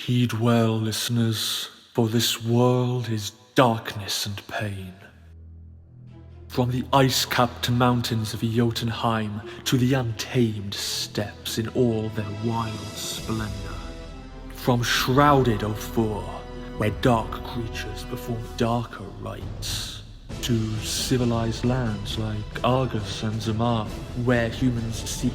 Heed well, listeners, for this world is darkness and pain. From the ice-capped mountains of Jotunheim to the untamed steppes in all their wild splendor. From shrouded Ophir, where dark creatures perform darker rites, to civilized lands like Argus and Zamar, where humans seek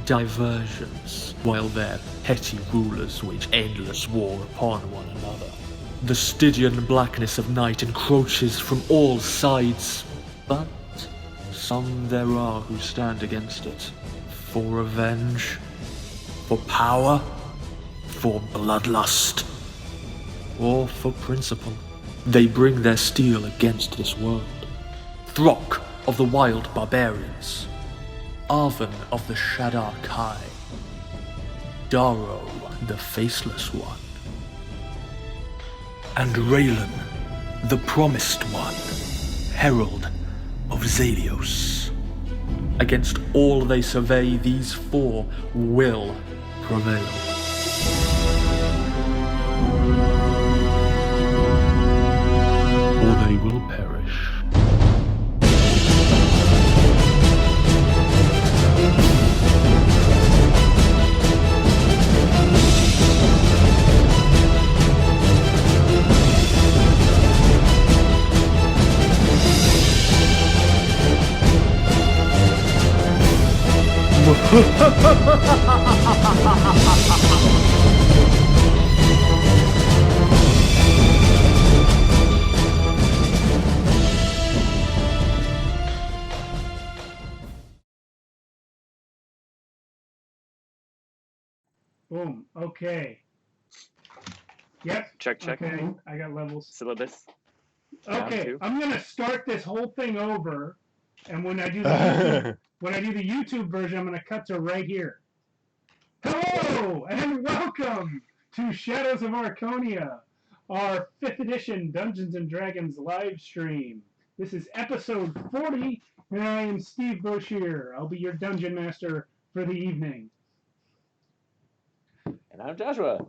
diversions, while their petty rulers wage endless war upon one another. The Stygian blackness of night encroaches from all sides, but some there are who stand against it, for revenge, for power, for bloodlust, or for principle. They bring their steel against this world. Throk of the wild barbarians, Arven of the Shadar Kai, Darrow the Faceless One, and Raylan, the Promised One, Herald of Zelios. Against all they survey, these four will prevail. Or they will perish. Boom. Okay. Yep. Check. Okay. I got levels. Syllabus. Okay. I'm gonna start this whole thing over, and when I do the YouTube version, I'm gonna cut to right here. Hello and welcome to Shadows of Archonia, our 5th edition Dungeons and Dragons live stream. This is episode 40, and I am Steve Boshear. I'll be your dungeon master for the evening. And I'm Joshua,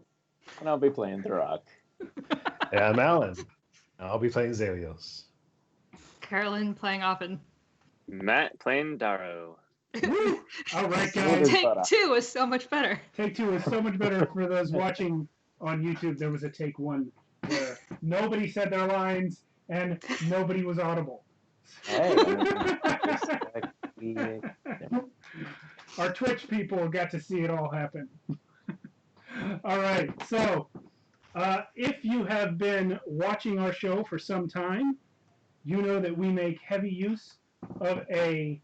and I'll be playing Throk. And I'm Alan. I'll be playing Zelios. Carolynn playing Oppen. Matt playing Darrow. All right, guys. Take 2 is so much better. Take 2 is so much better for those watching on YouTube. There was a take 1 where nobody said their lines and nobody was audible. Hey, Our Twitch people got to see it all happen. All right, so if you have been watching our show for some time, you know that we make heavy use of a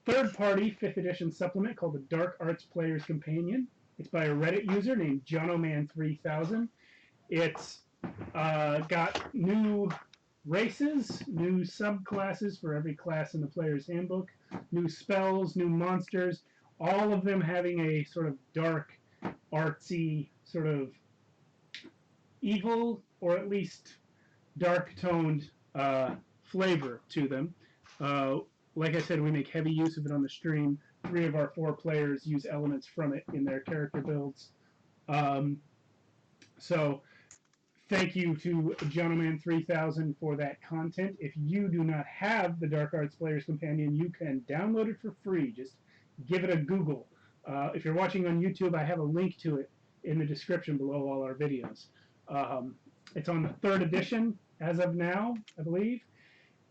third-party 5th edition supplement called the Dark Arts Player's Companion. It's by a Reddit user named Jonoman3000. It's got new races, new subclasses for every class in the player's handbook, new spells, new monsters, all of them having a sort of dark, artsy, sort of evil, or at least dark-toned flavor to them. Like I said, we make heavy use of it on the stream. 3 of our 4 players use elements from it in their character builds. So thank you to Jonoman3000 for that content. If you do not have the Dark Arts Player's Companion, you can download it for free. Just give it a Google. If you're watching on YouTube, I have a link to it in the description below all our videos. It's on the 3rd edition as of now, I believe.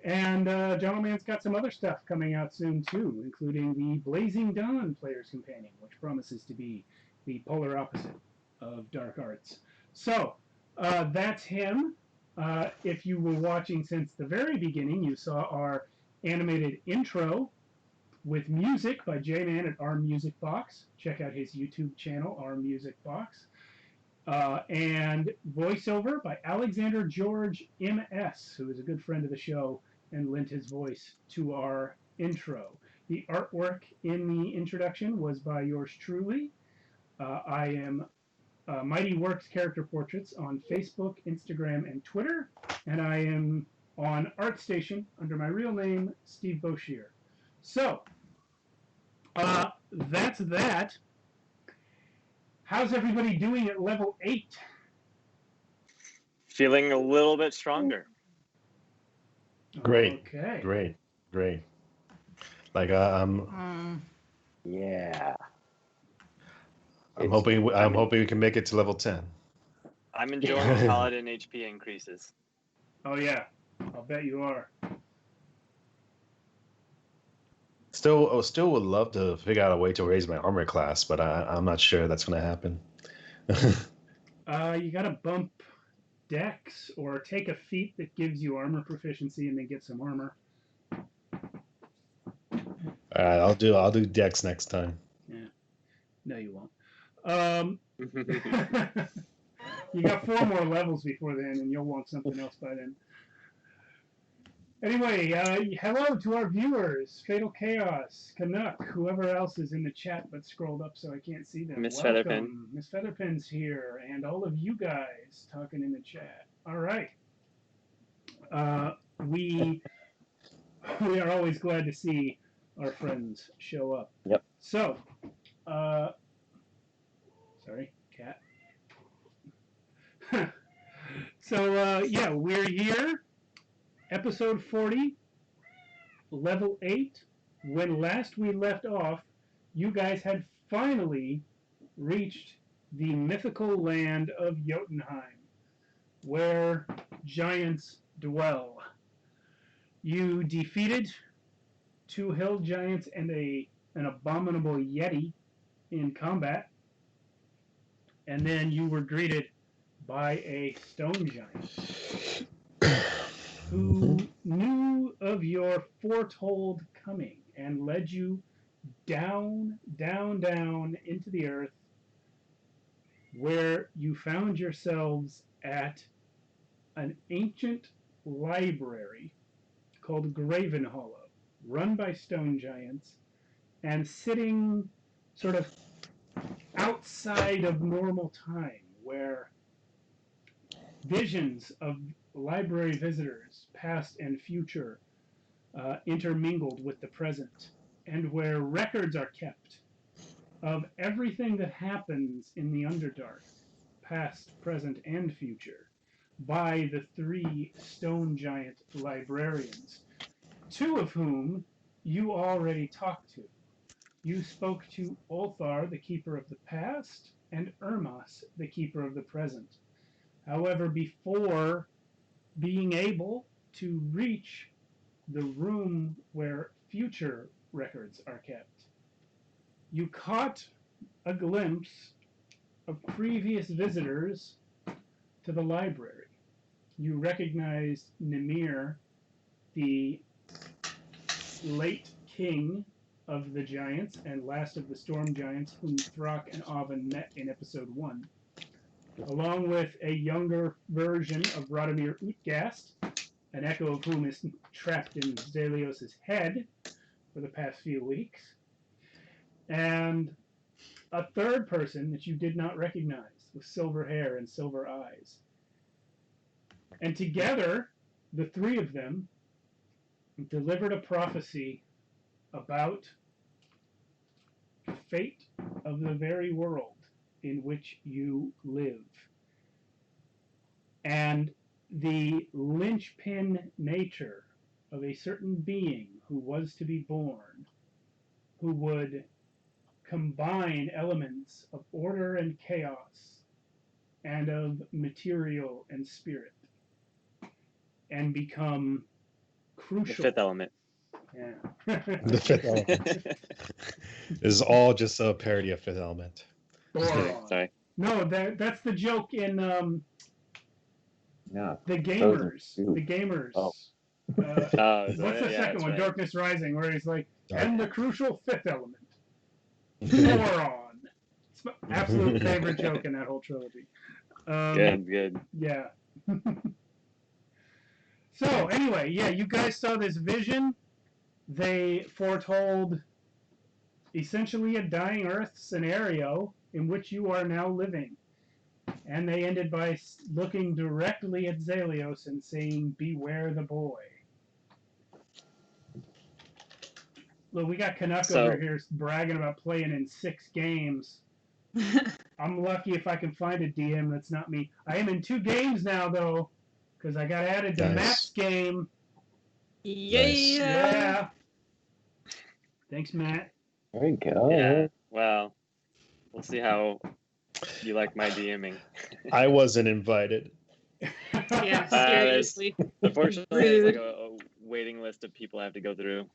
And Jonoman's got some other stuff coming out soon, too, including the Blazing Dawn Player's Companion, which promises to be the polar opposite of Dark Arts. So, that's him. If you were watching since the very beginning, you saw our animated intro with music by J-Man at OurMusicBox. Check out his YouTube channel, OurMusicBox. And voiceover by Alexander George M.S, who is a good friend of the show and lent his voice to our intro. The artwork in the introduction was by yours truly. I am Mighty Works Character Portraits on Facebook, Instagram, and Twitter, and I am on ArtStation under my real name, Steve Boshear. So, that's that. How's everybody doing at level 8? Feeling a little bit stronger. Great. Okay. Great. Like Yeah. I'm hoping we can make it to level 10. I'm enjoying Paladin HP increases. Oh yeah, I'll bet you are. Still would love to figure out a way to raise my armor class, but I'm not sure that's going to happen. You gotta bump Dex or take a feat that gives you armor proficiency and then get some armor. All right, I'll do Dex next time. Yeah. No, you won't. You got 4 more levels before then, and you'll want something else by then. Anyway, hello to our viewers, Fatal Chaos, Canuck, whoever else is in the chat but scrolled up so I can't see them. Miss Welcome. Featherpin. Miss Featherpin's here, and all of you guys talking in the chat. All right. We are always glad to see our friends show up. Yep. So, sorry, cat. So, yeah, we're here. Episode 40, level 8. When last we left off, you guys had finally reached the mythical land of Jotunheim, where giants dwell. You defeated 2 hill giants and an abominable yeti in combat, and then you were greeted by a stone giant who knew of your foretold coming and led you down into the earth, where you found yourselves at an ancient library called Gravenhollow, run by stone giants, and sitting sort of outside of normal time, where visions of library visitors, past and future, intermingled with the present, and where records are kept of everything that happens in the Underdark, past, present, and future, by the 3 stone giant librarians, 2 of whom you already talked to. You spoke to Ulthar, the keeper of the past, and Urmas, the keeper of the present. However, before being able to reach the room where future records are kept, you caught a glimpse of previous visitors to the library. You recognized Nimir, the late king of the giants and last of the storm giants whom Thrak and Oven met in episode 1, along with a younger version of Radomir Utgast, an echo of whom is trapped in Zelios' head for the past few weeks, and a third person that you did not recognize with silver hair and silver eyes. And together, the 3 of them delivered a prophecy about the fate of the very world in which you live, and the linchpin nature of a certain being who was to be born, who would combine elements of order and chaos, and of material and spirit, and become The crucial. 5th element. Yeah. The 5th element. This is all just a parody of 5th Element. Boron. Sorry. No, that's the joke in Yeah. the Gamers. Frozen. The Gamers. Oh. What's the yeah, second one? right. Darkness Rising, where he's like, Dark. and the crucial 5th element, boron. It's my absolute favorite joke in that whole trilogy. Good. Yeah. So anyway, yeah, you guys saw this vision. They foretold essentially a dying Earth scenario in which you are now living. And they ended by looking directly at Zelios and saying, "Beware the boy." Look, we got Canuck over here bragging about playing in 6 games I'm lucky if I can find a DM that's not me. I am in 2 games now, though, because I got added to Nice. Matt's game. Nice. Yeah. Thanks, Matt. There you go. Yeah. Well, we'll see how you like my DMing. I wasn't invited. Yeah, there's- seriously. Unfortunately, Rude. it's like a waiting list of people I have to go through.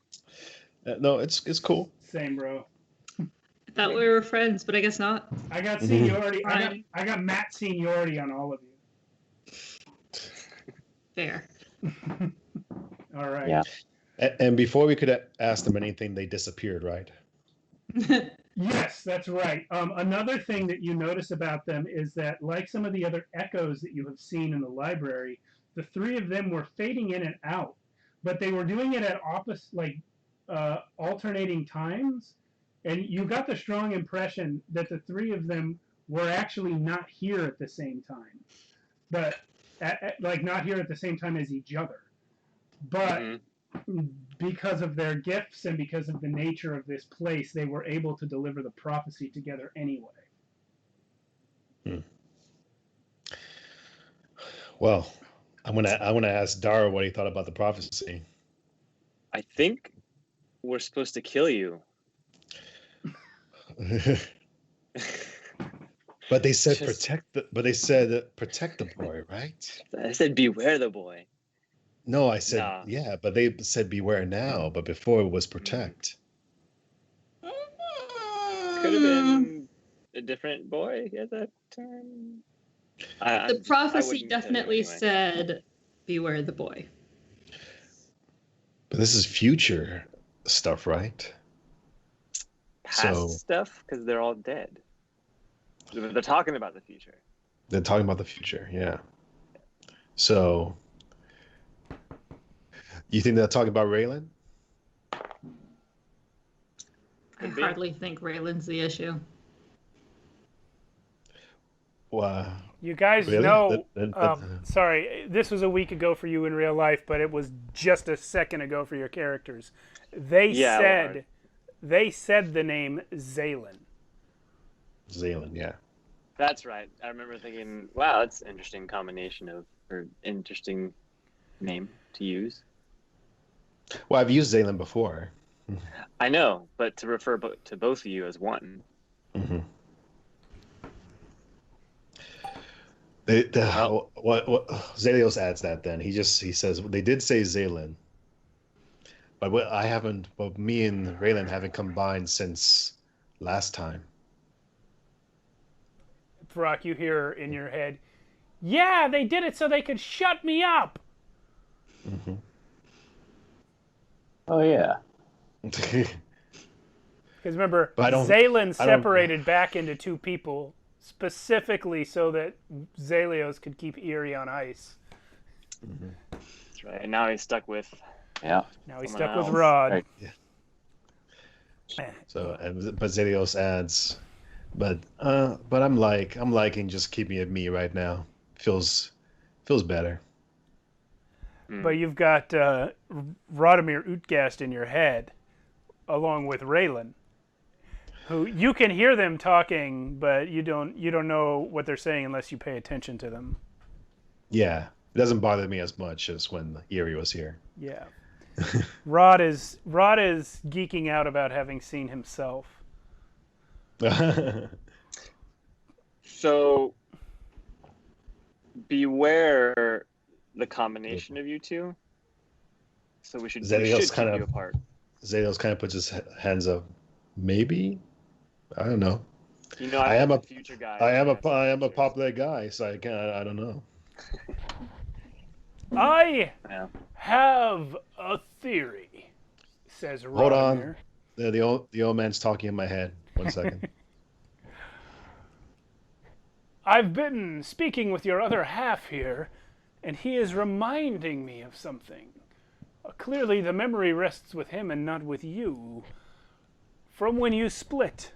No, it's cool. Same, bro. Thought we were friends, but I guess not. I got seniority. Fine. I got Matt seniority on all of you. Fair. All right. Yeah. And before we could ask them anything, they disappeared, right? Yes, that's right. Another thing that you notice about them is that, like some of the other echoes that you have seen in the library, the 3 of them were fading in and out, but they were doing it at alternating times, and you got the strong impression that the 3 of them were actually not here at the same time, but not here at the same time as each other, but. Mhm. Because of their gifts and because of the nature of this place, they were able to deliver the prophecy together anyway. Well, I'm gonna ask Dara what he thought about the prophecy. I think we're supposed to kill you. But they said Just- protect the boy, right? I said beware the boy. No, I said Nah. yeah, but they said beware now, but before it was protect. Could have been a different boy at that time. The prophecy wouldn't tell you definitely anyway. said, beware the boy. But this is future stuff, right? Past So- stuff because they're all dead. They're talking about the future. They're talking about the future, yeah. So you think they're talking about Raylan? I Could be. hardly think Raylan's the issue. Wow. You guys Really? know, That- sorry, this was a week ago for you in real life, but it was just a second ago for your characters. They said the name Zaylin. Zaylen, yeah. That's right. I remember thinking, wow, that's an interesting interesting name to use. Well, I've used Zaylen before. I know, but to refer to both of you as one. Mm-hmm. What Zelios adds that then he says they did say Zaylin, but me and Raylan haven't combined since last time. Brock, you hear in your head, yeah, they did it so they could shut me up. Mm-hmm. Oh yeah. Because remember, But I don't- Zaylin I don't- separated back into 2 people specifically so that Zalios could keep Eerie on ice. That's right. And now he's stuck with. Yeah. Now he's Someone stuck with else. Rod. Right. So, but Zelios adds, but I'm liking just keeping it me right now. Feels better. But you've got Radomir Utgast in your head, along with Raylan, who you can hear them talking, but you don't know what they're saying unless you pay attention to them. Yeah, it doesn't bother me as much as when Eerie was here. Yeah. Rod is geeking out about having seen himself. So beware the combination of you two. So we should Zelios keep kind of- you apart. Zelios kind of puts his hands up. Maybe, I don't know. You know, I am a future guy. I am a popular guy, so I don't know. I Yeah. have a theory, says Radomir. Hold on. The old man's talking in my head. 1 second. I've been speaking with your other half here, and he is reminding me of something. Clearly, the memory rests with him and not with you. From when you split.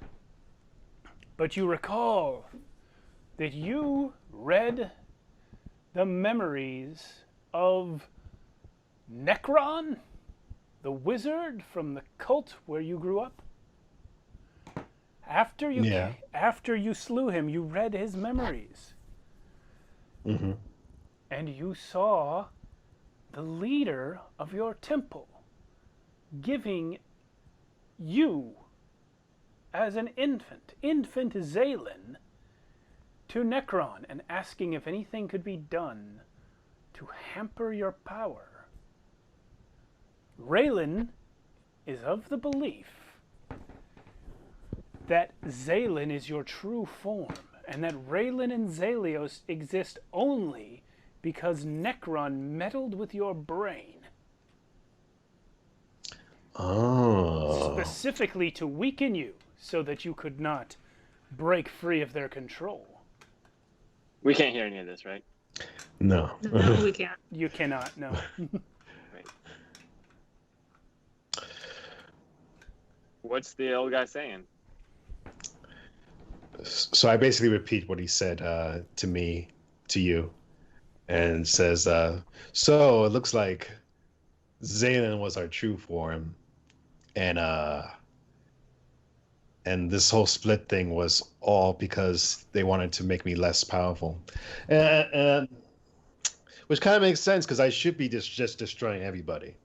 But you recall that you read the memories of Necron, the wizard from the cult where you grew up. After you Yeah. after you slew him, you read his memories. Mm-hmm. And you saw the leader of your temple giving you as an infant Zalen, to Necron and asking if anything could be done to hamper your power. Raylan is of the belief that Zalen is your true form, and that Raylan and Zalios exist only because Necron meddled with your brain, Oh. specifically to weaken you so that you could not break free of their control. We can't hear any of this, right? No. No, we can't. You cannot, no. Right. What's the old guy saying? So I basically repeat what he said to me, to you, and says, so it looks like Zalen was our true form, and this whole split thing was all because they wanted to make me less powerful, and which kind of makes sense because I should be just destroying everybody.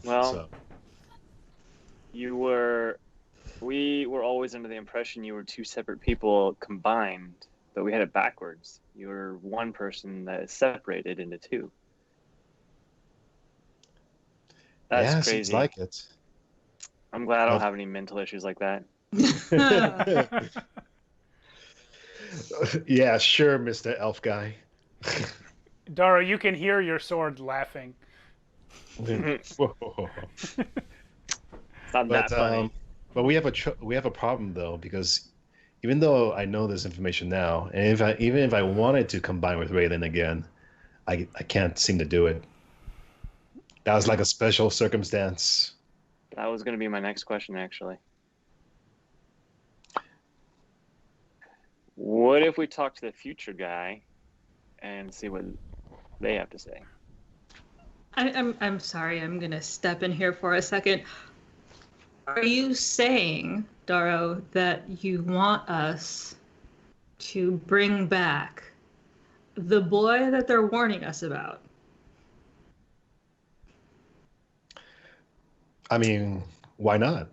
Well, So. we were always under the impression you were two separate people combined, but we had it backwards. You were one person that is separated into two. That's Yeah, crazy. seems like it. I'm glad I don't Well- have any mental issues like that. Yeah, sure, Mr. Elf guy. Dara, you can hear your sword laughing. Whoa. It's not that funny. But we have a problem though, because even though I know this information now, and even if I wanted to combine with Raylan again, I can't seem to do it. That was like a special circumstance. That was going to be my next question, actually. What if we talk to the future guy and see what they have to say? I'm sorry, I'm gonna step in here for a second. Are you saying, Daro, that you want us to bring back the boy that they're warning us about? I mean, why not?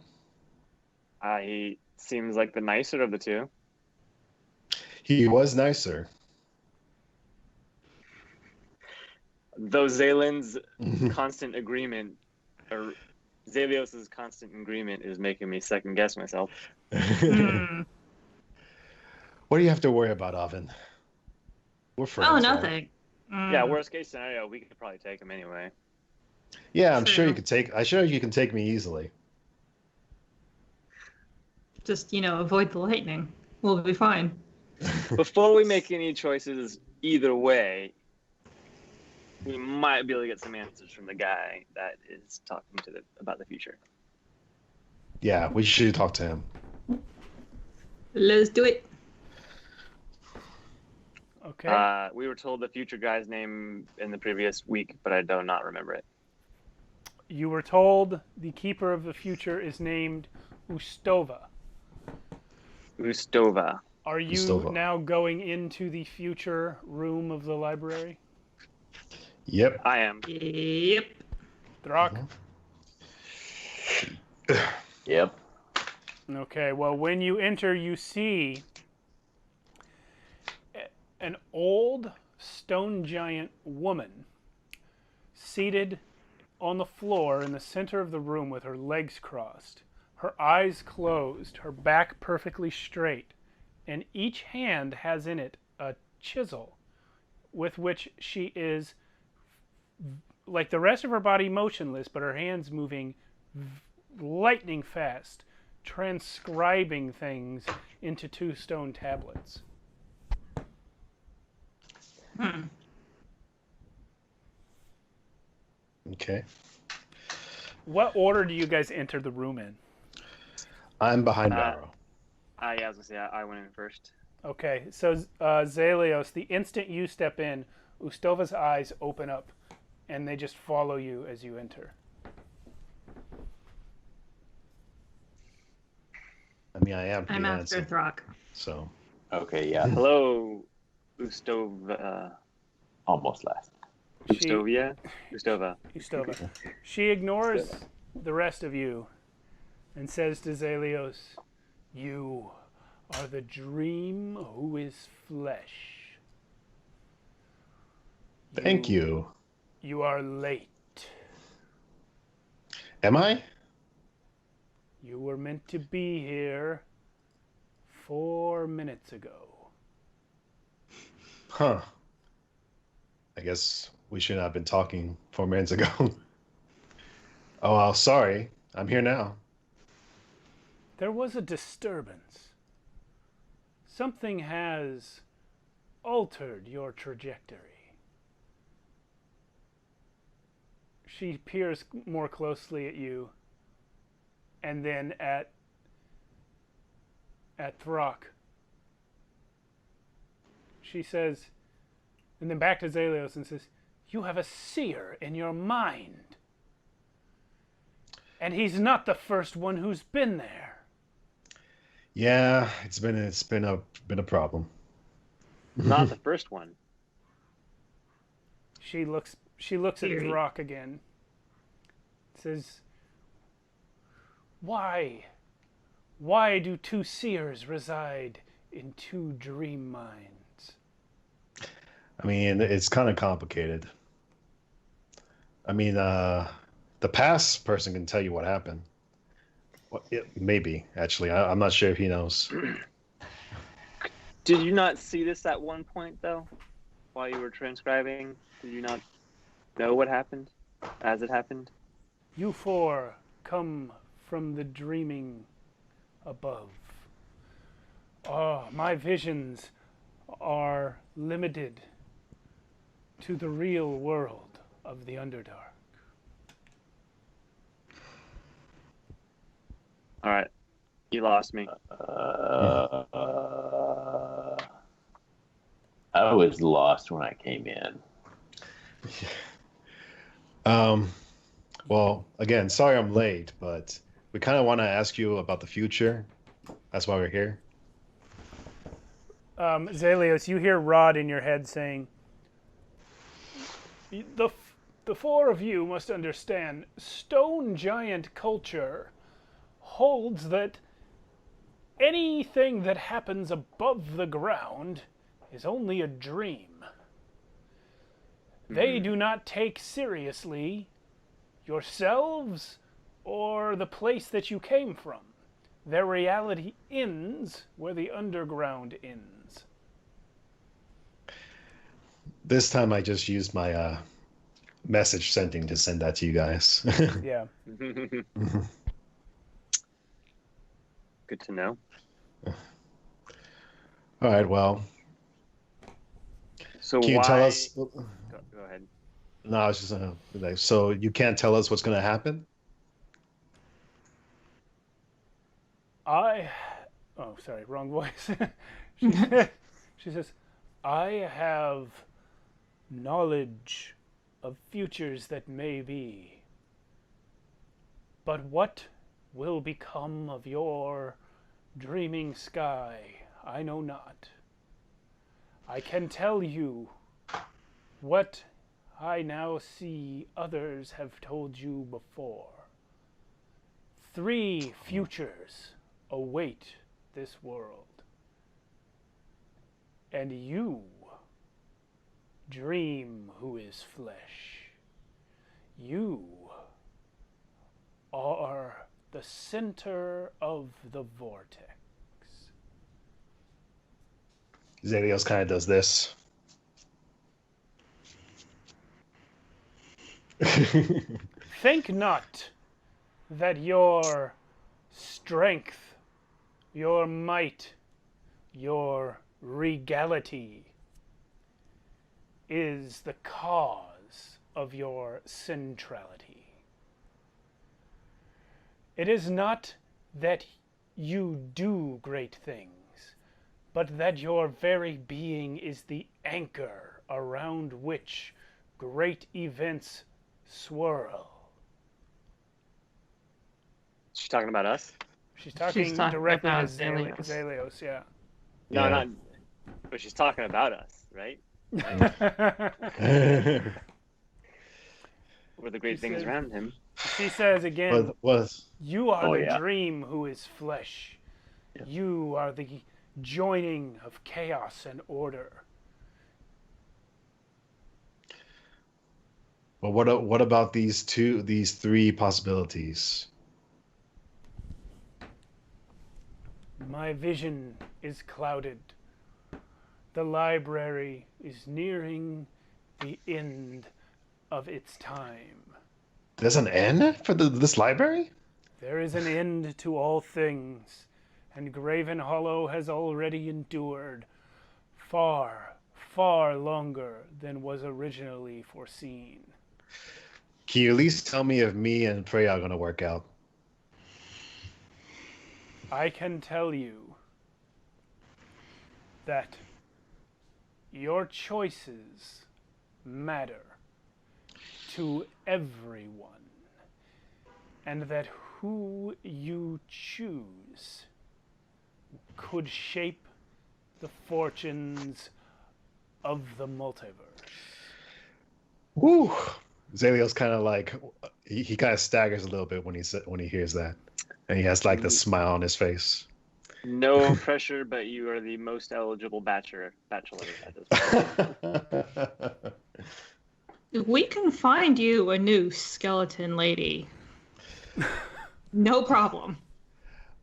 He seems like the nicer of the two. He was nicer. Though Zalen's constant agreement, or Zalios's constant agreement, is making me second guess myself. Hmm. What do you have to worry about, Oven? We're friends. Oh, right? nothing. Yeah, worst case scenario, we could probably take him anyway. Yeah, I'm sure True. you could take. I'm sure you can take me easily. Just, avoid the lightning. We'll be fine. Before we make any choices either way, we might be able to get some answers from the guy that is talking about the future. Yeah, we should talk to him. Let's do it. Okay. We were told the future guy's name in the previous week, but I do not remember it. You were told the Keeper of the Future is named Ustova. Ustova. Are you Ustova. now going into the future room of the library? Yep. I am. Yep. Drak? Yep. Okay, well, when you enter, you see an old stone giant woman seated on the floor in the center of the room with her legs crossed, her eyes closed, her back perfectly straight, and each hand has in it a chisel with which she is, like the rest of her body, motionless, but her hands moving lightning fast, transcribing things into 2 stone tablets. Okay. What order do you guys enter the room in? I'm behind Barrow. Yeah, I was gonna say I went in first. Okay, so Zalios, the instant you step in, Ustova's eyes open up, and they just follow you as you enter. I mean, I am pretty I'm after handsome, Throck. so. Okay, yeah, Hello, Ustova. almost last. Ustovia? Ustova. Ustova. She ignores the rest of you and says to Zelios, "You are the dream who is flesh. Thank you. You are late. Am I? You were meant to be here 4 minutes ago." Huh. I guess we should not have been talking 4 minutes ago. Oh, well, sorry. I'm here now. There was a disturbance. Something has altered your trajectory. She peers more closely at you and then at Throck. She says, and then back to Zelios and says, "You have a seer in your mind. And he's not the first one who's been there." Yeah, it's been a problem. Not the first one. She looks at Theory. Throck again. Says, Why do two seers reside in two dream minds?" I mean, it's kind of complicated. I mean, the past person can tell you what happened. Well, maybe, actually. I'm not sure if he knows. Did you not see this at one point, though? While you were transcribing? Did you not know what happened as it happened? You four come from the dreaming above. My visions are limited to the real world of the Underdark. All right. You lost me. I was lost when I came in. Well, again, sorry I'm late, but we kind of want to ask you about the future. That's why we're here. Zelios, you hear Rod in your head saying, the four of you must understand, stone giant culture holds that anything that happens above the ground is only a dream. They do not take seriously yourselves or the place that you came from. Their reality ends where the underground ends. This time I just used my message sending to send that to you guys. Yeah. Good to know. All right, well, So can you why? tell us? Go ahead. No, I was just like, so you can't tell us what's going to happen? Oh, sorry, wrong voice. She says, "I have knowledge of futures that may be. But what will become of your dreaming sky, I know not. I can tell you what I now see others have told you before. 3 futures await this world. And you, dream who is flesh, you are the center of the vortex." Zelios kind of does this. Think not that your strength, your might, your regality is the cause of your centrality. It is not that you do great things, but that your very being is the anchor around which great events swirl. She's talking about us. She's talking directly to about Zelios. Zelios, yeah. No, Yeah. not. But she's talking about us, right? Or the great She things says- around him. She says again, was you are Oh, the yeah. dream who is flesh. Yeah. You are the joining of chaos and order. well, what about these three possibilities? My vision is clouded. The library is nearing the end of its time. There's an end for this library? There is an end to all things, and Gravenhollow has already endured far, far longer than was originally foreseen. Can you at least tell me if me and Freya are gonna work out? I can tell you that your choices matter to everyone, and that who you choose could shape the fortunes of the multiverse. Woo! Zelios kind of like he kind of staggers a little bit when he hears that, and he has like the smile on his face. No pressure, but you are the most eligible bachelor at this point. We can find you a new skeleton lady. No problem.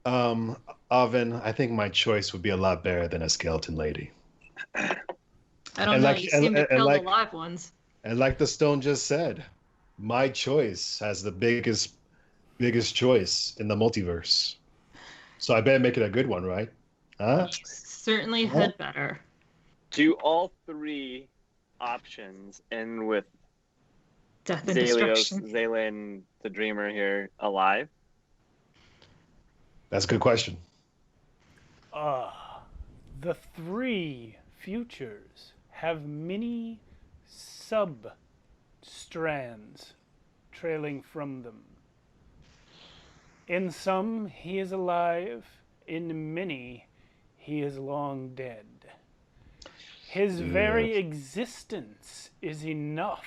Oven, I think my choice would be a lot better than a skeleton lady. I don't And know. like- You seem to and kill like- the live ones. And like the stone just said, my choice has the biggest choice in the multiverse. So I better make it a good one, right? Huh? Certainly had better. Do all three options end with Death and Zelios, destruction. Zalen, the dreamer here alive? That's a good question. The three futures have many sub-strands trailing from them. In some, he is alive. In many, he is long dead. His very existence is enough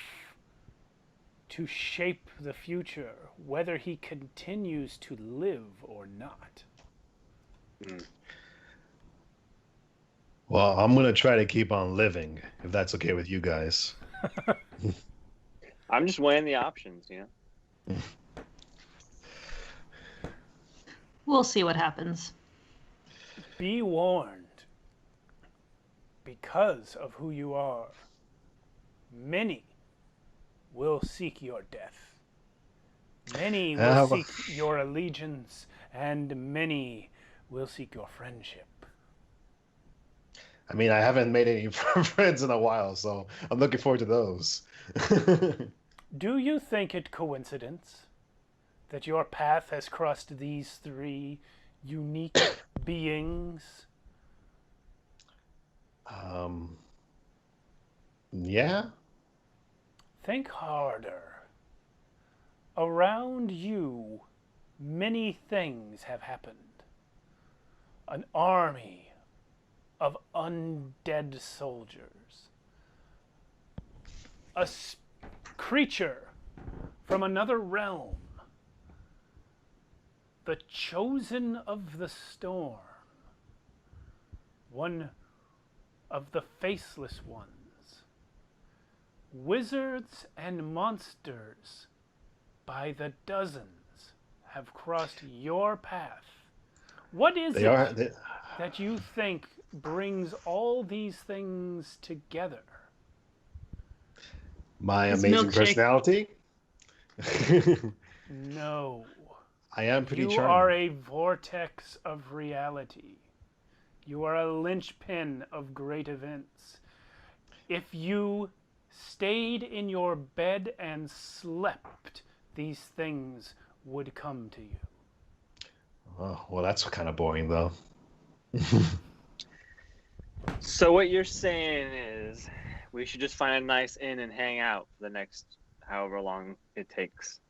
to shape the future, whether he continues to live or not. Well, I'm gonna try to keep on living, if that's okay with you guys. I'm just weighing the options, you know? We'll see what happens. Be warned, because of who you are, many will seek your death. Many will seek your allegiance, and many will seek your friendship. I mean, I haven't made any friends in a while, so I'm looking forward to those. Do you think it coincidence that your path has crossed these three unique beings? Yeah. Think harder. Around you, many things have happened. An army of undead soldiers. A creature from another realm. The chosen of the storm. One of the faceless ones. Wizards and monsters by the dozens have crossed your path. What is that you think brings all these things together? My His amazing milkshake. personality. No. I am pretty You charming. are a vortex of reality. You are a linchpin of great events. If you stayed in your bed and slept, these things would come to you. Oh, well, that's kind of boring, though. So what you're saying is we should just find a nice inn and hang out for the next however long it takes.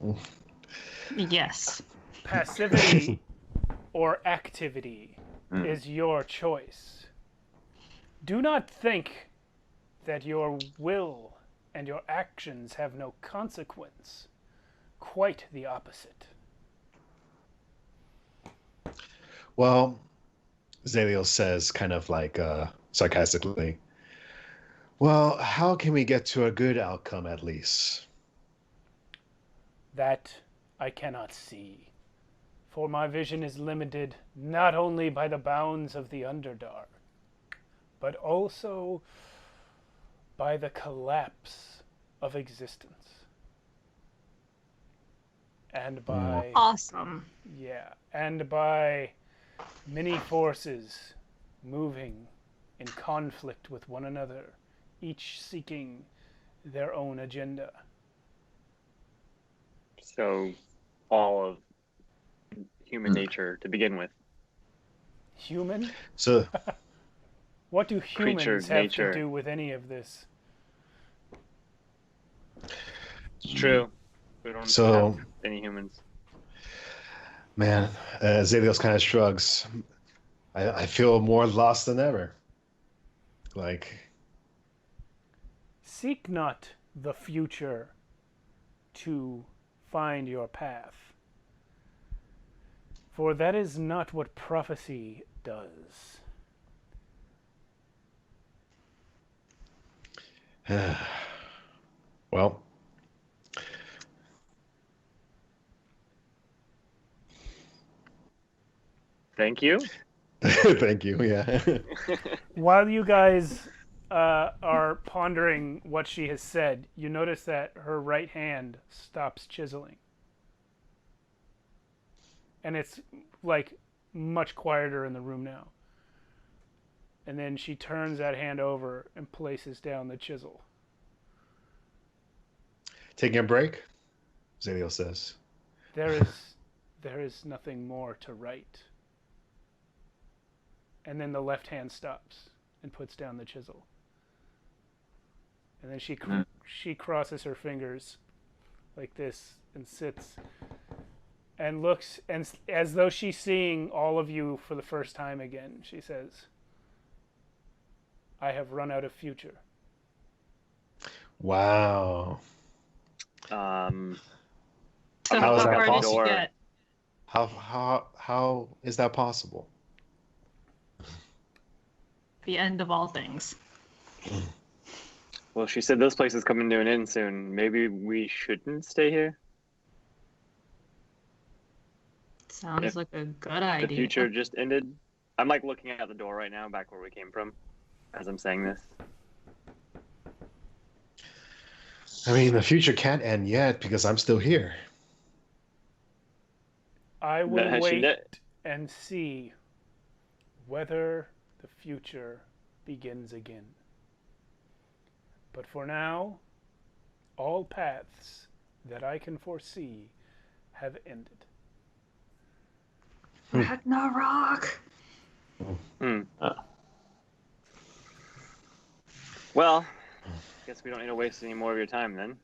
Yes. Passivity or activity is your choice. Do not think that your will and your actions have no consequence. Quite the opposite. Well, Zaliel says, kind of like sarcastically, well, how can we get to a good outcome at least? That I cannot see, for my vision is limited not only by the bounds of the Underdark, but also by the collapse of existence. And by Awesome. and by many forces moving in conflict with one another, each seeking their own agenda. So, all of human nature to begin with. Human? So, What do humans Creature, have nature. to do with any of this? It's true. We don't So- have any humans. man, Zaliel kind of shrugs. I feel more lost than ever. Like, Seek not the future to find your path, for that is not what prophecy does. well, Thank you. thank you. Yeah. While you guys are pondering what she has said, you notice that her right hand stops chiseling. And it's like much quieter in the room now. And then she turns that hand over and places down the chisel. Taking a break, Zaliel says. There is nothing more to write. And then the left hand stops and puts down the chisel. And then she crosses her fingers like this and sits and looks, and as though she's seeing all of you for the first time again, she says, I have run out of future. Wow. So How is how that far did possible? you get? How is that possible? The end of all things. Well, she said this place is coming to an end soon. Maybe we shouldn't stay here. Sounds If like a good idea. The future just ended. I'm like looking out the door right now, back where we came from, as I'm saying this. I mean, the future can't end yet because I'm still here. I will Has she wait kn- and see whether the future begins again. But for now, all paths that I can foresee have ended. Ragnarok. Well, guess we don't need to waste any more of your time then.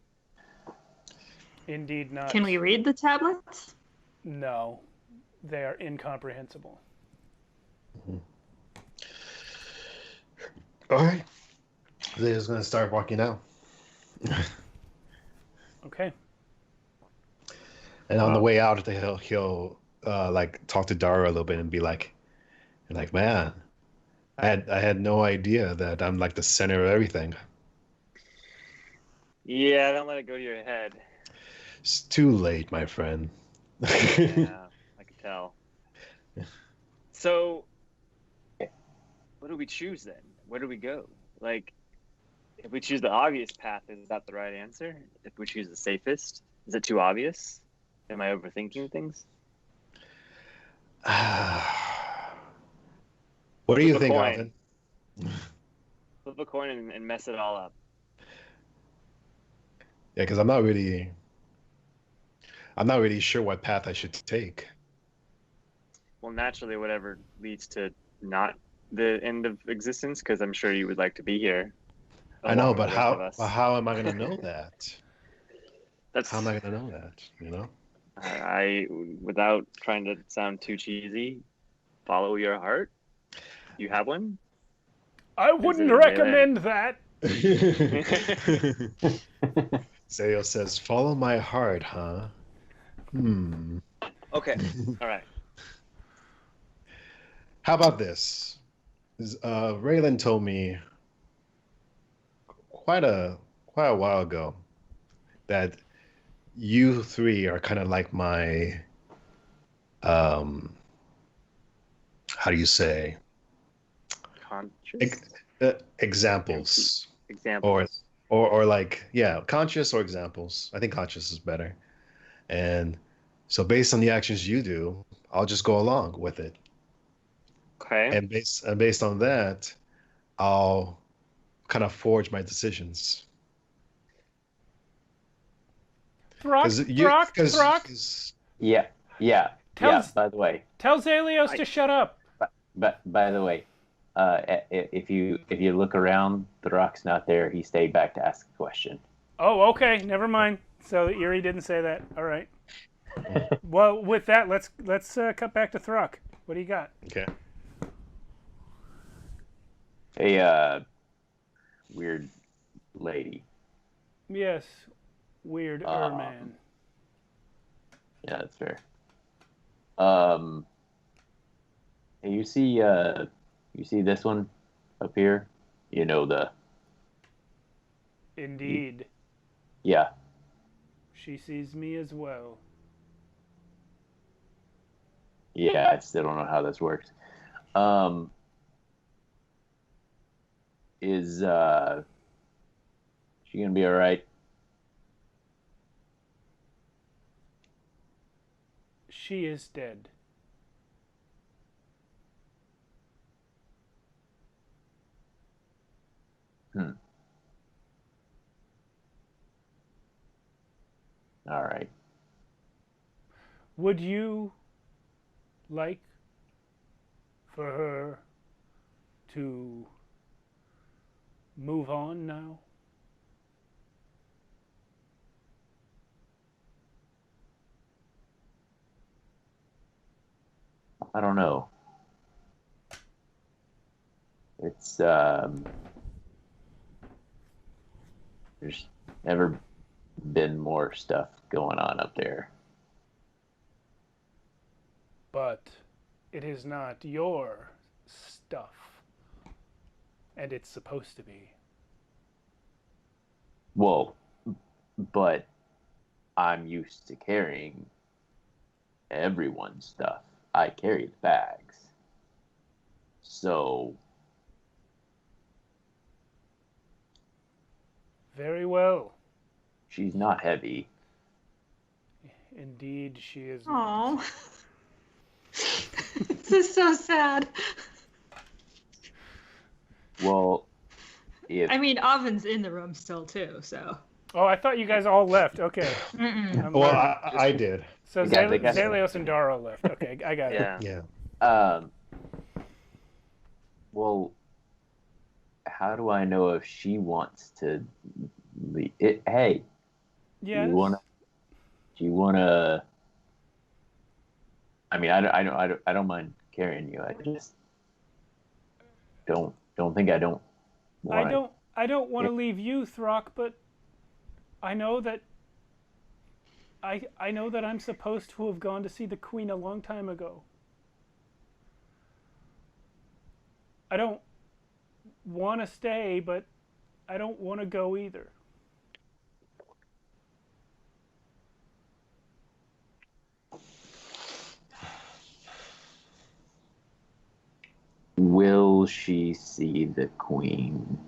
Indeed not. Can we read the tablets? No, they are incomprehensible. All right. Zaliel's going to start walking out. Okay. And on the way out, he'll like talk to Dara a little bit and be like, man, I had no idea that I'm like the center of everything. Yeah, don't let it go to your head. It's too late, my friend. Yeah, I can tell. So, what do we choose then? Where do we go? Like, if we choose the obvious path, is that the right answer? If we choose the safest, is it too obvious? Am I overthinking things? What do you Flip a think, coin. Alvin? Flip a coin and mess it all up. Yeah, because I'm not really sure what path I should take. Well, naturally, whatever leads to not the end of existence, because I'm sure you would like to be here. I know, along with but the rest of us. how am I going to know that? That's How am I going to know that? You know? Without trying to sound too cheesy, follow your heart. You have one? I Is wouldn't it a recommend that. Zayo says, "Follow my heart, huh?" Okay. All right. How about this? Raylan told me quite a while ago that you three are kind of like my how do you say Conscious examples examples. or like conscious or examples. I think conscious is better. And so based on the actions you do, I'll just go along with it. Okay. And based on that, I'll kind of forge my decisions. Throck. Yeah. By the way, Tell Zalios to shut up. but by the way, if you look around, the rock's not there. He stayed back to ask a question. Oh, okay. Never mind. So Erie didn't say that. All right. Well, with that, let's cut back to Throck. What do you got? Okay. Hey, weird lady. Yes, weird man. Yeah, that's fair. Hey, you see this one up here? You know the. Indeed. Yeah. She sees me as well. Yeah, I still don't know how this works. Is she gonna be all right? She is dead. All right. Would you like for her to move on now? I don't know. It's there's never been more stuff going on up there. But it is not your stuff. And it's supposed to be. Well, but I'm used to carrying everyone's stuff. I carry the bags. So Very well. she's not heavy. Indeed, she is. Oh, this is so sad. Well, if I mean, Oven's in the room still too, so. Oh, I thought you guys all left. Okay. I'm Well, learning. I did. So They got- Zalios and Daro left. Okay, I got it. Yeah. Yeah. Well, how do I know if she wants to leave? Hey, Yes. do you wanna? I mean, I don't mind carrying you. I just don't think I don't. I don't want to leave you, Throck, but I know that I know that I'm supposed to have gone to see the Queen a long time ago. I don't want to stay, but I don't want to go either. Will she see the Queen?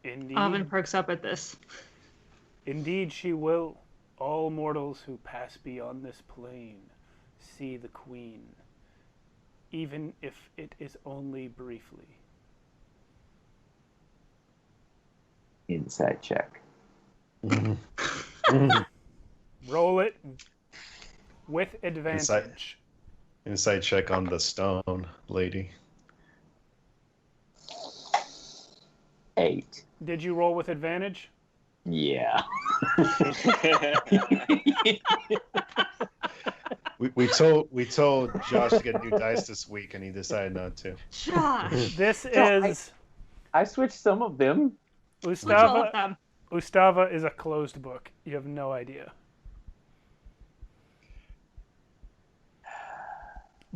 Indeed. Oven perks up at this. Indeed, she will. All mortals who pass beyond this plane see the Queen, even if it is only briefly. Insight check. Roll it with advantage. Insight check on the stone lady. 8. Did you roll with advantage? Yeah. We told Josh to get new dice this week, and he decided not to. Josh, This No, is I switched some of them. which all of Ustava. them? Ustava is a closed book. You have no idea.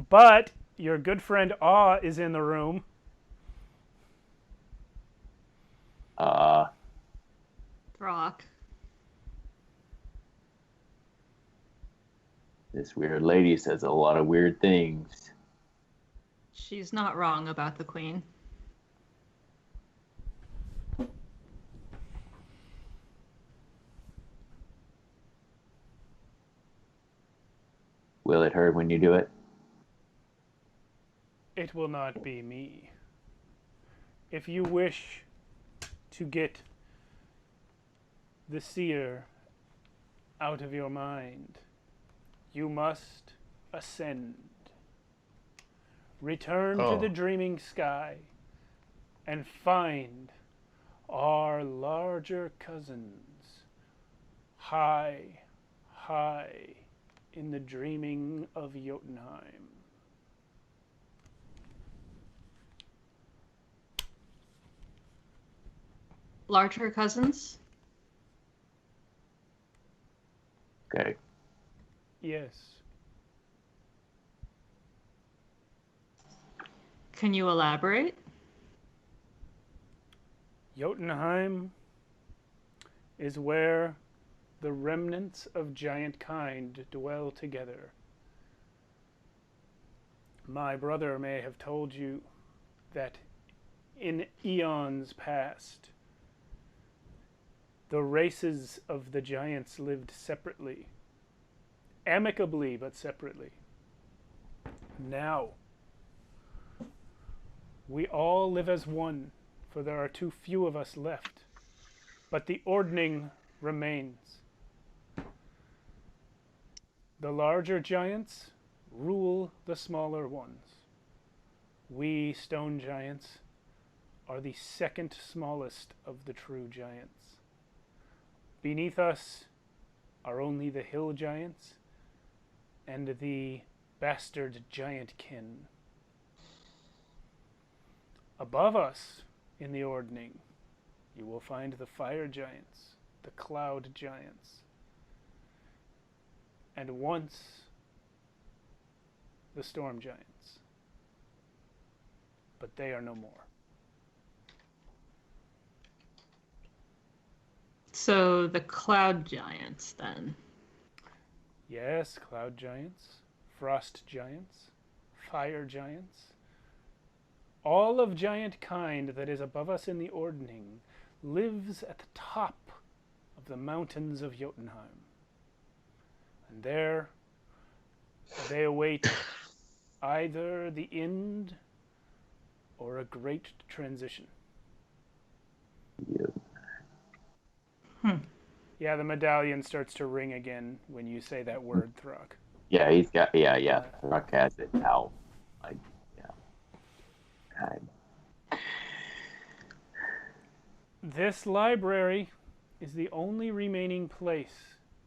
But your good friend Awe is in the room. Rock. This weird lady says a lot of weird things. She's not wrong about the queen. Will it hurt when you do it? It will not be me. If you wish to get the seer out of your mind, you must ascend. Return to the dreaming sky and find our larger cousins high, high in the dreaming of Jotunheim. Larger cousins? Okay. Yes. Can you elaborate? Jotunheim is where the remnants of giant kind dwell together. My brother may have told you that in eons past, the races of the giants lived separately, amicably but separately. Now, we all live as one, for there are too few of us left. But the ordning remains. The larger giants rule the smaller ones. We stone giants are the second smallest of the true giants. Beneath us are only the hill giants and the bastard giant kin. Above us in the ordning, you will find the fire giants, the cloud giants, and once the storm giants. But they are no more. So the cloud giants, then. Yes, cloud giants, frost giants, fire giants. All of giant kind that is above us in the ordning lives at the top of the mountains of Jotunheim. And there they await either the end or a great transition. Yeah, the medallion starts to ring again when you say that word, Throck. Yeah, he's got. Yeah. Rock has it now. Like, yeah. God. This library is the only remaining place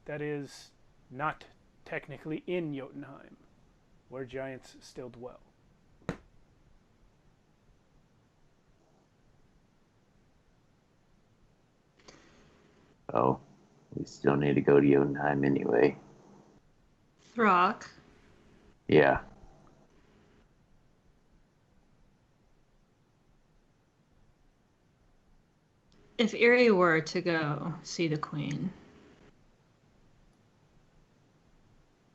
that is not technically in Jotunheim, where giants still dwell. Oh, we still need to go to Jotunheim anyway. Throck, Yeah. if Erie were to go see the queen,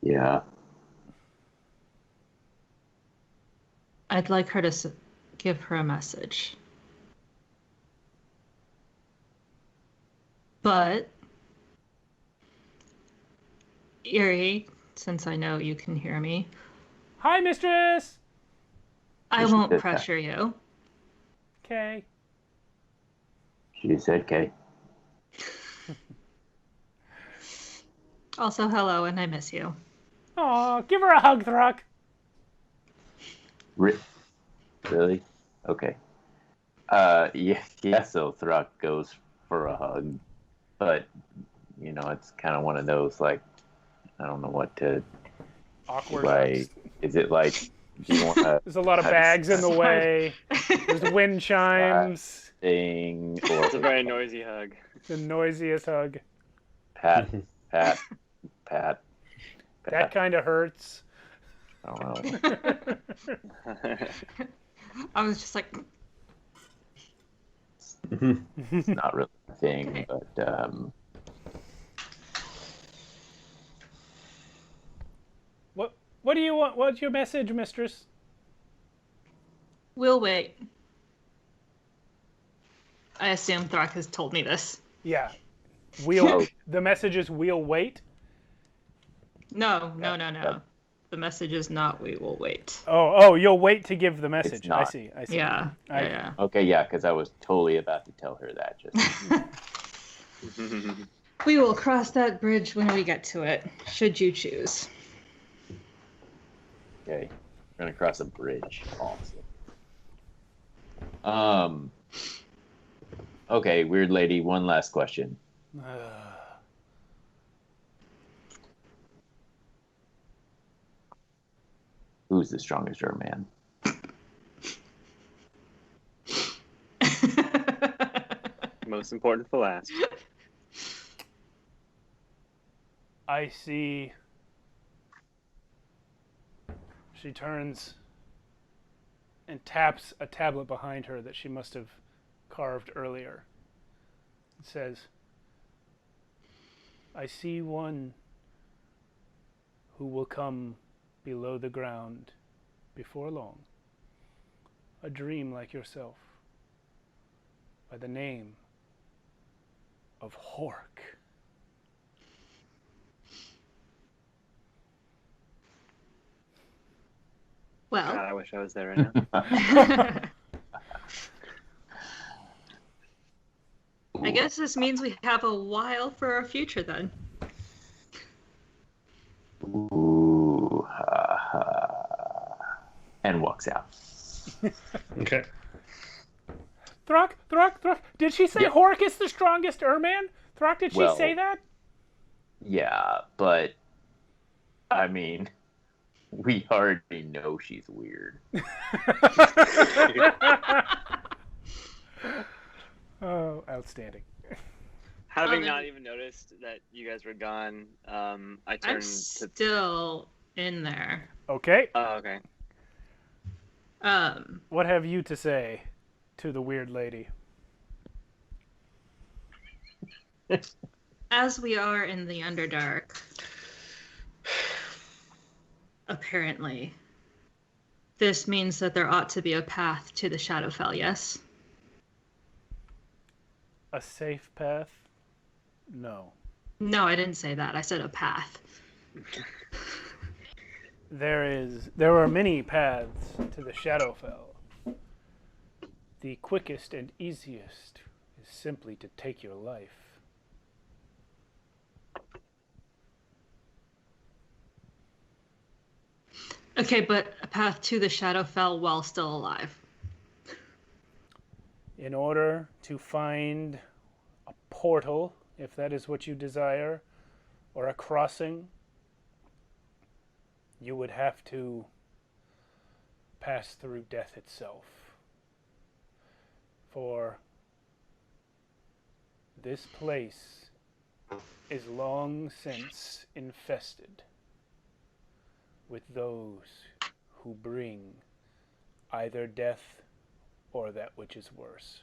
Yeah. I'd like her to give her a message. But, Erie, since I know you can hear me, Hi, mistress! I Yes, won't yes, pressure you. Okay. She said, "Okay." Also, hello, and I miss you. Aw, give her a hug, Throck. Really? Okay. Yeah. So Throck goes for a hug. but it's kind of one of those like I don't know what to Awkward. like. Is it like do you want to There's a lot of bags in the way. There's wind chimes. thing or It's a very noisy hug. The noisiest hug. pat? That kind of hurts. I don't know. I was just like, It's not really a thing, but What do you want? What's your message, mistress? we'll wait. I assume Thrak has told me this. Yeah. Oh. The message is we'll wait. No. The message is not we will wait. Oh, you'll wait to give the message. It's not. I see. Yeah. Okay, yeah, because I was totally about to tell her that. Just We will cross that bridge when we get to it, should you choose. okay, we're gonna cross a bridge. Also. Okay, weird lady. One last question. Who's the strongest man? Most important for last. I see. She turns and taps a tablet behind her that she must have carved earlier. It says, I see one who will come below the ground before long. A dream like yourself, by the name of Hork. Well, God, I wish I was there right now. I guess this means we have a while for our future then. Ooh, and walks out. Okay. Thrak. Did she say Yeah. Hork is the strongest Erman? Thrak, did she Well- say that? Yeah, but I mean, we already know she's weird. Oh, outstanding. Having then- not even noticed that you guys were gone, I I'm turned to. still in there. Okay, Oh, okay. what have you to say to the weird lady? As we are in the Underdark, apparently, this means that there ought to be a path to the Shadowfell, yes? A safe path? No. No, I didn't say that. I said a path. There are many paths to the Shadowfell. The quickest and easiest is simply to take your life. Okay, but a path to the Shadowfell while still alive. In order to find a portal, if that is what you desire, or a crossing, you would have to pass through death itself. For this place is long since infested with those who bring either death or that which is worse.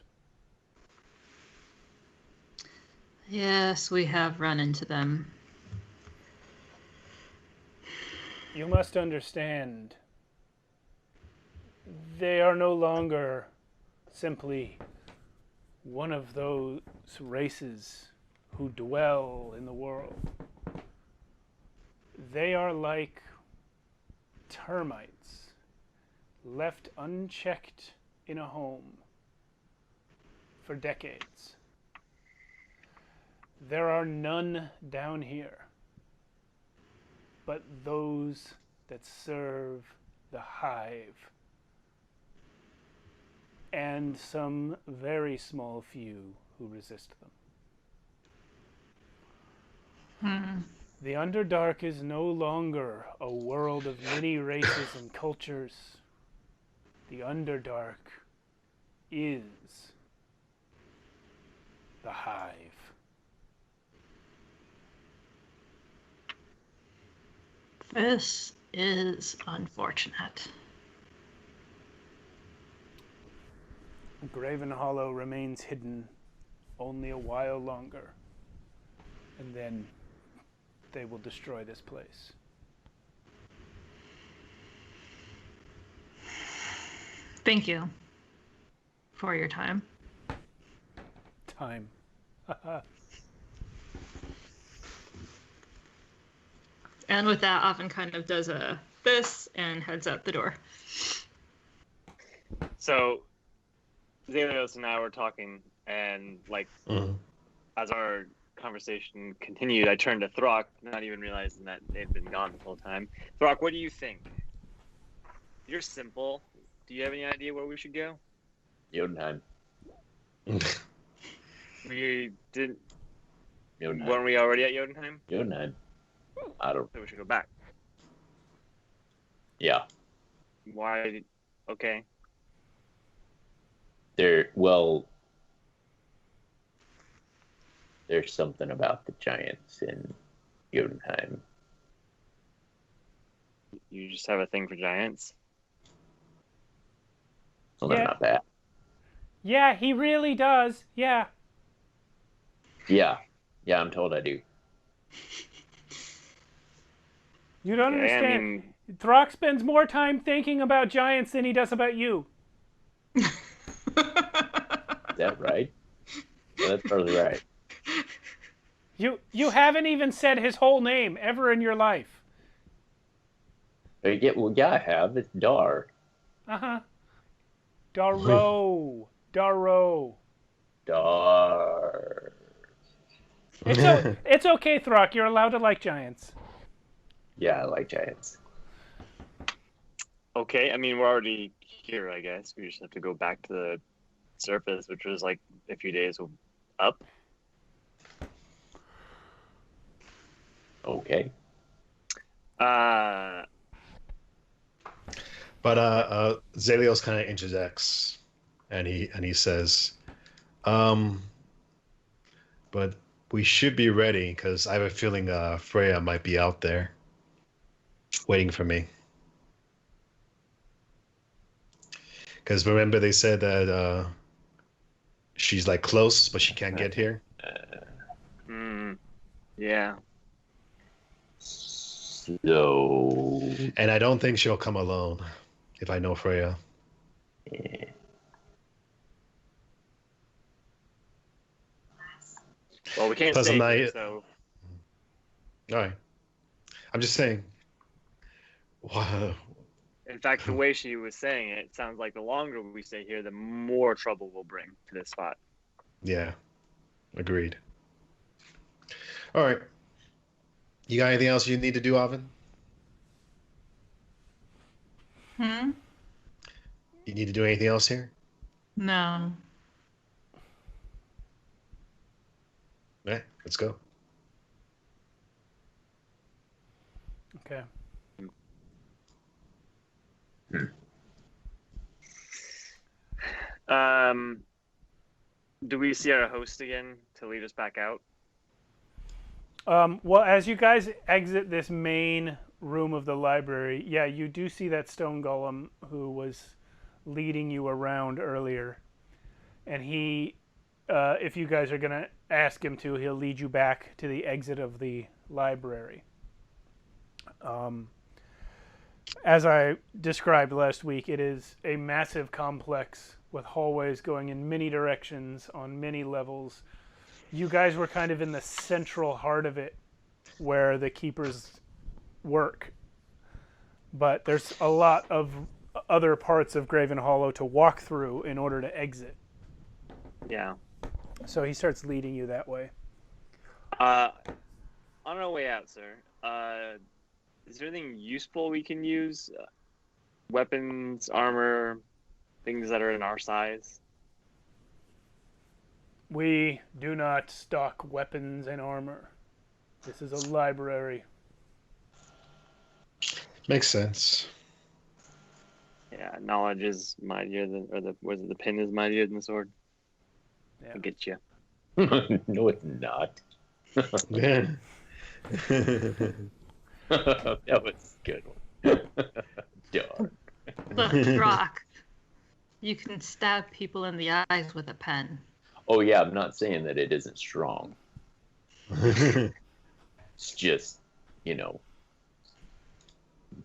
Yes, we have run into them. You must understand, they are no longer simply one of those races who dwell in the world. They are like termites left unchecked in a home for decades. There are none down here but those that serve the hive, and some very small few who resist them. The Underdark is no longer a world of many races and cultures. The Underdark is the Hive. This is unfortunate. Gravenhollow remains hidden only a while longer, and then they will destroy this place. Thank you for your time. Time. And with that, Oven kind of does this and heads out the door. So, Zelios and I were talking, and as our conversation continued, I turned to Throck, not even realizing that they'd been gone the whole time. Throck, what do you think? You're simple. Do you have any idea where we should go? Jotunheim. We didn't. Jotunheim. Weren't we already at Jotunheim? Jotunheim. I don't. So we should go back. Yeah. Why? Okay. There's something about the giants in Jotunheim. You just have a thing for giants? Well, they're not bad. Yeah, he really does. Yeah. Yeah, I'm told I do. You don't Okay, understand. I mean, Throck spends more time thinking about giants than he does about you. Is that right? Yeah, that's probably right. You haven't even said his whole name ever in your life. Yeah, I have. It's Dar. Uh-huh. Darrow. Darrow. Dar. It's okay, Throck. You're allowed to like giants. Yeah, I like giants. okay, I mean, we're already here, I guess. We just have to go back to the surface, which was like a few days up. Okay. But Zelios kind of interjects, and he says, "But we should be ready because I have a feeling Freya might be out there, waiting for me. Because remember they said that she's like close, but she can't get here. Yeah. So. And I don't think she'll come alone, if I know Freya. Yeah. Well, we can't Plus, stay I'm here, not- so All right. I'm just saying. Wow. in fact, the way she was saying it, it sounds like the longer we stay here, the more trouble we'll bring to this spot. Yeah. Agreed. All right. You got anything else you need to do, Oven? Hmm? You need to do anything else here? No. All right, let's go. Okay. Do we see our host again to lead us back out? Well, as you guys exit this main room of the library, yeah, you do see that stone golem who was leading you around earlier. And he, if you guys are going to ask him to, he'll lead you back to the exit of the library. As I described last week, it is a massive complex with hallways going in many directions on many levels. You guys were kind of in the central heart of it where the keepers work. But there's a lot of other parts of Gravenhollow to walk through in order to exit. Yeah. So he starts leading you that way. On our way out, sir, is there anything useful we can use? Weapons, armor, things that are in our size? We do not stock weapons and armor. This is a library. Makes sense. Yeah, knowledge is mightier than, the pen is mightier than the sword. Yeah. I'll get you. No, it's not. Yeah. That was a good one. Darn. Look, Rock, you can stab people in the eyes with a pen. Oh yeah, I'm not saying that it isn't strong. It's just,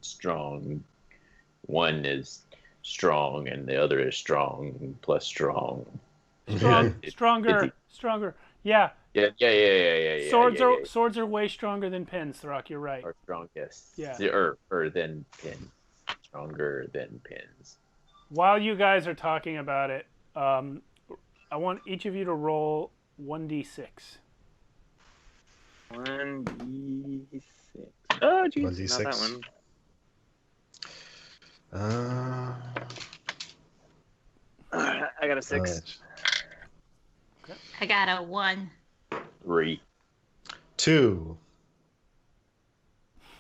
strong. One is strong and the other is strong plus strong. Stronger. Yeah. Yeah. Swords are way stronger than pens, Throck. You're right. Or strongest. Yeah. Or than pins. Stronger than pins. While you guys are talking about it, I want each of you to roll 1d6. 1d6. Oh, jeez. 1d6. Not that one. I got a 6. I got a 1. 3. 2.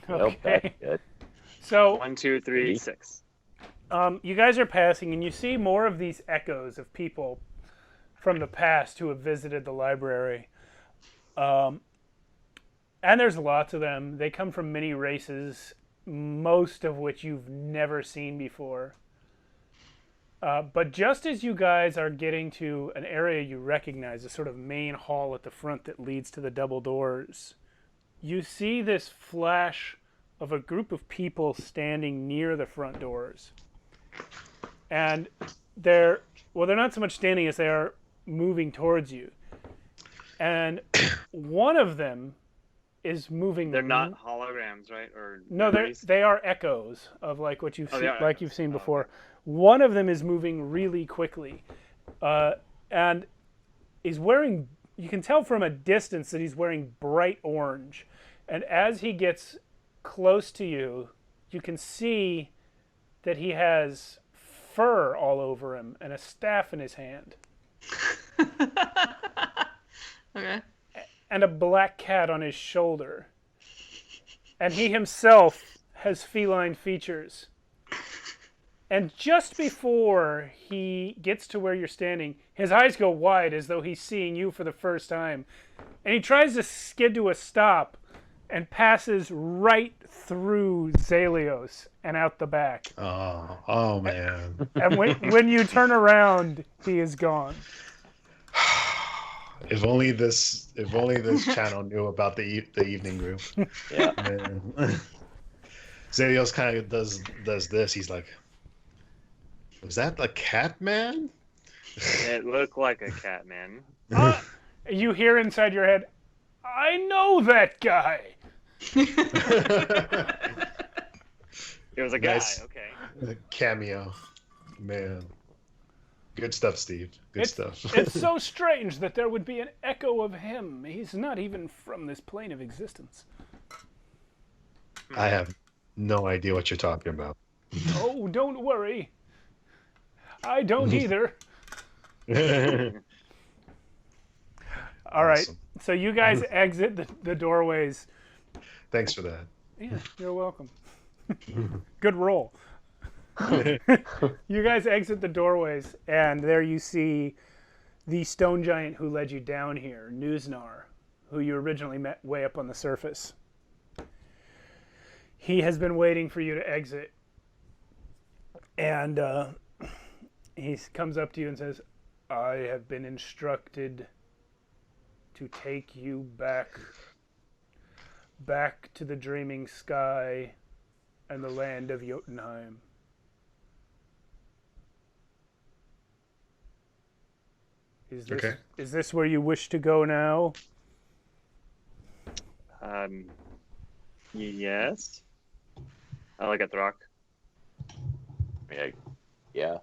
Well, Okay. that's good. So 1, 2, 3, 6. you guys are passing, and you see more of these echoes of people from the past who have visited the library. And there's lots of them. They come from many races, most of which you've never seen before. But just as you guys are getting to an area you recognize, a sort of main hall at the front that leads to the double doors, you see this flash of a group of people standing near the front doors. And they're not so much standing as they are moving towards you. And one of them is moving. They're not holograms, right? Or no, memories? they are echoes of like what you've seen, like you've seen Oh, before. okay. One of them is moving really quickly, and he's wearing. You can tell from a distance that he's wearing bright orange, and as he gets close to you, you can see that he has fur all over him and a staff in his hand. Okay. And a black cat on his shoulder. And he himself has feline features. And just before he gets to where you're standing, his eyes go wide as though he's seeing you for the first time. And he tries to skid to a stop and passes right through Zalios and out the back. Oh man. And when you turn around, he is gone. If only this channel knew about the evening group. Yeah. Man. Zalios kind of does this. He's like, was that the cat man? It looked like a cat, man. You hear inside your head, I know that guy. It was a guy, Nice. okay. Cameo. Man. Good stuff, Steve. Good stuff. It's so strange that there would be an echo of him. He's not even from this plane of existence. I have no idea what you're talking about. Oh, don't worry. I don't either. All right. Awesome. So you guys exit the doorways. Thanks for that. Yeah, you're welcome. Good roll. You guys exit the doorways, and there you see the stone giant who led you down here, Nuznar, who you originally met way up on the surface. He has been waiting for you to exit, and he comes up to you and says, I have been instructed to take you back to the dreaming sky and the land of Jotunheim. Is this where you wish to go now? Yes. I look at the rock. Yeah.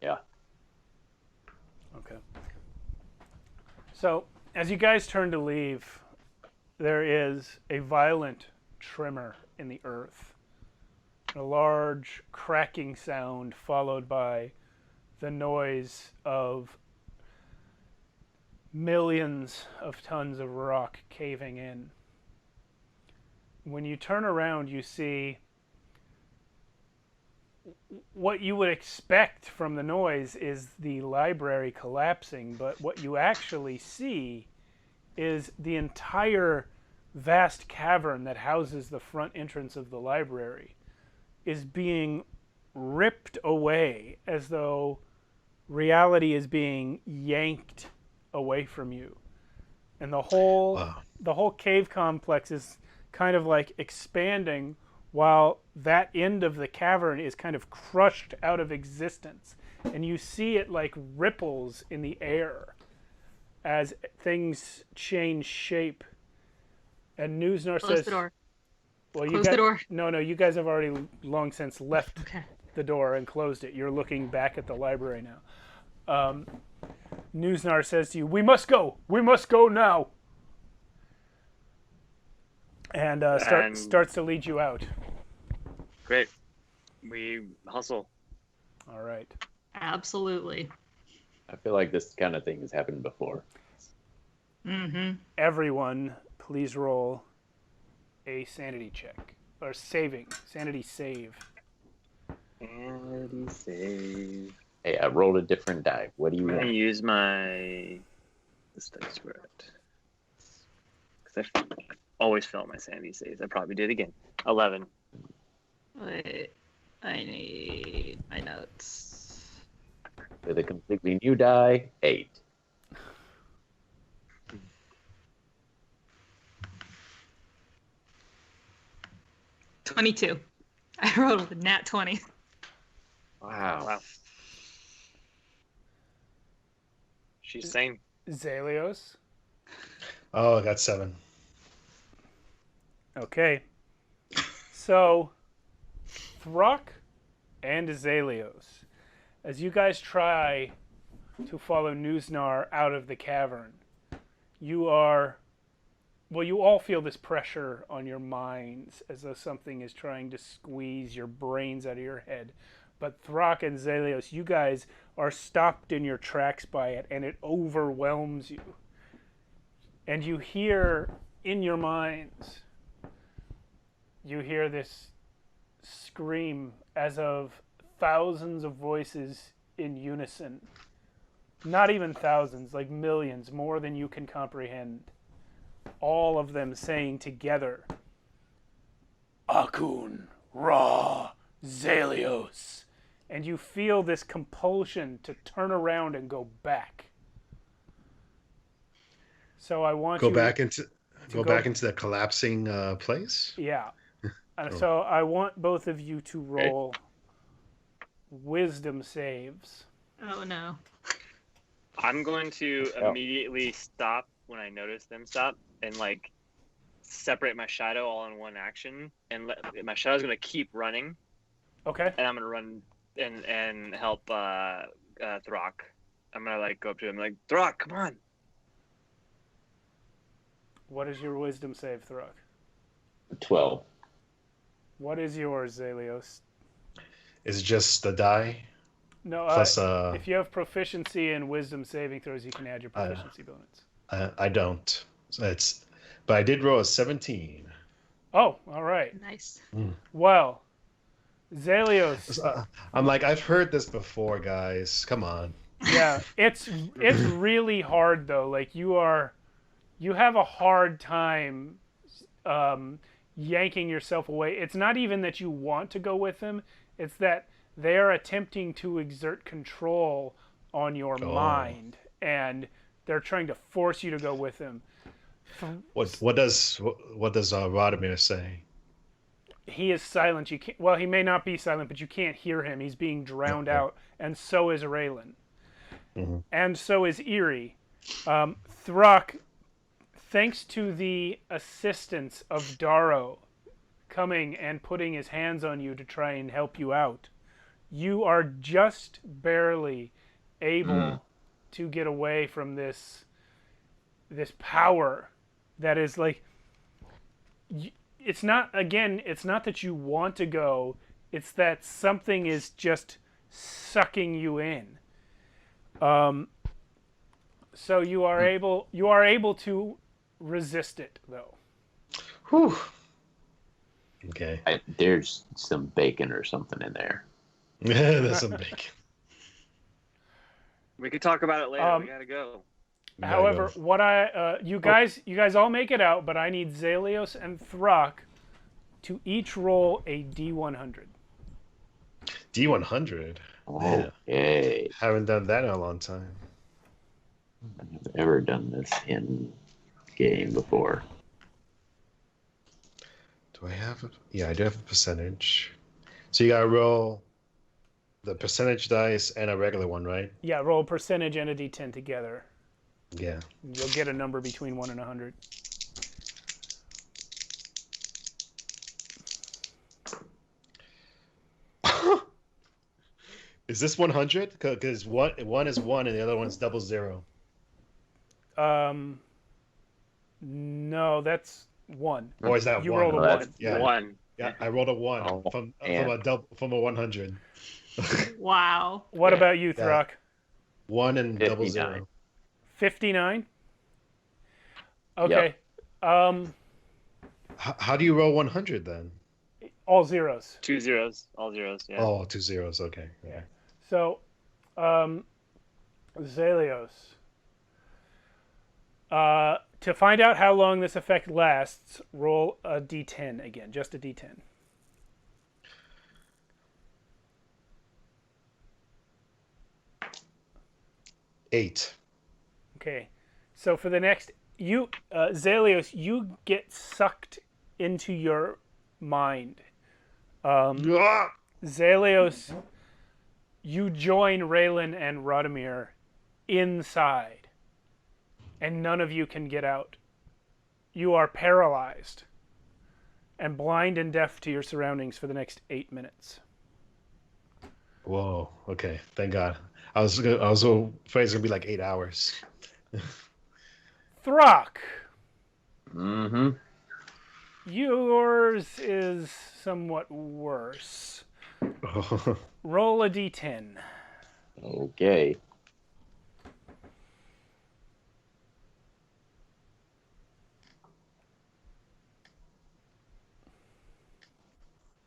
Yeah. Okay. So, as you guys turn to leave, there is a violent tremor in the earth. A large cracking sound followed by the noise of millions of tons of rock caving in. When you turn around, you see what you would expect from the noise is the library collapsing, but what you actually see is the entire vast cavern that houses the front entrance of the library is being ripped away as though reality is being yanked away from you. And the whole cave complex is kind of like expanding while that end of the cavern is kind of crushed out of existence. And you see it like ripples in the air as things change shape. And Newsnar Close says, the door. well, Close the door. No, you guys have already long since left Okay. the door and closed it. You're looking back at the library now. Newsnar says to you, we must go now. And starts to lead you out. Great. We hustle. All right. Absolutely. I feel like this kind of thing has happened before. Mm-hmm. Everyone, please roll a sanity check. Or sanity save. Sanity save. Hey, I rolled a different die. What do you I'm want? gonna use this dice where because I always fail my sanity saves. I probably did again. 11. Wait, I need my notes. With a completely new die, 8. $22. I rolled a nat 20. Wow. She's sane. Zalios. Oh, I got 7. Okay. So, Throck and Zalios, as you guys try to follow Newsnar out of the cavern, you all feel this pressure on your minds as though something is trying to squeeze your brains out of your head. But Throck and Zalios, you guys are stopped in your tracks by it, and it overwhelms you. And you hear in your minds, you hear this scream as of thousands of voices in unison. Not even thousands, like millions, more than you can comprehend. All of them saying together, Akun, Ra, Zalios. And you feel this compulsion to turn around and go back. So I want Go you back into go the collapsing place. Yeah. So I want both of you to roll wisdom saves. Oh no. I'm going to immediately stop when I notice them stop and like separate my shadow all in one action, and my shadow's going to keep running. Okay. And I'm going to run and help Throck. I'm going to like go up to him like, Throck, come on. What is your wisdom save, Throck? 12. What is yours, Zalios? Is it just the die? No, Plus, if you have proficiency in wisdom saving throws, you can add your proficiency bonus. I don't. But I did roll a 17. Oh, all right. Nice. Well, Zalios. I'm like, I've heard this before, guys. Come on. Yeah, it's really hard though. Like you have a hard time yanking yourself away. It's not even that you want to go with them. It's that they are attempting to exert control on your mind, and they're trying to force you to go with them. What does Wróblewska say? He is silent. You can't. Well, he may not be silent, but you can't hear him. He's being drowned out, and so is Raylan, and so is Eerie. Throck, thanks to the assistance of Darrow coming and putting his hands on you to try and help you out, you are just barely able to get away from this power that is like, it's not that you want to go, it's that something is just sucking you in. So you are able to resist it though. Whew. Okay. There's some bacon or something in there. There's some bacon. We could talk about it later. We gotta go. However, what you guys all make it out, but I need Zalios and Throck to each roll a D100. D100. Okay. Haven't done that in a long time. I've never done this in game before. Do I have a... Yeah, I do have a percentage. So you gotta roll the percentage dice and a regular one, right? Yeah, roll a percentage and a D10 together. Yeah. You'll get a number between 1 and 100. Is this 100? Because one is 1 and the other one's 000. No, that's 1. Or is that You 1? rolled a 1. Yeah. 1. Yeah, I rolled a 1 from a 100. Wow. What about you, Yeah. Throck? 1 and 59. 00. 59? Okay. How do you roll 100 then? All zeros. 2 zeros. All zeros. Yeah. Oh, 2 zeros. Okay. Yeah. So, Zalios. To find out how long this effect lasts, roll a D10 again. Just a D10. Eight. Okay. So for the next, Zalios, you get sucked into your mind. Zalios, you join Raylan and Radomir inside, and none of you can get out. You are paralyzed and blind and deaf to your surroundings for the next 8 minutes. Whoa. Okay. Thank God. I was so afraid it's gonna be like 8 hours. Throck, Mm-hmm. yours is somewhat worse. Roll a D10. Okay.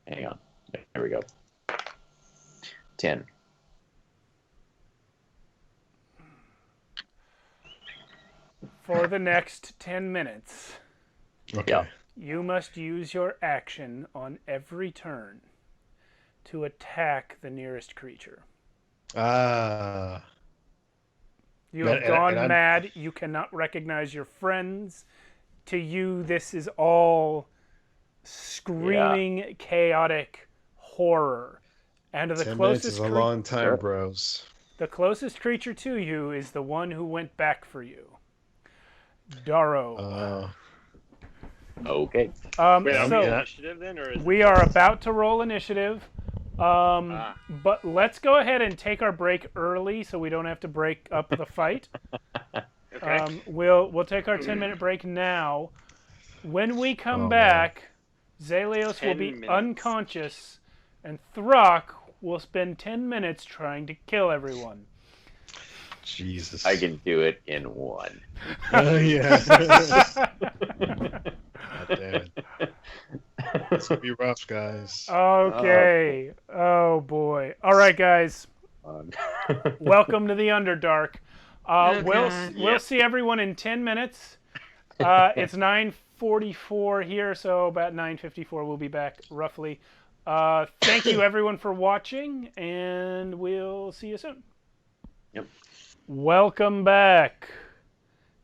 Hang on. There we go. 10. For the next 10 minutes, Okay. Yeah. you must use your action on every turn to attack the nearest creature. Ah. You have gone mad. You cannot recognize your friends. To you, this is all screaming, chaotic horror. And the 10 minutes closest is a long time, Sure. bros. the closest creature to you is the one who went back for you. Darrow. Okay. Wait, are we So initiative then, or is we are about to roll initiative. But let's go ahead and take our break early so we don't have to break up the fight. okay? We'll take our 10-minute break now. When we come Oh, back, Zalios will 10 be minutes. unconscious, and Throck will spend 10 minutes trying to kill everyone. Jesus. I can do it in 1. Yeah. God damn it. It's gonna be rough, guys. Okay. Oh boy. All right, guys. Welcome to the Underdark. We'll see everyone in 10 minutes. It's 9:44 here, so about 9:54 we'll be back roughly. Thank you everyone for watching, and we'll see you soon. Yep. Welcome back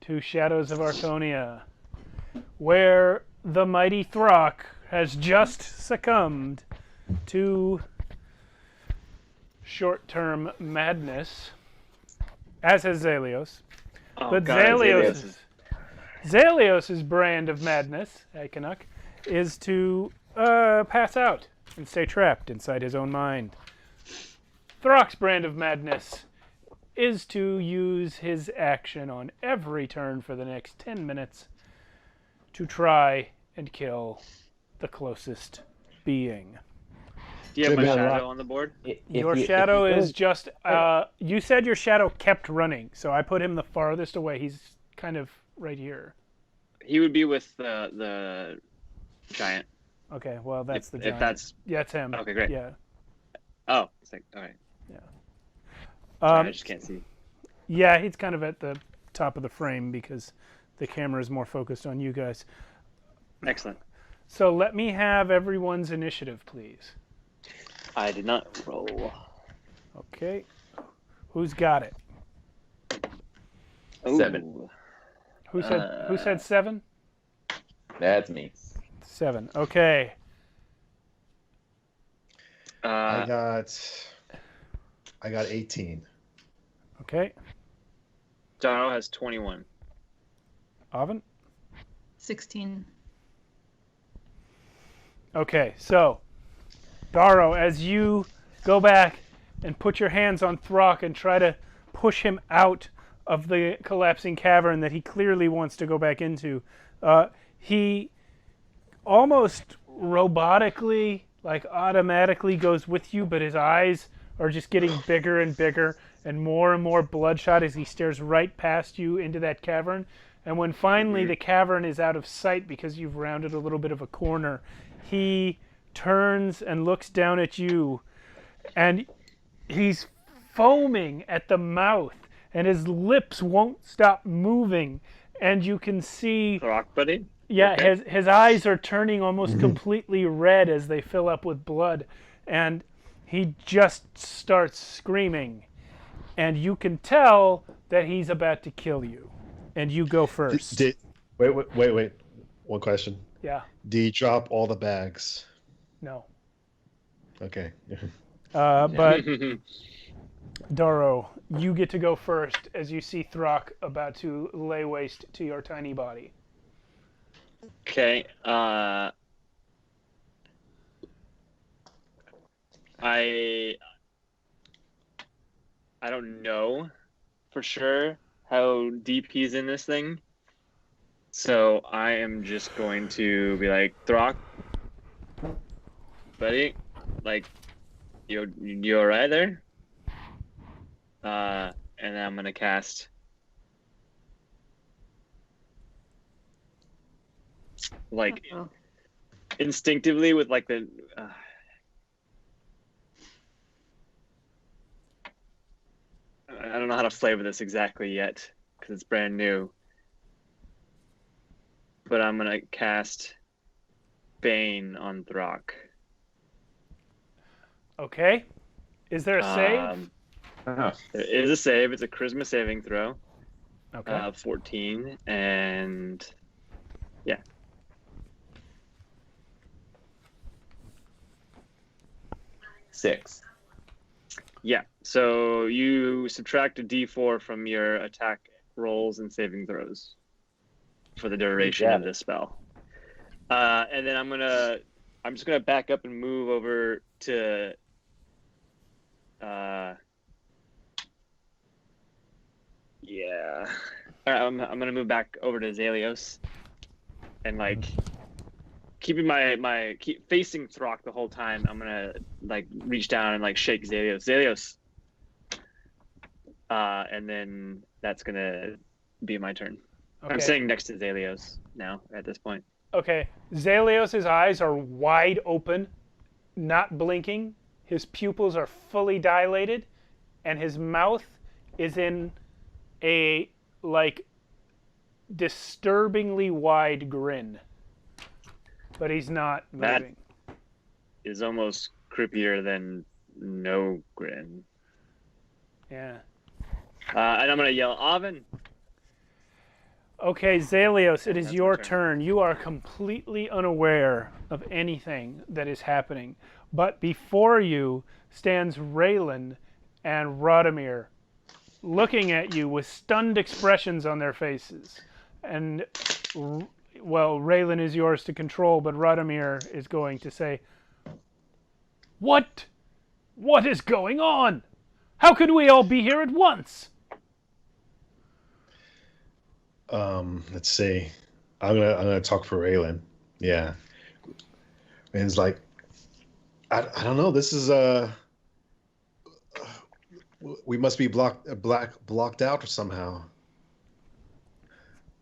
to Shadows of Archonia, where the mighty Throck has just succumbed to short-term madness, as has Zalios. Oh, But God, Zalios's brand of madness, hey Canuck, is to pass out and stay trapped inside his own mind. Throck's brand of madness is to use his action on every turn for the next 10 minutes to try and kill the closest being. Do you have my Good man, shadow Rock. on the board? Your shadow is just. You said your shadow kept running, so I put him the farthest away. He's kind of right here. He would be with the giant. Okay, well that's the If giant. that's Yeah, it's him. okay, great. Yeah. Oh, it's like all right. Yeah. Sorry, I just can't see. Yeah, he's kind of at the top of the frame because the camera is more focused on you guys. Excellent. So let me have everyone's initiative, please. I did not roll. Okay. Who's got it? Ooh. 7. Who said 7? That's me. 7. Okay. I got 18. Okay. Daro has 21. Oven? 16. Okay, so Daro, as you go back and put your hands on Throck and try to push him out of the collapsing cavern that he clearly wants to go back into, he almost robotically, like automatically goes with you, but his eyes are just getting bigger and bigger and more bloodshot as he stares right past you into that cavern. And when finally the cavern is out of sight because you've rounded a little bit of a corner, he turns and looks down at you, and he's foaming at the mouth, and his lips won't stop moving, and you can see... Rock buddy? Yeah, Okay. his eyes are turning almost completely red as they fill up with blood, and he just starts screaming, and you can tell that he's about to kill you, and you go first. Wait. One question. Yeah, Did he drop all the bags? no. Okay. But Daro, you get to go first as you see Throck about to lay waste to your tiny body. Okay. I don't know for sure how deep he's in this thing. So I am just going to be like, Throck, buddy, like, you all right there? And then I'm gonna cast like Uh-oh. instinctively with like the I don't know how to flavor this exactly yet because it's brand new. But I'm gonna cast Bane on Throck. Okay. Is there a save? Oh, There is a save. It's a charisma saving throw. Okay. 14 and yeah. six. Yeah. So you subtract a D4 from your attack rolls and saving throws for the duration of this spell. And then I'm just gonna back up and move over to yeah. All right, I'm gonna move back over to Zalios and like keeping keep facing Throck the whole time. I'm gonna like reach down and like shake Zalios, and then that's gonna be my turn. Okay. I'm sitting next to Zalios now at this point. Okay. Zalios' eyes are wide open, not blinking. His pupils are fully dilated, and his mouth is in a like disturbingly wide grin. But he's not That- moving. Is almost creepier than no grin. Yeah. And I'm gonna yell, Oven. Okay, Zalios, it is That's your my turn. turn. You are completely unaware of anything that is happening. But before you stands Raylan and Radomir, looking at you with stunned expressions on their faces. And, well, Raylan is yours to control, but Radomir is going to say, What? What is going on? How could we all be here at once? Let's see. I'm gonna talk for Raylan. Yeah. And it's like, I don't know. This is we must be blocked out somehow.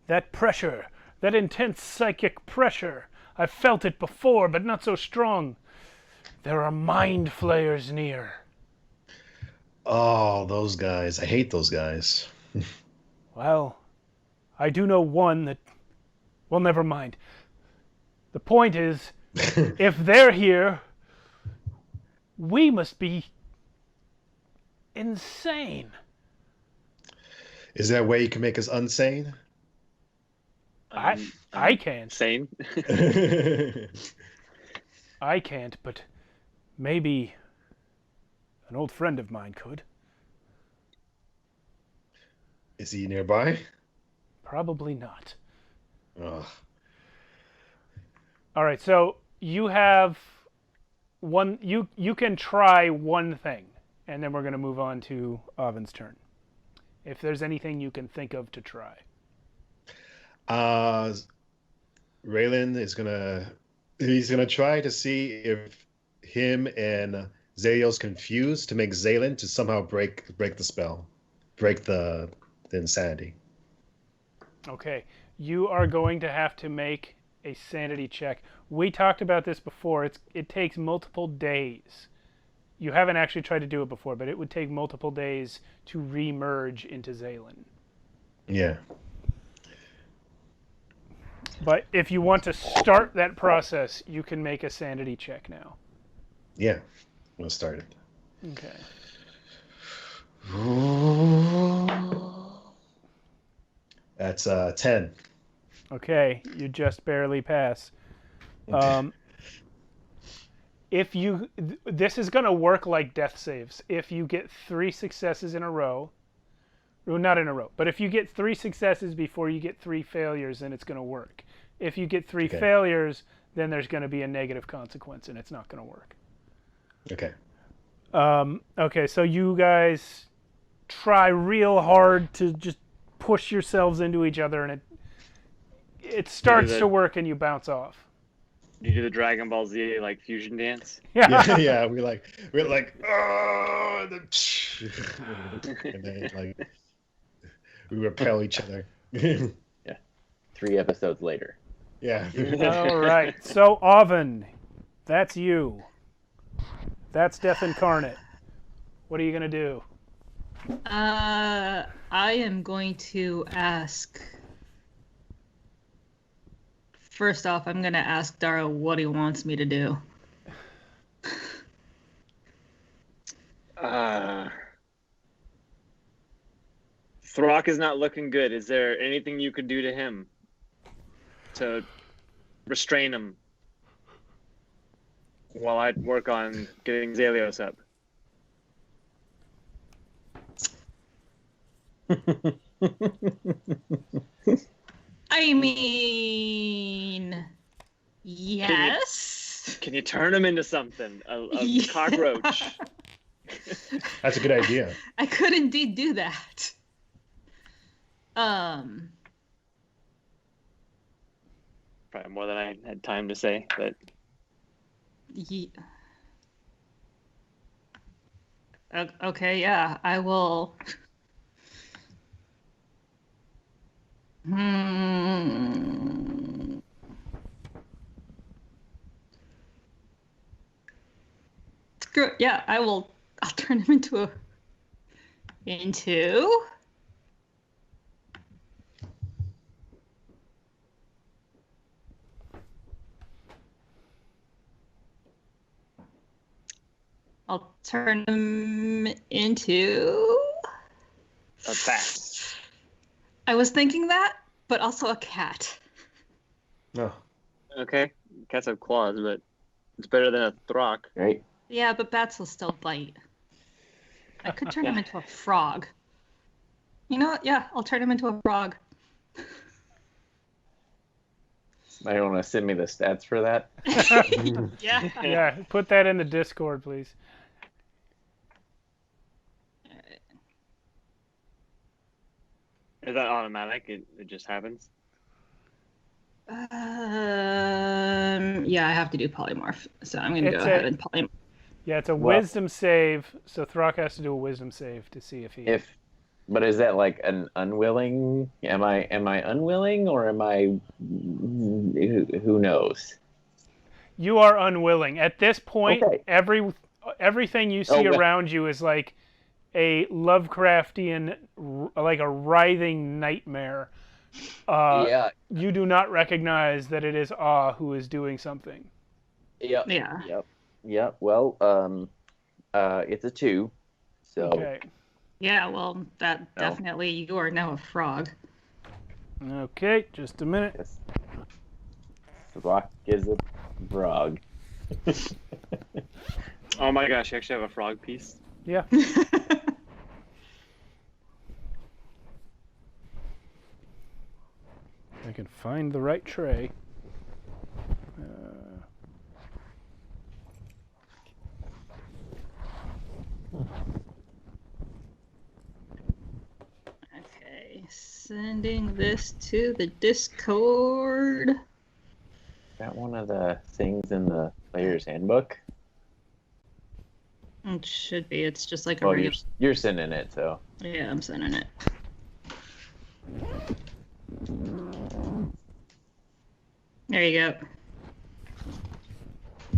That pressure, that intense psychic pressure. I've felt it before, but not so strong. There are mind flayers near. Oh, those guys. I hate those guys. Well, I do know one that... Well, never mind. The point is, if they're here, we must be insane. Is there a way you can make us unsane? I can't. Sane. I can't, but maybe an old friend of mine could. Is he nearby? Probably not. Ugh. All right, so you have one. You can try one thing, and then we're going to move on to Oven's turn. If there's anything you can think of to try. Raylan is he's gonna try to see if him and Zaliel's confused to make Zalen to somehow break the spell, break the insanity. Okay, you are going to have to make a sanity check. We talked about this before. It takes multiple days. You haven't actually tried to do it before, but it would take multiple days to re-merge into Zalen. Yeah. But if you want to start that process, you can make a sanity check now. Yeah. We'll start it. Okay. That's 10. Okay, you just barely pass. This is going to work like death saves. If you get 3 successes in a row, well, not in a row, but if you get 3 successes before you get 3 failures, then it's going to work. If you get 3 failures, then there's going to be a negative consequence, and it's not going to work. Okay. Okay, so you guys try real hard to just push yourselves into each other, and it starts to work, and you bounce off. You do the Dragon Ball Z like fusion dance. Yeah, Yeah. We're like, oh, and then like we repel each other. Yeah. 3 episodes later. Yeah. All right. So, Oven, that's you. That's Death Incarnate. What are you going to do? I am going to ask... First off, I'm going to ask Dara what he wants me to do. Throck is not looking good. Is there anything you could do to him to restrain him while I work on getting Zalios up? I mean, yes. Can you turn him into something? A cockroach? That's a good idea. I could indeed do that. Probably more than I had time to say, but okay, yeah, I will. Screw it. Yeah, I'll turn him into I'll turn him into a bat. I was thinking that, but also a cat. No. Okay, cats have claws, but it's better than a throck. Right? Yeah, but bats will still bite. I could turn him into a frog. You know what? Yeah, I'll turn him into a frog. Might want to send me the stats for that. Yeah. Yeah, put that in the Discord, please. Is that automatic? It just happens? Yeah, I have to do polymorph, so I'm gonna go ahead and polymorph. Yeah, it's a wisdom save, so Throck has to do a wisdom save to see if he. But is that like an unwilling? Am I unwilling, or am I? Who knows? You are unwilling at this point. Okay. Everything you see around you is like a Lovecraftian, like a writhing nightmare. Yeah. You do not recognize that it is who is doing something. Yep. Yeah. Yep. Well, it's a 2. So. Okay. Yeah, well, that definitely, you are now a frog. Okay, just a minute. Yes. Rock is a frog. Oh my gosh, you actually have a frog piece? Yeah. I can find the right tray. Okay, sending this to the Discord. Got one of the things in the player's handbook? It should be. It's just like a Oh, regular. you're sending it, so. Yeah, I'm sending it. There you go.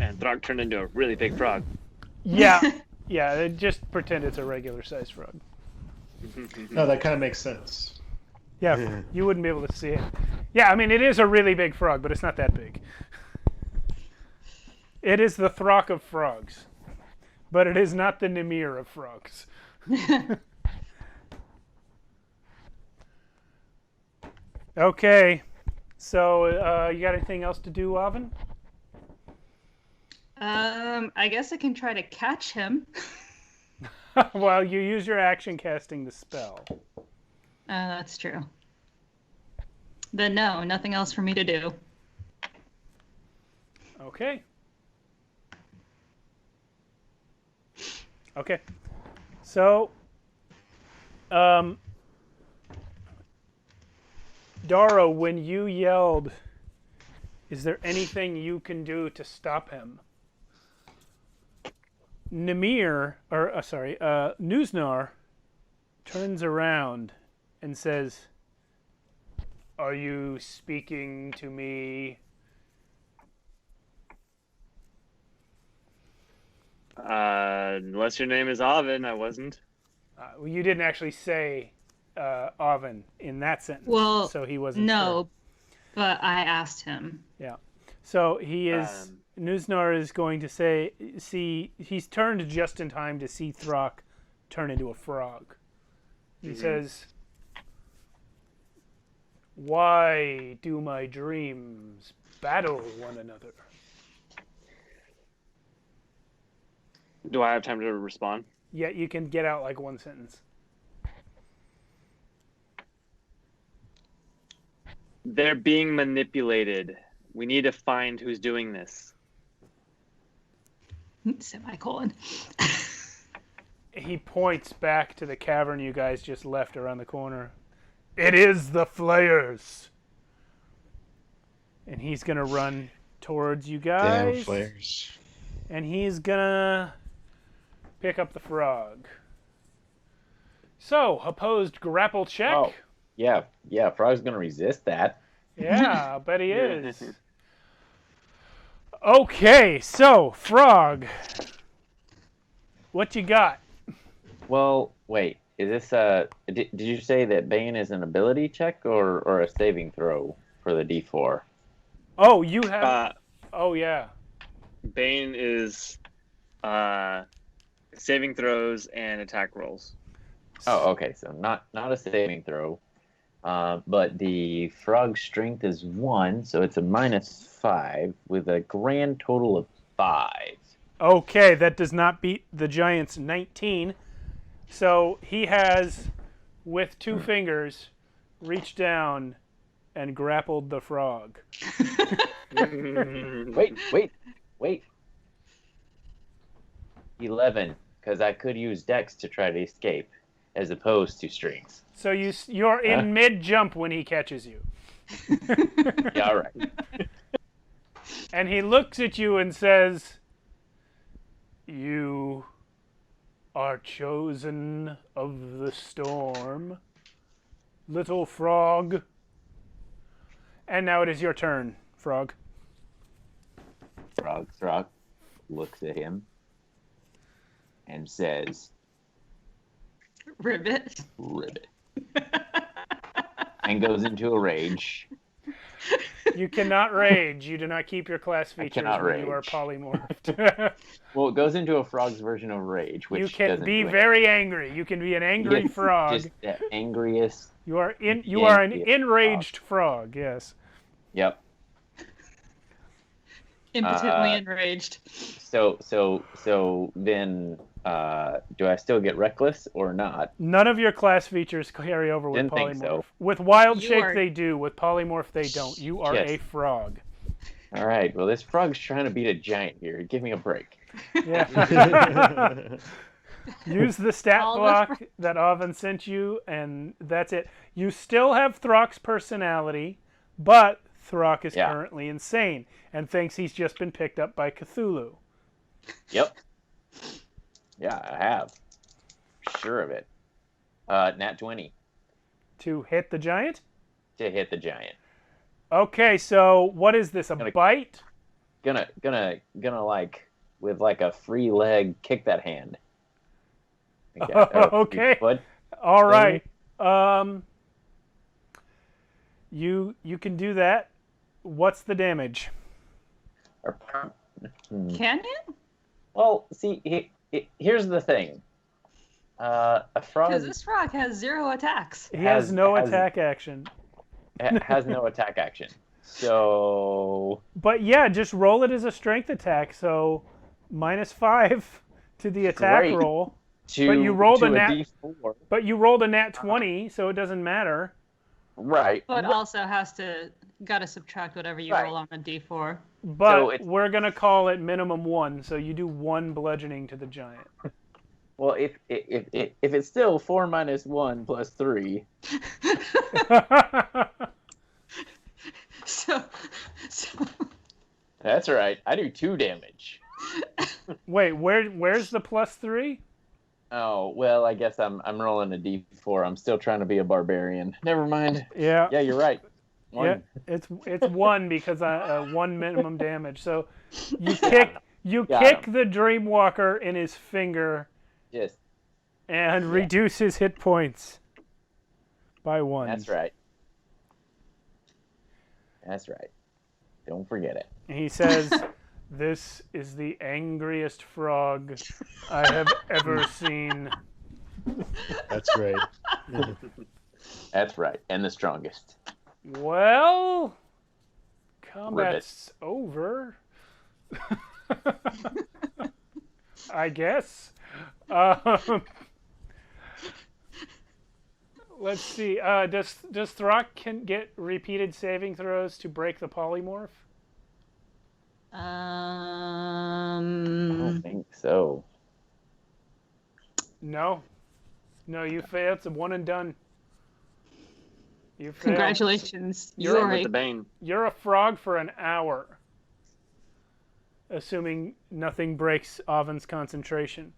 And Throg turned into a really big frog. Yeah. Yeah, just pretend it's a regular sized frog. No, that kind of makes sense. Yeah, you wouldn't be able to see it. Yeah, I mean, it is a really big frog, but it's not that big. It is the Throck of frogs, but it is not the Nimir of frogs. Okay, so you got anything else to do, Oven? I guess I can try to catch him. Well, you use your action casting the spell. That's true. Then no, nothing else for me to do. Okay. Okay. So, Dara, when you yelled, is there anything you can do to stop him? Nuznar turns around and says, "Are you speaking to me?" Unless your name is Oven, I wasn't. Well, you didn't actually say Oven in that sentence, Well, so he wasn't no, sure. but I asked him. Yeah. So he is. Nuznar is going to say, he's turned just in time to see Throck turn into a frog. He says, "Why do my dreams battle one another?" Do I have time to respond? Yeah, you can get out like one sentence. They're being manipulated. We need to find who's doing this. Semicolon. He points back to the cavern you guys just left around the corner. "It is the Flayers." And he's going to run towards you guys. Damn flares. And he's going to pick up the frog. So, opposed grapple check. Oh, yeah. Frog's gonna resist that. Yeah, I bet he is. Okay, so, frog. What you got? Well, wait. Is this Did you say that Bane is an ability check or a saving throw for the D4? Oh, you have. Oh yeah. Bane is saving throws and attack rolls. Oh, okay. So not a saving throw, but the frog's strength is 1, so it's a -5 with a grand total of 5. Okay, that does not beat the giant's 19. So he has, with 2 fingers, reached down and grappled the frog. Wait. 11, because I could use Dex to try to escape, as opposed to strings. So you're in mid-jump when he catches you. Yeah, all right. And he looks at you and says, "You are chosen of the storm, little frog." And now it is your turn, Frog. Frog looks at him and says, Ribbit. And goes into a rage. You cannot rage. You do not keep your class features cannot when you are rage. polymorphed. Well, it goes into a frog's version of rage, which You can doesn't be do it. very angry. You can be an angry Yes, frog. Just the angriest. You are an Yankiest enraged frog. Yes. Yep. Impotently enraged. So then, do I still get reckless or not? None of your class features carry over with Didn't think polymorph. so. With wild You shake are- they do. With polymorph they don't. You are Yes. a frog. All right. Well, this frog's trying to beat a giant here. Give me a break. Yeah. Use the stat All the block that Oven sent you, and that's it. You still have Throck's personality, but Throck is Yeah. currently insane and thinks he's just been picked up by Cthulhu. Yep. Yeah, I have. Sure of it. Nat 20 To hit the giant? to hit the giant. Okay, so what is this? A Gonna- bite? Gonna like with like a free leg kick that hand. Okay. Foot. All right. You can do that. What's the damage? Can you? Well, see, here's the thing. A frog Because this frog has 0 attacks. He has no has- attack action. has no attack action. So But yeah, just roll it as a strength attack. So -5 to the attack Great. roll. to, But you rolled to a nat- D4. But you rolled a nat 20, so it doesn't matter. Right. But also gotta subtract whatever you Right. roll on a d4. But So it's- we're gonna call it minimum 1, so you do 1 bludgeoning to the giant. Well, if it's still 4 minus 1 plus 3, So that's right. I do 2 damage. Wait, where's the +3? Oh well, I guess I'm rolling a D4. I'm still trying to be a barbarian. Never mind. Yeah, Yeah, you're right. yeah, it's 1 because 1 minimum damage. So you kick Got the Dreamwalker in his finger Yes, and reduce his hit points by 1. that's right. That's right. Don't forget it. He says, "This is the angriest frog I have ever seen." That's great. That's right. And the strongest. Well, combat's over. I guess. Let's see. Does Throck can get repeated saving throws to break the polymorph? I don't think so. No. No, you failed. It's a one and done. You failed. congratulations. You're Same You're with a the Bane. You're a frog for an hour. Assuming nothing breaks Oven's concentration.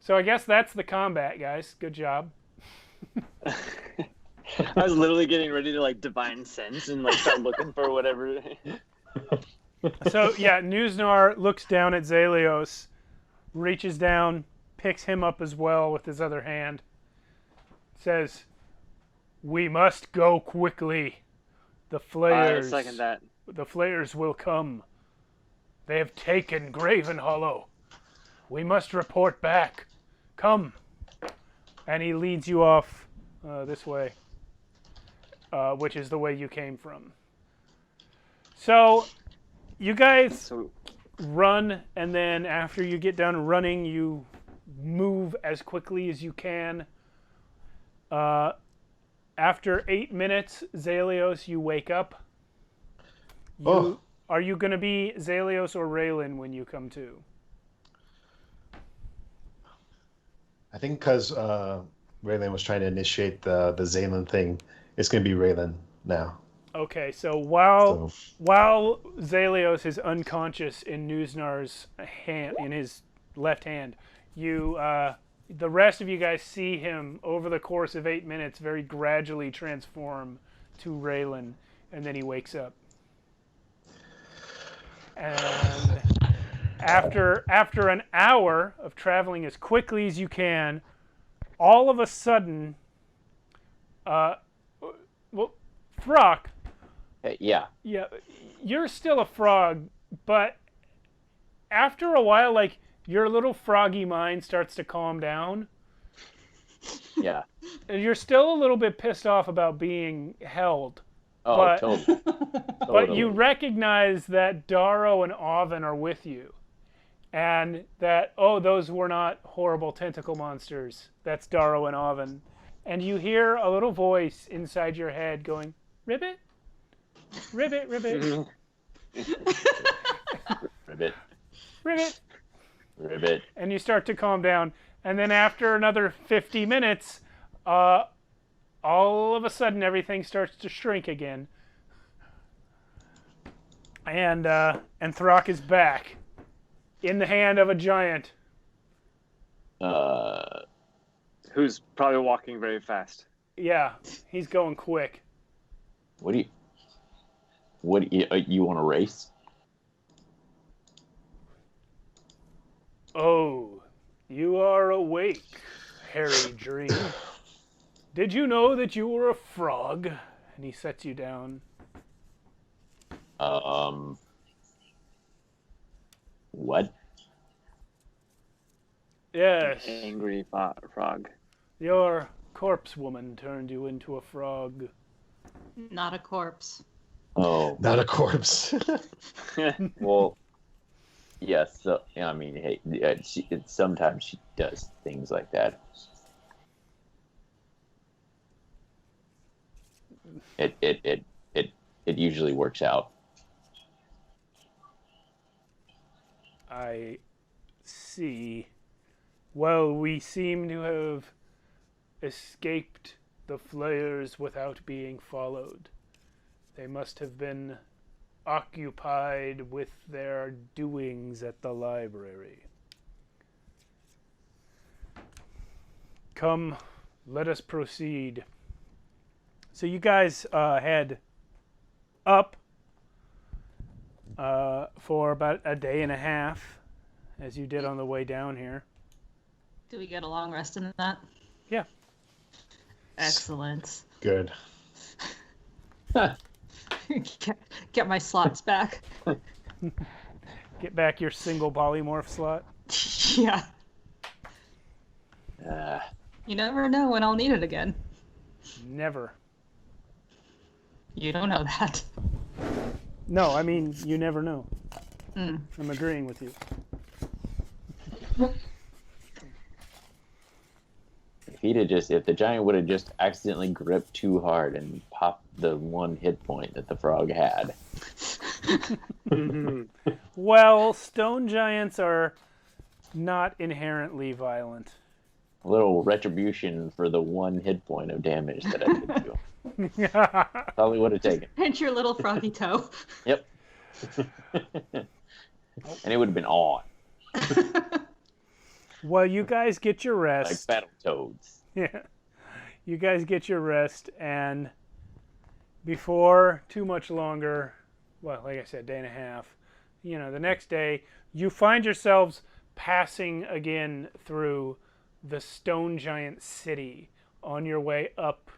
So I guess that's the combat, guys. Good job. I was literally getting ready to like divine sense and like start looking for whatever. So yeah, Newsnar looks down at Zalios, reaches down, picks him up as well with his other hand, says, "We must go quickly. The I flayers, second that. the flayers will come. They have taken Gravenhollow. We must report back. Come." And he leads you off this way, which is the way you came from. So you guys So run, and then after you get done running, you move as quickly as you can. After 8 minutes, Zalios, you wake up. Oh. Are you going to be Zalios or Raylan when you come to? I think because Raylan was trying to initiate the Zaylan thing, it's going to be Raylan now. Okay, so while Zalios is unconscious in Nuznar's hand, in his left hand, you, the rest of you guys see him over the course of 8 minutes very gradually transform to Raylan, and then he wakes up. And after an hour of traveling as quickly as you can, all of a sudden, Throck. Yeah. Yeah, you're still a frog, but after a while, like, your little froggy mind starts to calm down. Yeah. And you're still a little bit pissed off about being held. Oh, but, totally. But you recognize that Darrow and Oven are with you. And that, those were not horrible tentacle monsters. That's Darrow and Oven. And you hear a little voice inside your head going, Ribbit? Ribbit, Ribbit. Ribbit. Ribbit. Ribbit. And you start to calm down. And then after another 50 minutes, all of a sudden everything starts to shrink again. And Throck is back. In the hand of a giant. Who's probably walking very fast. Yeah, he's going quick. What do you want to race? Oh, you are awake, Harry Dream. Did you know that you were a frog? And he sets you down. What? Yes. Angry frog. Your corpse woman turned you into a frog. Not a corpse. Oh. Not a corpse. Well, yes. So, I mean, hey, sometimes she does things like that. It usually works out. I see. Well, we seem to have escaped the flayers without being followed. They must have been occupied with their doings at the library. Come, let us proceed. So you guys head up for about a day and a half, as you did on the way down here. Do we get a long rest in that? Yeah. Excellent. Good. Get my slots back. Get back your single polymorph slot. Yeah. Uh, You never know when I'll need it again. Never. You don't know that. No, I mean, you never know. Mm. I'm agreeing with you. if the giant would have just accidentally gripped too hard and popped the 1 hit point that the frog had. Well, stone giants are not inherently violent. A little retribution for the 1 hit point of damage that I did to him. Probably would have taken. And your little froggy toe. Yep. And it would have been on. Well, you guys get your rest. Like Battletoads. Yeah. You guys get your rest, and before too much longer, well, like I said, day and a half, the next day, you find yourselves passing again through the stone giant city on your way up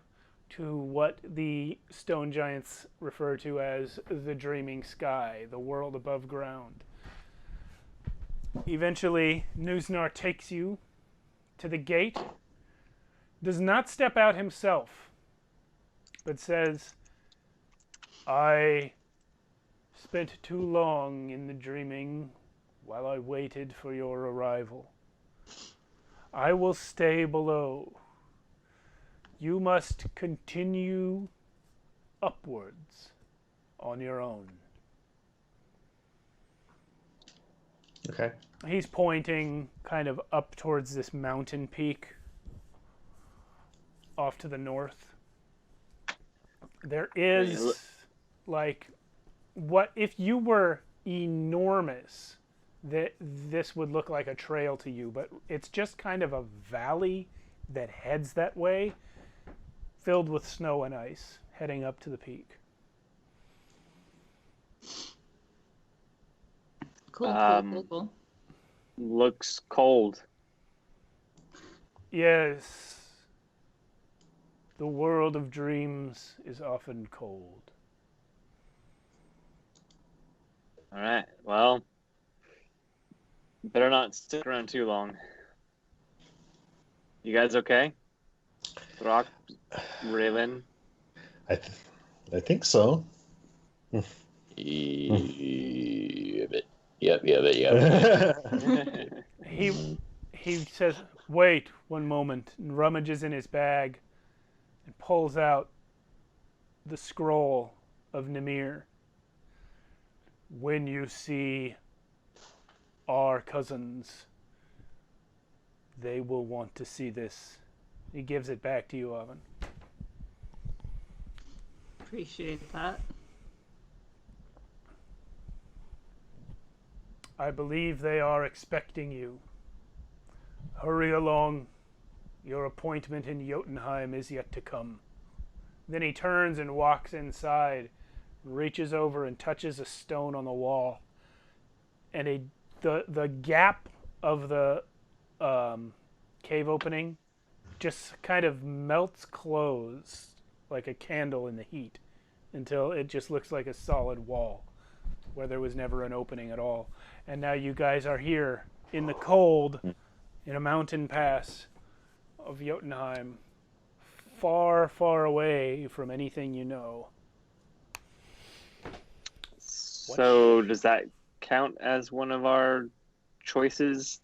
to what the stone giants refer to as the dreaming sky, the world above ground. Eventually, Nuznar takes you to the gate, does not step out himself, but says, I spent too long in the dreaming while I waited for your arrival. I will stay below. You must continue upwards on your own. Okay. He's pointing kind of up towards this mountain peak off to the north. There is like what if you were enormous, that this would look like a trail to you, but it's just kind of a valley that heads that way, filled with snow and ice, heading up to the peak. Cool. Looks cold. Yes. The world of dreams is often cold. All right. Well, better not stick around too long. You guys okay? Rock, Raylan. I think so. Yep. He says, "Wait one moment," and rummages in his bag and pulls out the scroll of Nimir. When you see our cousins, they will want to see this. He gives it back to you, Oven. Appreciate that. I believe they are expecting you. Hurry along. Your appointment in Jotunheim is yet to come. Then he turns and walks inside, reaches over and touches a stone on the wall. And the gap of the cave opening just kind of melts closed like a candle in the heat until it just looks like a solid wall where there was never an opening at all. And now you guys are here in the cold in a mountain pass of Jotunheim, far, far away from anything you know. So does that count as one of our choices?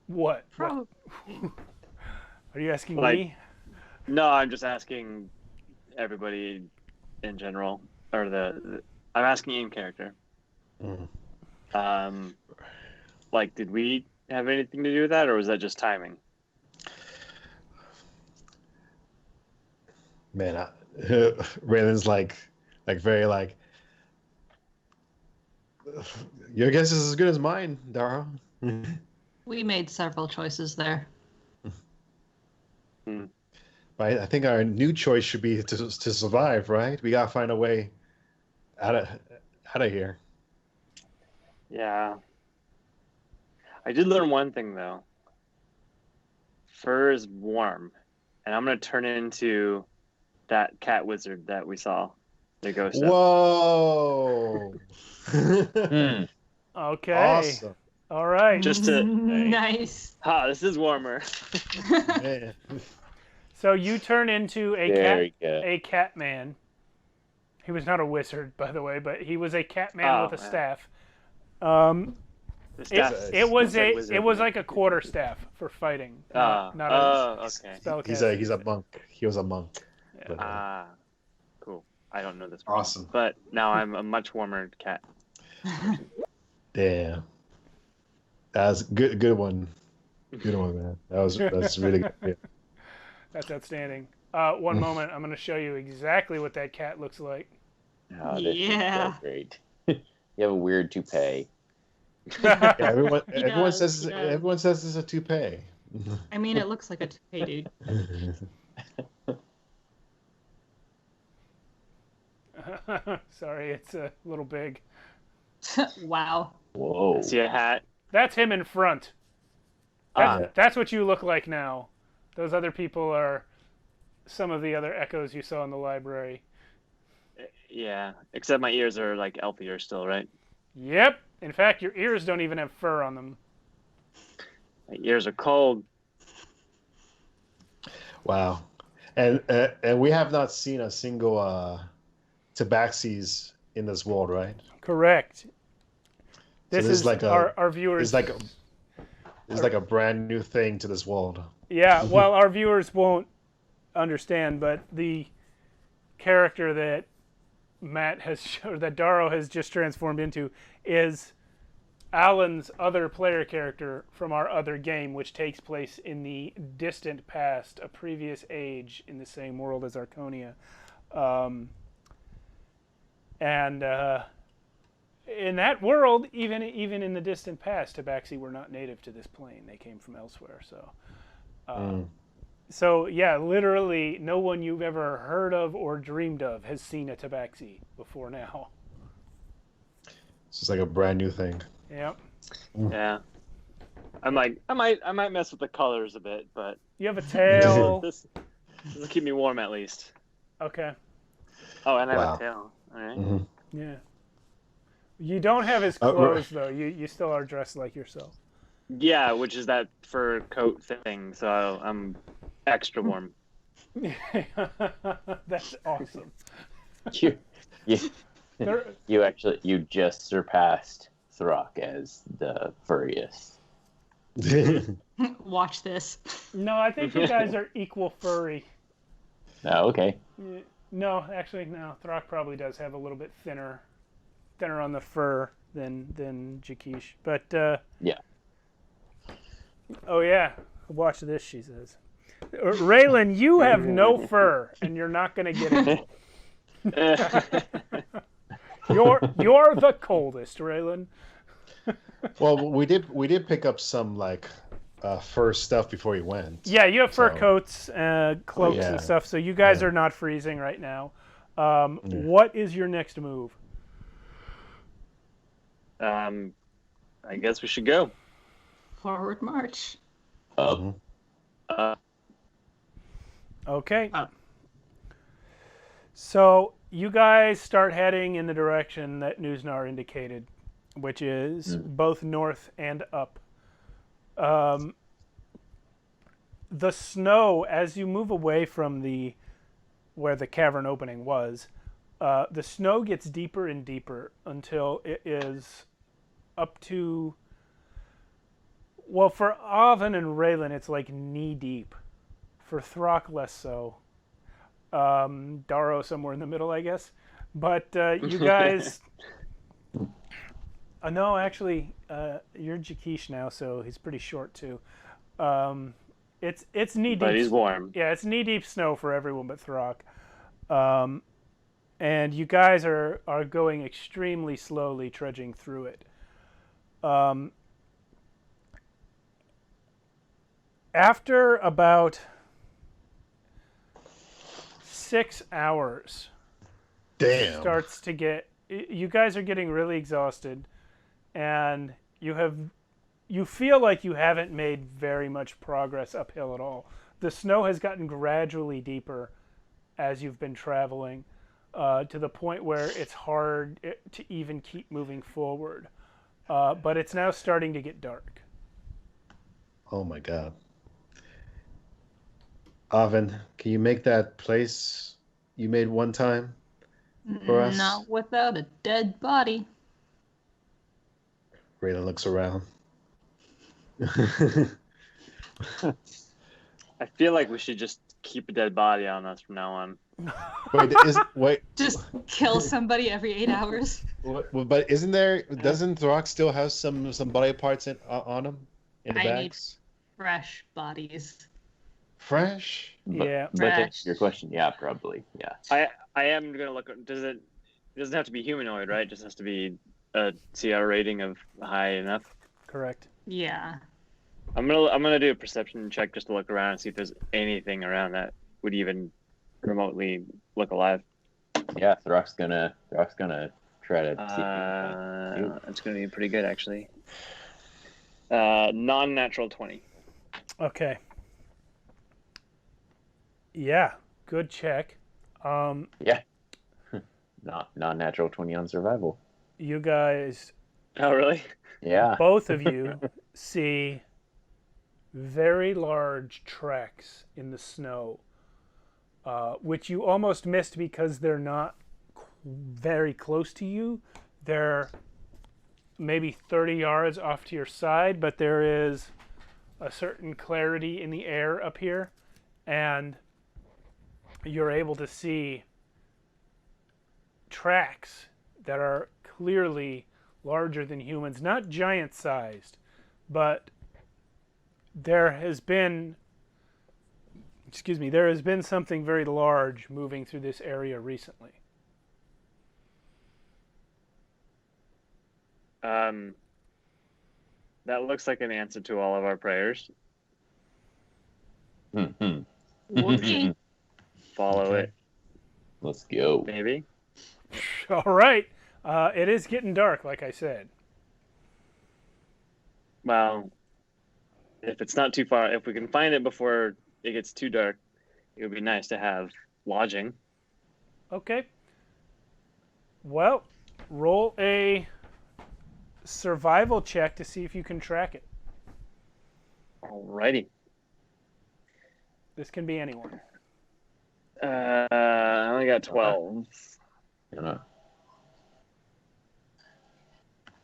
What? Probably. Are you asking Like- me? No, I'm just asking everybody in general, or I'm asking in character. Like, did we have anything to do with that, or was that just timing? Man, Raylan's like very like. Your guess is as good as mine, Dara. We made several choices there. Right, I think our new choice should be to survive. Right, we gotta find a way out of here. Yeah. I did learn one thing though. Fur is warm, and I'm gonna turn into that cat wizard that we saw, the ghost. Whoa! Okay. Awesome. All right. Just to Nice. this is warmer. Man. So you turn into Very good. a cat man. He was not a wizard, by the way, but he was a cat man with a staff. The staff It was like wizard. it was like a quarter staff for fighting. Not a okay. spell He's a monk. He was a monk. Yeah. Cool. I don't know this. Awesome. But now I'm a much warmer cat. Damn. That's good one. Good one, man. That's really good. Yeah. That's outstanding. One moment, I'm going to show you exactly what that cat looks like. Oh, this is Yeah. so great. You have a weird toupee. Yeah, everyone does, says he does. everyone says it's a toupee. I mean, it looks like a toupee, dude. Sorry, it's a little big. Wow. Whoa. See a hat? That's him in front. That's what you look like now. Those other people are some of the other echoes you saw in the library. Yeah. Except my ears are like elf ears still, right? Yep. In fact, your ears don't even have fur on them. My ears are cold. Wow. And we have not seen a single tabaxis in this world, right? Correct. This this is is like our viewers. It's like a brand new thing to this world. Yeah, well, our viewers won't understand, but the character that that Daro has just transformed into is Alan's other player character from our other game, which takes place in the distant past, a previous age in the same world as Archonia. And in that world, even in the distant past, tabaxi were not native to this plane. They came from elsewhere. So yeah, literally, no one you've ever heard of or dreamed of has seen a tabaxi before now. It's just like a brand new thing. Yep. Yeah. I might mess with the colors a bit, but You have a tail. this will keep me warm at least. Okay. Oh, and I have Wow. a tail. All right. Mm-hmm. Yeah. You don't have his clothes though. You still are dressed like yourself. Yeah, which is that fur coat thing. So I'm extra warm. That's awesome. You There- you just surpassed Throck as the furriest. Watch this. No, I think you guys are equal furry. Oh, okay. No, actually, no. Throck probably does have a little bit thinner on the fur than Jakish. But Yeah. oh yeah, watch this. She says, Raylan, you have no fur, and you're not gonna get it. You're the coldest, Raylan. Well, we did pick up some like fur stuff before he went. Yeah, you have fur So- coats, cloaks, Yeah. and stuff. So you guys Yeah. are not freezing right now. What is your next move? I guess we should go. Forward march. Up. Okay. Up. So you guys start heading in the direction that Newsnar indicated, which is both north and up. The snow, as you move away from where the cavern opening was, the snow gets deeper and deeper until it is up to, well, for Oven and Raylan, it's like knee deep. For Throck, less so. Darrow somewhere in the middle, I guess. But you guys... no, actually, you're Jakish now, so he's pretty short too. It's knee deep. But he's warm. Yeah, it's knee deep snow for everyone but Throck. And you guys are going extremely slowly, trudging through it. After about 6 hours, Damn. starts to get, you guys are getting really exhausted, and you feel like you haven't made very much progress uphill at all. The snow has gotten gradually deeper as you've been traveling, to the point where it's hard to even keep moving forward. But it's now starting to get dark. Oh my god. Oven, can you make that place you made one time for us? Not without a dead body. Raylan looks around. I feel like we should just keep a dead body on us from now on. Wait, Just kill somebody every 8 hours. but isn't there? Doesn't Throck still have some body parts on him in the I need bags? fresh bodies. Fresh? Yeah. But to Fresh. answer your question, yeah, probably, yeah. I am gonna look. It doesn't have to be humanoid, right? It just has to be a CR rating of high enough. Correct. Yeah. I'm gonna do a perception check just to look around and see if there's anything around that would even remotely look alive. Yeah, Throck's gonna try to see if he can find It's gonna be pretty good actually. Non-natural 20. Okay. Yeah, good check. Yeah. Not natural 20 on survival. You guys, Oh really? Yeah. both of you, see very large tracks in the snow, which you almost missed because they're not very close to you. They're maybe 30 yards off to your side, but there is a certain clarity in the air up here, and you're able to see tracks that are clearly larger than humans, not giant-sized, but there has been Excuse me. There has been something very large moving through this area recently. That looks like an answer to all of our prayers. Whoopsie. Follow Okay. it, Let's go. maybe. All right. It is getting dark, like I said. Well, if it's not too far, if we can find it before it gets too dark, it would be nice to have lodging. Okay. Well, roll a survival check to see if you can track it. Alrighty. This can be anyone. I only got 12. You know,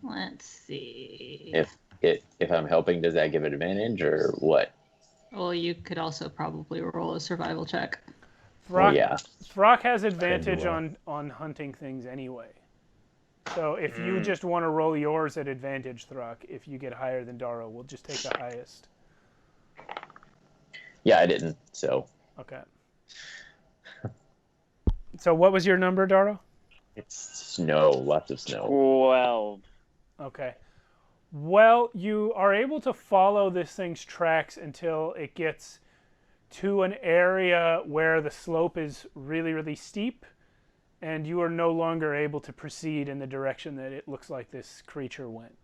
Let's see. if I'm helping, does that give it advantage or what? Well, you could also probably roll a survival check. Throck, yeah. Throck has advantage well. on hunting things anyway. So if you just want to roll yours at advantage, Throck, if you get higher than Daro, we'll just take the highest. Yeah, I didn't. So Okay. So what was your number, Daro? it's snow, lots of snow. 12. Okay. Well, you are able to follow this thing's tracks until it gets to an area where the slope is really, really steep, and you are no longer able to proceed in the direction that it looks like this creature went.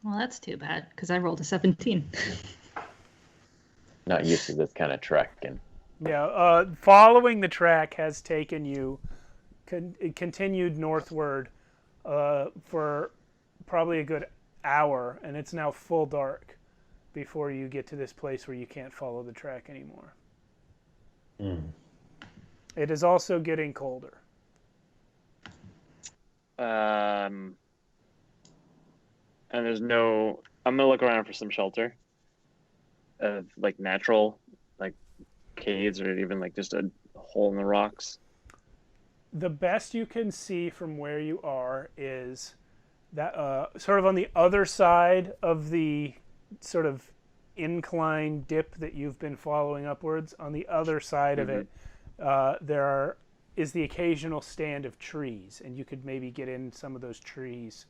Well, that's too bad, because I rolled a 17. Not used to this kind of trekking. Yeah, following the track has taken you, it continued northward for probably a good hour, and it's now full dark before you get to this place where you can't follow the track anymore. It is also getting colder. And there's no. I'm gonna look around for some shelter, of like natural, like caves or even like just a hole in the rocks. The best you can see from where you are is that sort of on the other side of the sort of incline dip that you've been following upwards. On the other side of it, is the occasional stand of trees, and you could maybe get in some of those trees.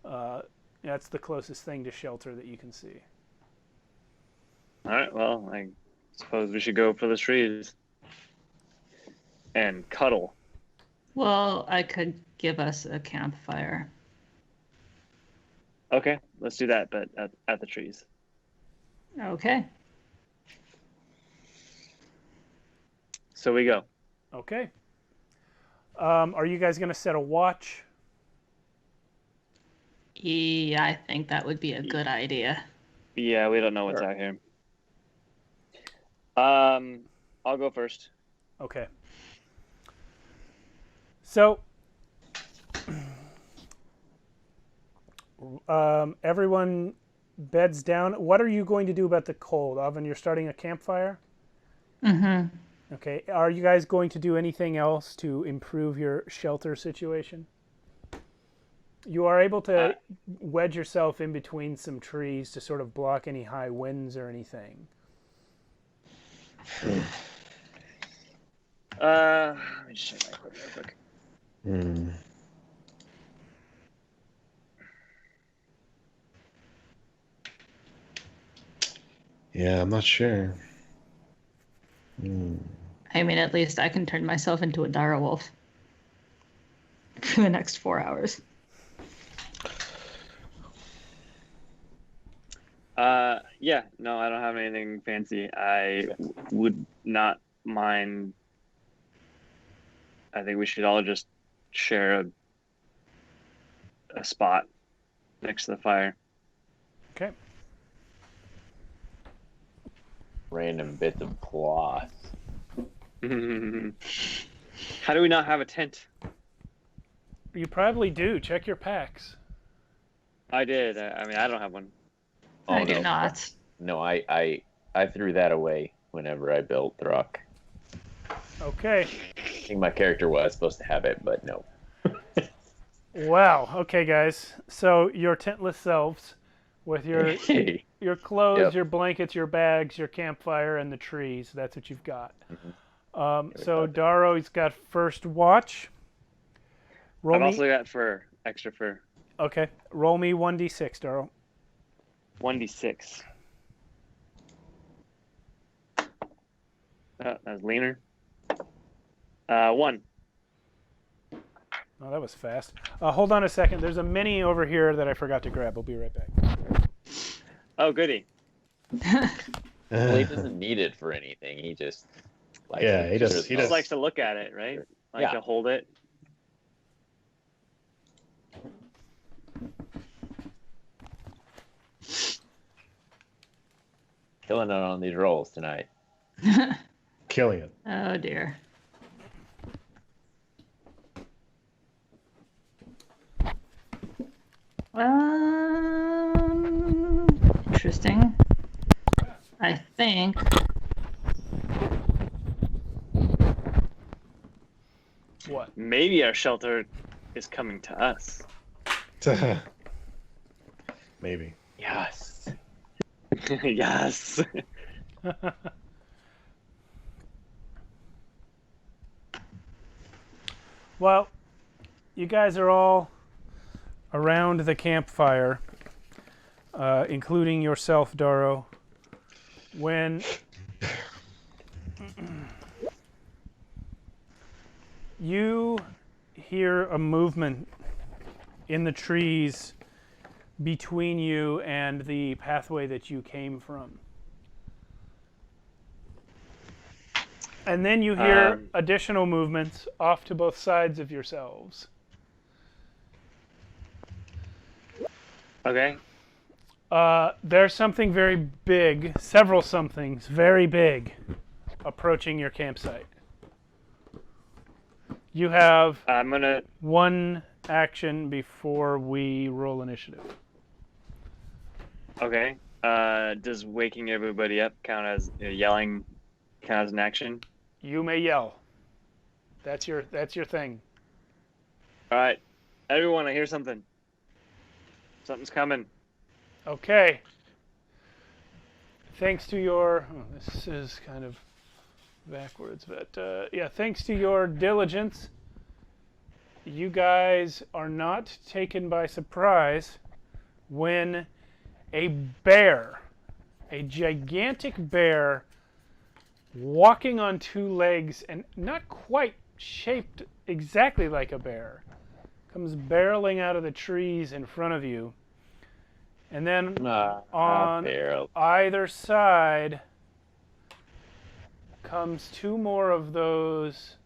That's the closest thing to shelter that you can see. All right. Well, I suppose we should go for the trees and cuddle. Well, I could give us a campfire. Okay, let's do that, but at the trees. Okay. So we go. Okay. Are you guys going to set a watch? Yeah, I think that would be a good idea. Yeah, we don't know what's out here. I'll go first. Okay. So, everyone beds down. What are you going to do about the cold? Oven, you're starting a campfire? Mm-hmm. Okay. Are you guys going to do anything else to improve your shelter situation? You are able to wedge yourself in between some trees to sort of block any high winds or anything. Let me just check my equipment real quick. Yeah, I'm not sure. I mean, at least I can turn myself into a dire wolf for the next 4 hours. Yeah, no, I don't have anything fancy. I would not mind. I think we should all just share a spot next to the fire. Okay. Random bits of cloth. How do we not have a tent? You probably do. Check your packs. I did. I mean, I don't have one. I Oh, do no. not. No, I threw that away whenever I built Throck. Okay. I think my character was supposed to have it, but no. Wow. Okay, guys. So your tentless selves, with your your clothes, Yep. your blankets, your bags, your campfire, and the trees. That's what you've got. So Daro's got first watch. Roll I've me. also got fur, extra fur. Okay. Roll me 1d6, Daro. 1d6. That was leaner. 1. Oh, that was fast. Hold on a second. There's a mini over here that I forgot to grab. We'll be right back. Oh, goody. Well, he doesn't need it for anything. He just likes Yeah, to he does- picture he Just does. likes to look at it, right? Like Yeah. to hold it. killing it on these rolls tonight. Killing it. Oh dear. Interesting. I think What? Maybe our shelter is coming to us. Maybe. Yes. Yes. Well, you guys are all around the campfire, including yourself, Daro. When you hear a movement in the trees between you and the pathway that you came from. And then you hear additional movements off to both sides of yourselves. Okay. There's something very big, several somethings very big, approaching your campsite. You have I'm gonna. one action before we roll initiative. Okay. Does waking everybody up count as yelling? Count as an action? You may yell. That's your thing. All right, everyone, I hear something. Something's coming. Okay. Thanks to your... Oh, this is kind of backwards, but yeah, thanks to your diligence, you guys are not taken by surprise when a bear, a gigantic bear, walking on two legs and not quite shaped exactly like a bear, comes barreling out of the trees in front of you. And then on Barrel. either side comes two more of those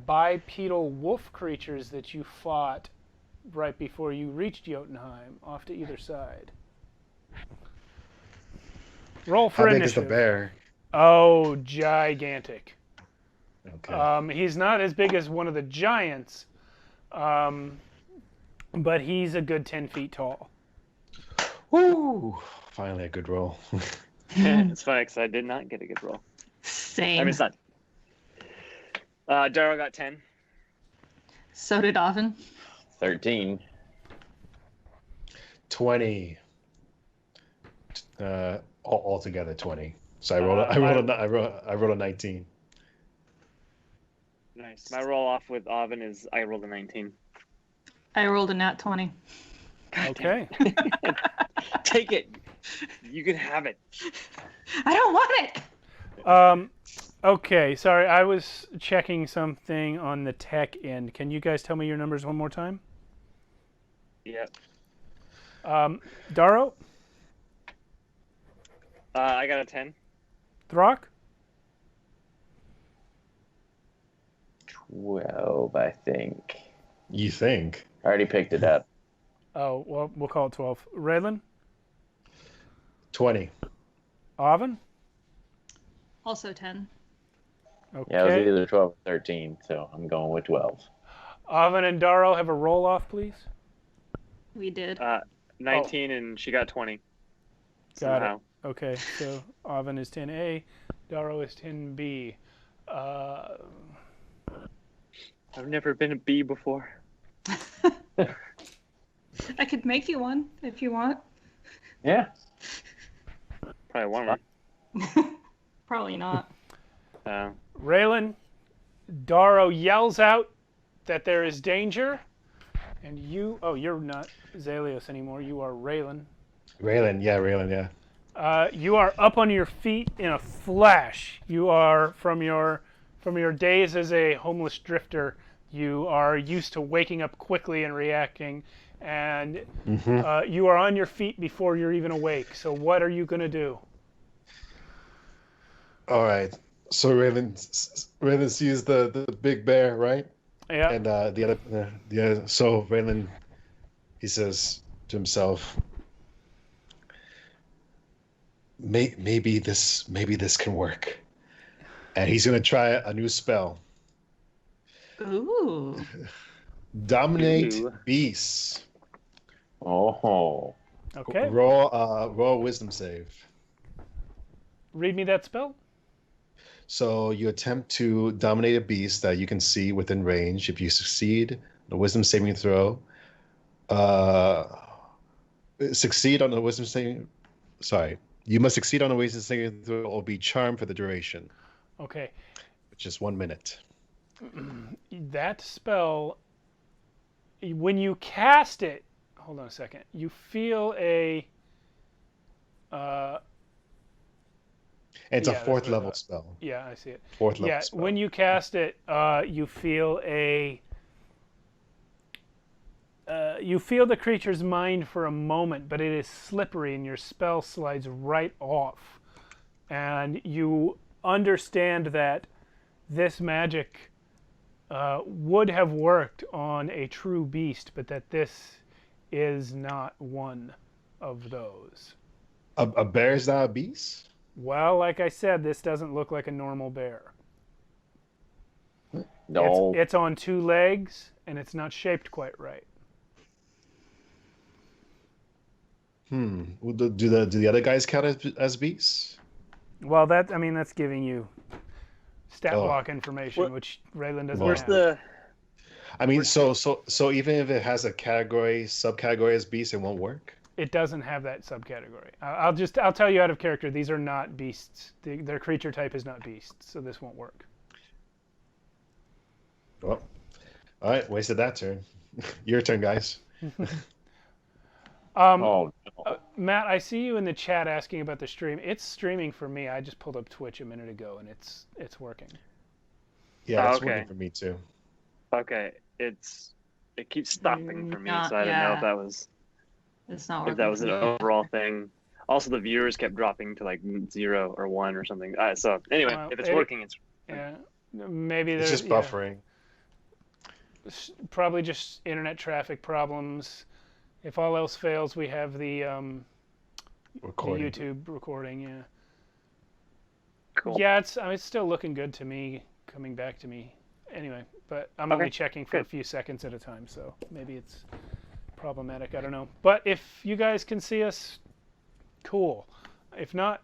bipedal wolf creatures that you fought right before you reached Jotunheim, off to either side. Roll for How big is the initiative. bear? Oh, gigantic. Okay. He's not as big as one of the giants, but he's a good 10 feet tall. Woo! Finally a good roll. It's funny because I did not get a good roll. same. I mean, it's not. Daryl got 10. So did Oven. 13. 20. Altogether 20. So I rolled a 19. Nice. My roll off with Oven is I rolled a 19. I rolled a nat 20. Okay. Take it. You can have it. I don't want it. Okay, sorry, I was checking something on the tech end. Can you guys tell me your numbers one more time? Yep. Daro? I got a 10. Throck? 12, I think. You think? I already picked it up. Oh, well, we'll call it 12. Redlin? 20. Oven? Also 10. Okay. Yeah, it was either 12 or 13, so I'm going with 12. Oven and Daro have a roll-off, please. We did. 19 and she got 20. Got Somehow. it. Okay, so Oven is 10A, Daro is 10B. I've never been a bee before. I could make you one if you want. Yeah. Probably warmer. Probably not. Raylan, Darrow yells out that there is danger, and you... Oh, you're not Zalios anymore. You are Raylan. Raylan, yeah. You are up on your feet in a flash. You are, from your days as a homeless drifter, you are used to waking up quickly and reacting, and you are on your feet before you're even awake. So what are you going to do? All right. So Raylan sees the big bear, right? Yeah. And the other. So Raylan, he says to himself, maybe this can work, and he's gonna try a new spell. Ooh. Dominate Ooh. beasts. Oh. Okay. Roll wisdom save. Read me that spell. So you attempt to dominate a beast that you can see within range. If you succeed, the wisdom saving throw. Succeed on the wisdom saving. Sorry, you must succeed on the wisdom saving throw or be charmed for the duration. Okay. Which is 1 minute. That spell, when you cast it, hold on a second. You feel a. It's a Yeah, that's fourth what I level thought. spell. Yeah, I see it. Fourth level Yeah, spell. when you cast it, you feel the creature's mind for a moment, but it is slippery and your spell slides right off. And you understand that this magic would have worked on a true beast, but that this is not one of those. A bear is not a beast? Well, like I said, this doesn't look like a normal bear. No. It's on 2 legs, and it's not shaped quite right. Well, do the other guys count as beasts? Well, that's giving you stat Oh. block information, What- which Raylan doesn't Where's have. the? I mean, so even if it has a subcategory as beast, it won't work. It doesn't have that subcategory. I'll tell you out of character. These are not beasts. Their creature type is not beasts, so this won't work. Well, all right, wasted that turn. Your turn, guys. Oh, no. Matt, I see you in the chat asking about the stream. It's streaming for me. I just pulled up Twitch a minute ago, and it's working. Yeah, it's Okay. working for me too. Okay, it keeps stopping for me, Not- so I didn't know yeah. if that was It's not working. if that was for an me. overall thing. Also, the viewers kept dropping to like 0 or 1 or something. So anyway, Well, if it's working, it's Yeah, maybe It's there's just buffering. probably just internet traffic problems. If all else fails, we have the Recording. YouTube recording. Yeah. cool. Yeah, it's still looking good to me, coming back to me. Anyway, but I'm only Okay, checking for a good. few seconds at a time, so maybe it's problematic. I don't know. But if you guys can see us, cool. If not,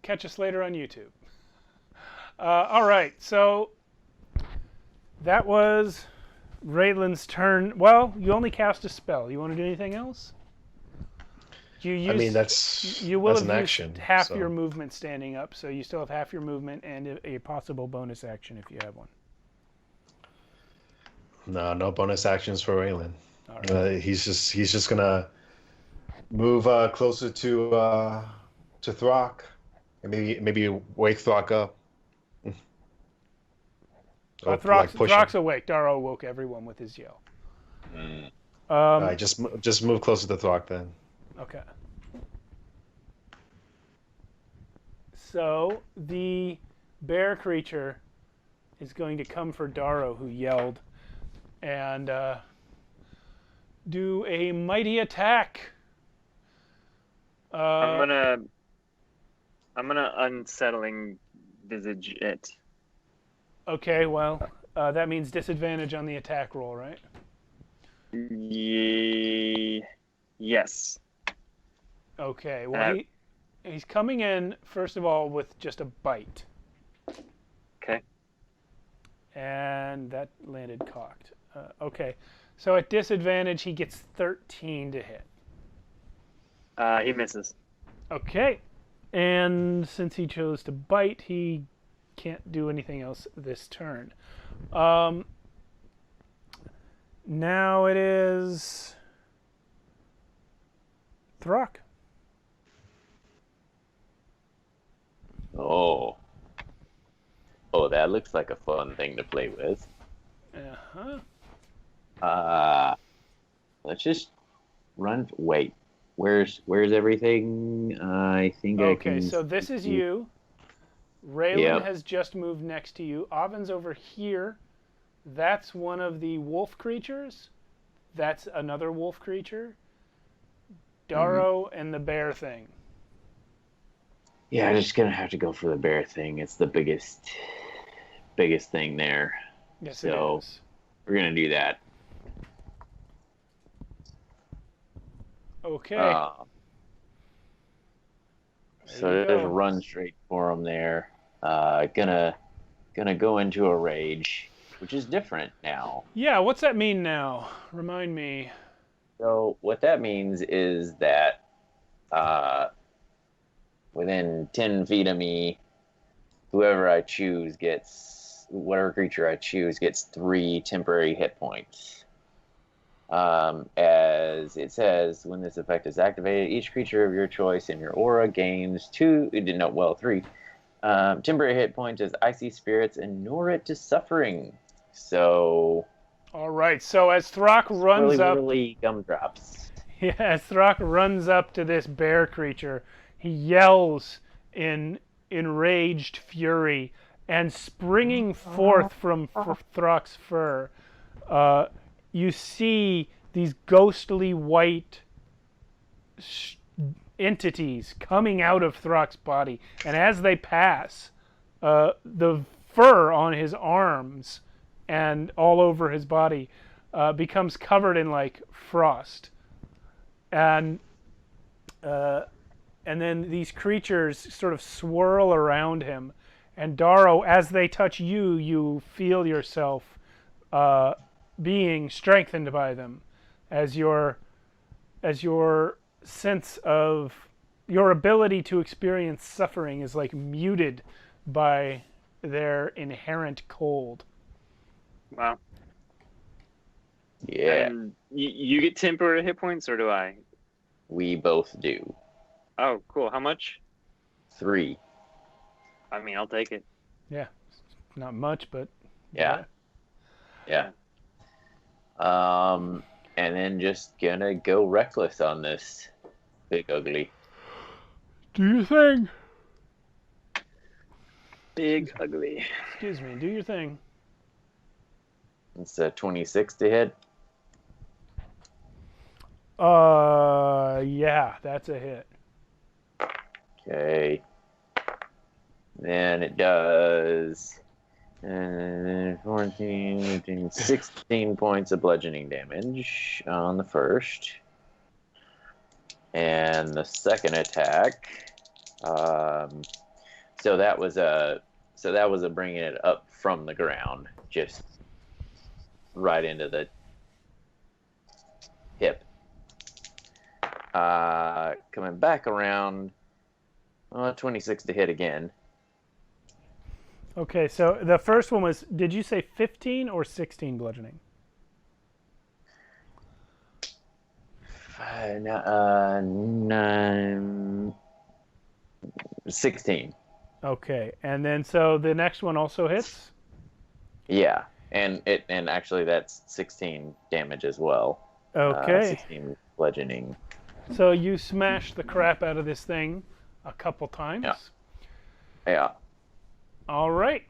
catch us later on YouTube. All right, so that was Raylan's turn. Well, you only cast a spell. You want to do anything else? You I mean, you will that's have an used action. half so- your movement standing up, so you still have half your movement and a possible bonus action if you have one. No bonus actions for Raylan. All right. He's just gonna move closer to Throck, and maybe wake Throck up. Or, push him. Throck's awake. Darrow woke everyone with his yell. All right, just move closer to Throck then. Okay. So the bear creature is going to come for Darrow, who yelled, and do a mighty attack. I'm gonna unsettling visage it. Okay, well, that means disadvantage on the attack roll, right? Yes. Okay, well, he's coming in, first of all, with just a bite. Okay. And that landed cocked. Okay, so at disadvantage, he gets 13 to hit. He misses. Okay, And since he chose to bite, he can't do anything else this turn. Now it is Throck. Oh. Oh, that looks like a fun thing to play with. Let's just run. Wait, where's everything? I think I can. Okay, so this is you. Raylan Yep. has just moved next to you. Oven's over here. That's one of the wolf creatures. That's another wolf creature. Darrow and the bear thing. Yeah, I'm just gonna have to go for the bear thing. It's the biggest thing there. Yes, So it is. we're gonna do that. Okay. So you just go. run straight for him there. Gonna go into a rage, which is different now. Yeah, what's that mean now? Remind me. So what that means is that within 10 feet of me, whatever creature I choose gets 3 temporary hit points. As it says, when this effect is activated, each creature of your choice in your aura gains 3 temporary hit points as icy spirits and ignore it to suffering. So All right. So as Throck runs up, really gumdrops. yeah, as Throck runs up to this bear creature, he yells in enraged fury, and springing forth from Throck's fur, you see these ghostly white entities coming out of Throck's body, and as they pass, the fur on his arms and all over his body becomes covered in like frost, and then these creatures sort of swirl around him, and Darrow, as they touch you, you feel yourself being strengthened by them, as your sense of your ability to experience suffering is like muted by their inherent cold. Wow. Yeah, And you get temporary hit points, or do I? we both do. Oh, cool. How much? 3. I mean, I'll take it. Yeah, not much, but Yeah. And then just gonna go reckless on this big ugly. Do your thing. Big ugly. Excuse me. Do your thing. It's a 26 to hit. Yeah, that's a hit. Okay. Then it does 14, 15, 16 points of bludgeoning damage on the first. And the second attack, so that was a bringing it up from the ground, just right into the hip. Coming back around, 26 to hit again. Okay, so the first one was, did you say 15 or 16 bludgeoning? 16. Okay, and then so the next one also hits? Yeah, and actually that's 16 damage as well. Okay. 16 bludgeoning. So you smash the crap out of this thing a couple times. Yeah. All right.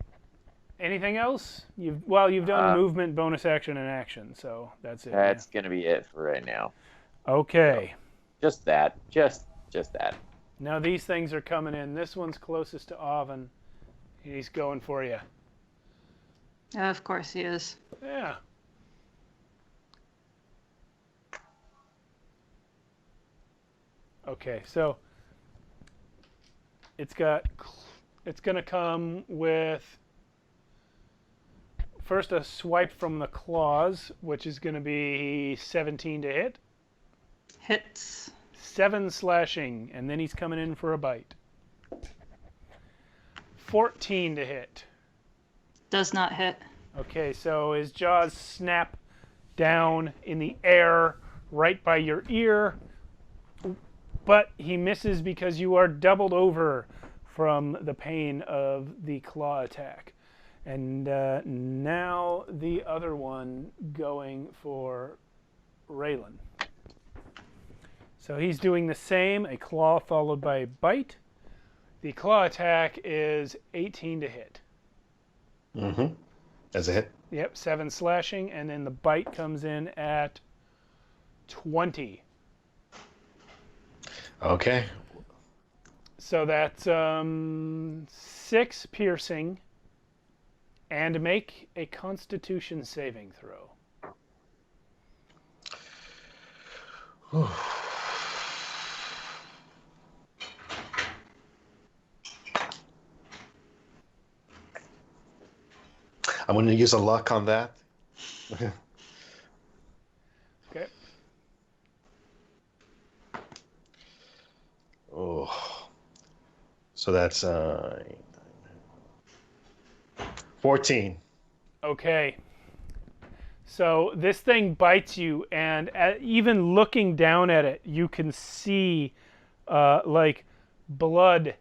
Anything else? You've done movement, bonus action, and action, so that's it. That's gonna be it for right now. Okay. Just that. Just that. Now these things are coming in. This one's closest to Oven. He's going for you. Of course he is. Yeah. Okay, so it's going to come with first a swipe from the claws, which is going to be 17 to hit. Hits. 7 slashing, and then he's coming in for a bite. 14 to hit. Does not hit. Okay, so his jaws snap down in the air right by your ear, but he misses because you are doubled over from the pain of the claw attack. And now the other one going for Raylan. So he's doing the same, a claw followed by a bite. The claw attack is 18 to hit. Mm-hmm. As a hit. Yep, 7 slashing, and then the bite comes in at 20. Okay. So that's 6 piercing, and make a Constitution saving throw. I'm going to use a luck on that. Okay. Oh. So that's 14. Okay. So this thing bites you, and even looking down at it, you can see like blood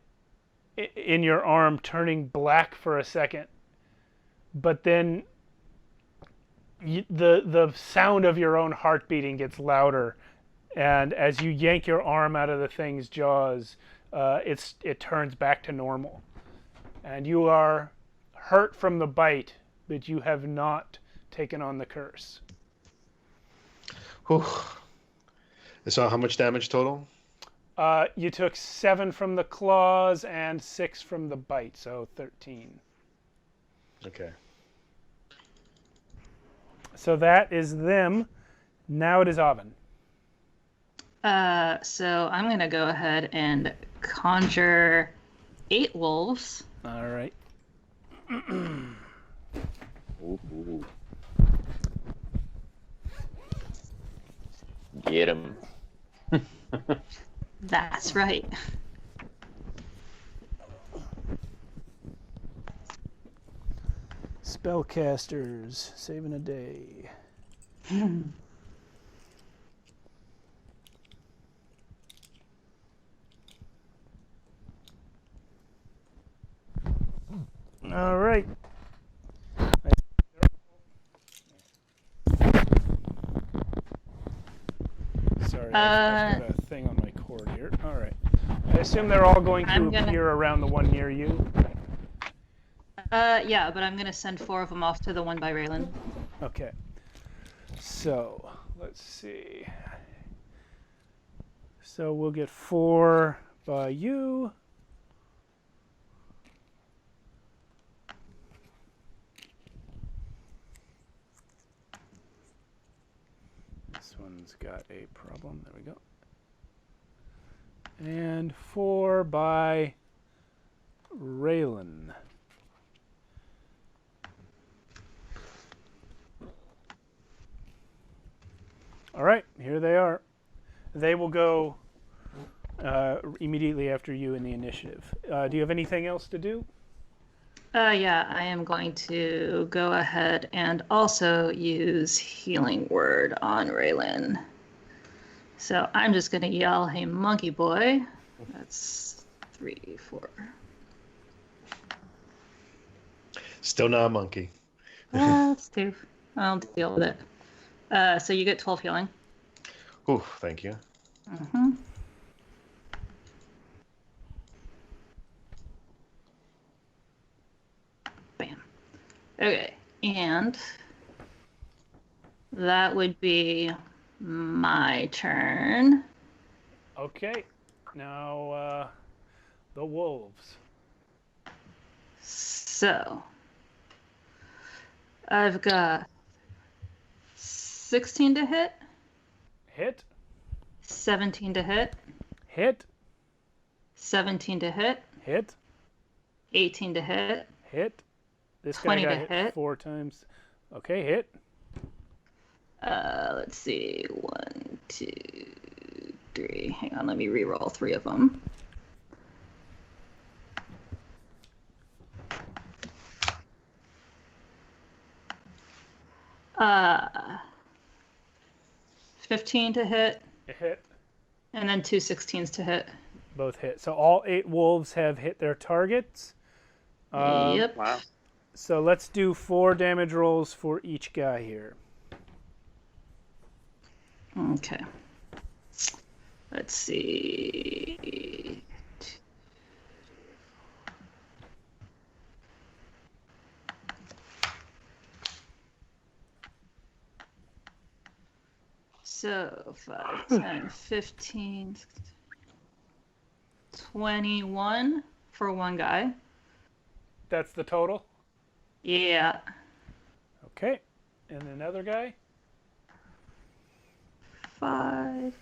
in your arm turning black for a second. But then the sound of your own heart beating gets louder, and as you yank your arm out of the thing's jaws, it turns back to normal. And you are hurt from the bite, but you have not taken on the curse. Whew. So how much damage total? You took 7 from the claws and 6 from the bite, so 13. Okay. So that is them. Now it is Oven. So I'm going to go ahead and conjure 8 wolves. All right. Ooh. Get him. That's right. Spellcasters, saving a day. All right. Sorry, I've got a thing on my cord here. All right. I assume they're all going to appear around the one near you. Yeah, but I'm going to send 4 of them off to the one by Raylan. Okay. So, let's see. So we'll get 4 by you. This one's got a problem. There we go. And 4 by Raylan. All right, here they are. They will go immediately after you in the initiative. Do you have anything else to do? Yeah, I am going to go ahead and also use Healing Word on Raylan. So I'm just going to yell, "Hey, monkey boy." That's 3, 4. Still not a monkey. That's 2. I'll deal with it. So you get 12 healing. Oh, thank you. Mm-hmm. Bam. Okay, and that would be my turn. Okay, now the wolves. So I've got 16 to hit, Hit, 17 to hit, hit, 17 to hit, hit, 18 to hit, hit. This 20 guy to got hit. 4 times. Okay, hit. Let's see, 1, 2, 3. Hang on, let me re-roll 3 of them. 15 to hit, A hit. and then 2 16s to hit. Both hit. So all 8 wolves have hit their targets. Yep. Wow. So let's do 4 damage rolls for each guy here. Okay. Let's see. So 5, 10, 15, 21 for one guy. That's the total? Yeah. Okay. And another guy? 5,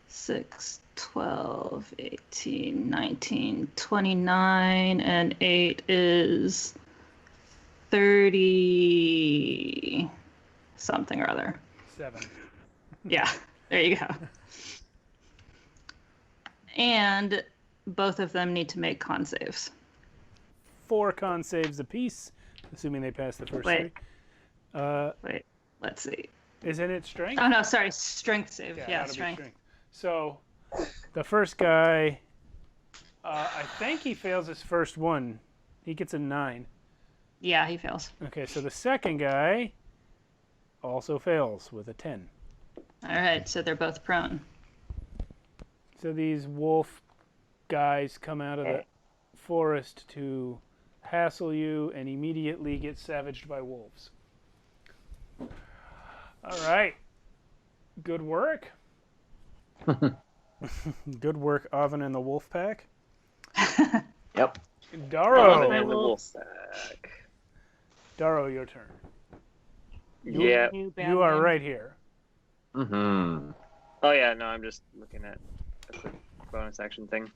6, 12, 18, 19, 29, and 8 is 30 something or other. 7. Yeah, there you go. And both of them need to make con saves. 4 con saves apiece, assuming they pass the first Wait. 3. Wait, let's see. Isn't it strength? Oh, no, sorry, strength save. Yeah, that'll be strength. So the first guy, I think he fails his first one. He gets a 9. Yeah, he fails. Okay, so the second guy also fails with a 10. All right, so they're both prone. So these wolf guys come out of the forest to hassle you and immediately get savaged by wolves. All right. Good work. Good work, Oven and the wolf pack. Yep. Daro. And the wolf sack. Daro, your turn. Yeah. You are right here. Mm-hmm. Oh yeah, no, I'm just looking at a quick bonus action thing.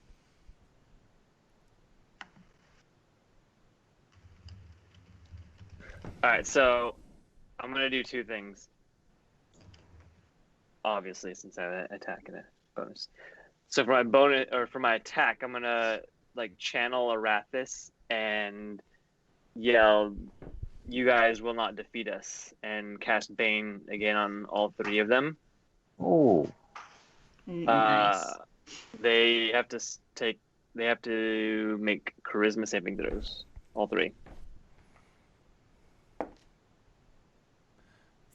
Alright, so I'm gonna do 2 things. Obviously, since I have an attack and a bonus. So for my bonus or for my attack, I'm gonna like channel Arathis and yell, "You guys will not defeat us," and cast Bane again on all 3 of them. Oh. Nice. They have to They have to make charisma saving throws. All 3.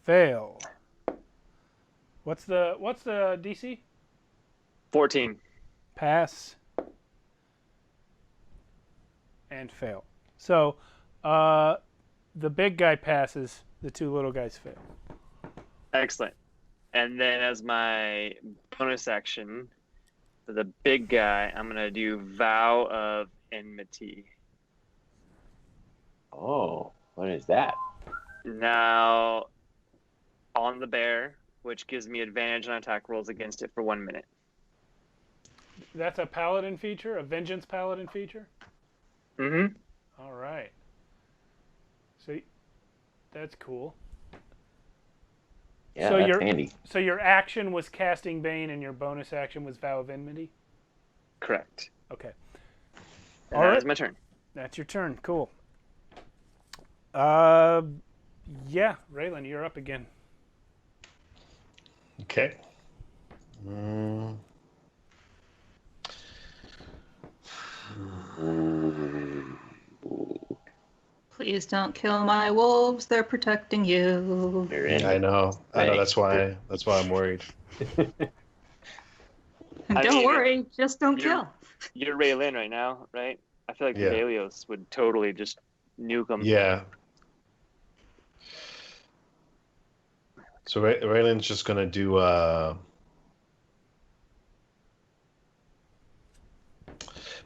Fail. What's the DC? 14. Pass. And fail. So, the big guy passes. The 2 little guys fail. Excellent. And then as my bonus action for the big guy, I'm gonna do Vow of Enmity. Oh, what is that? Now, on the bear, which gives me advantage on attack rolls against it for 1 minute. That's a paladin feature, a vengeance paladin feature. Mm-hmm. All right. So that's cool. Yeah, So that's handy. So your action was casting Bane, and your bonus action was Vow of Enmity. Correct. Okay. And All that right. is my turn. That's your turn. Cool. Yeah, Raylan, you're up again. Okay. Please don't kill my wolves. They're protecting you. You're in. I know. Hey. That's why I'm worried. Don't worry, just don't you're- kill. You're Raylin right now, right? I feel like Yeah. Valios would totally just nuke them. Yeah. So Raylan's just gonna do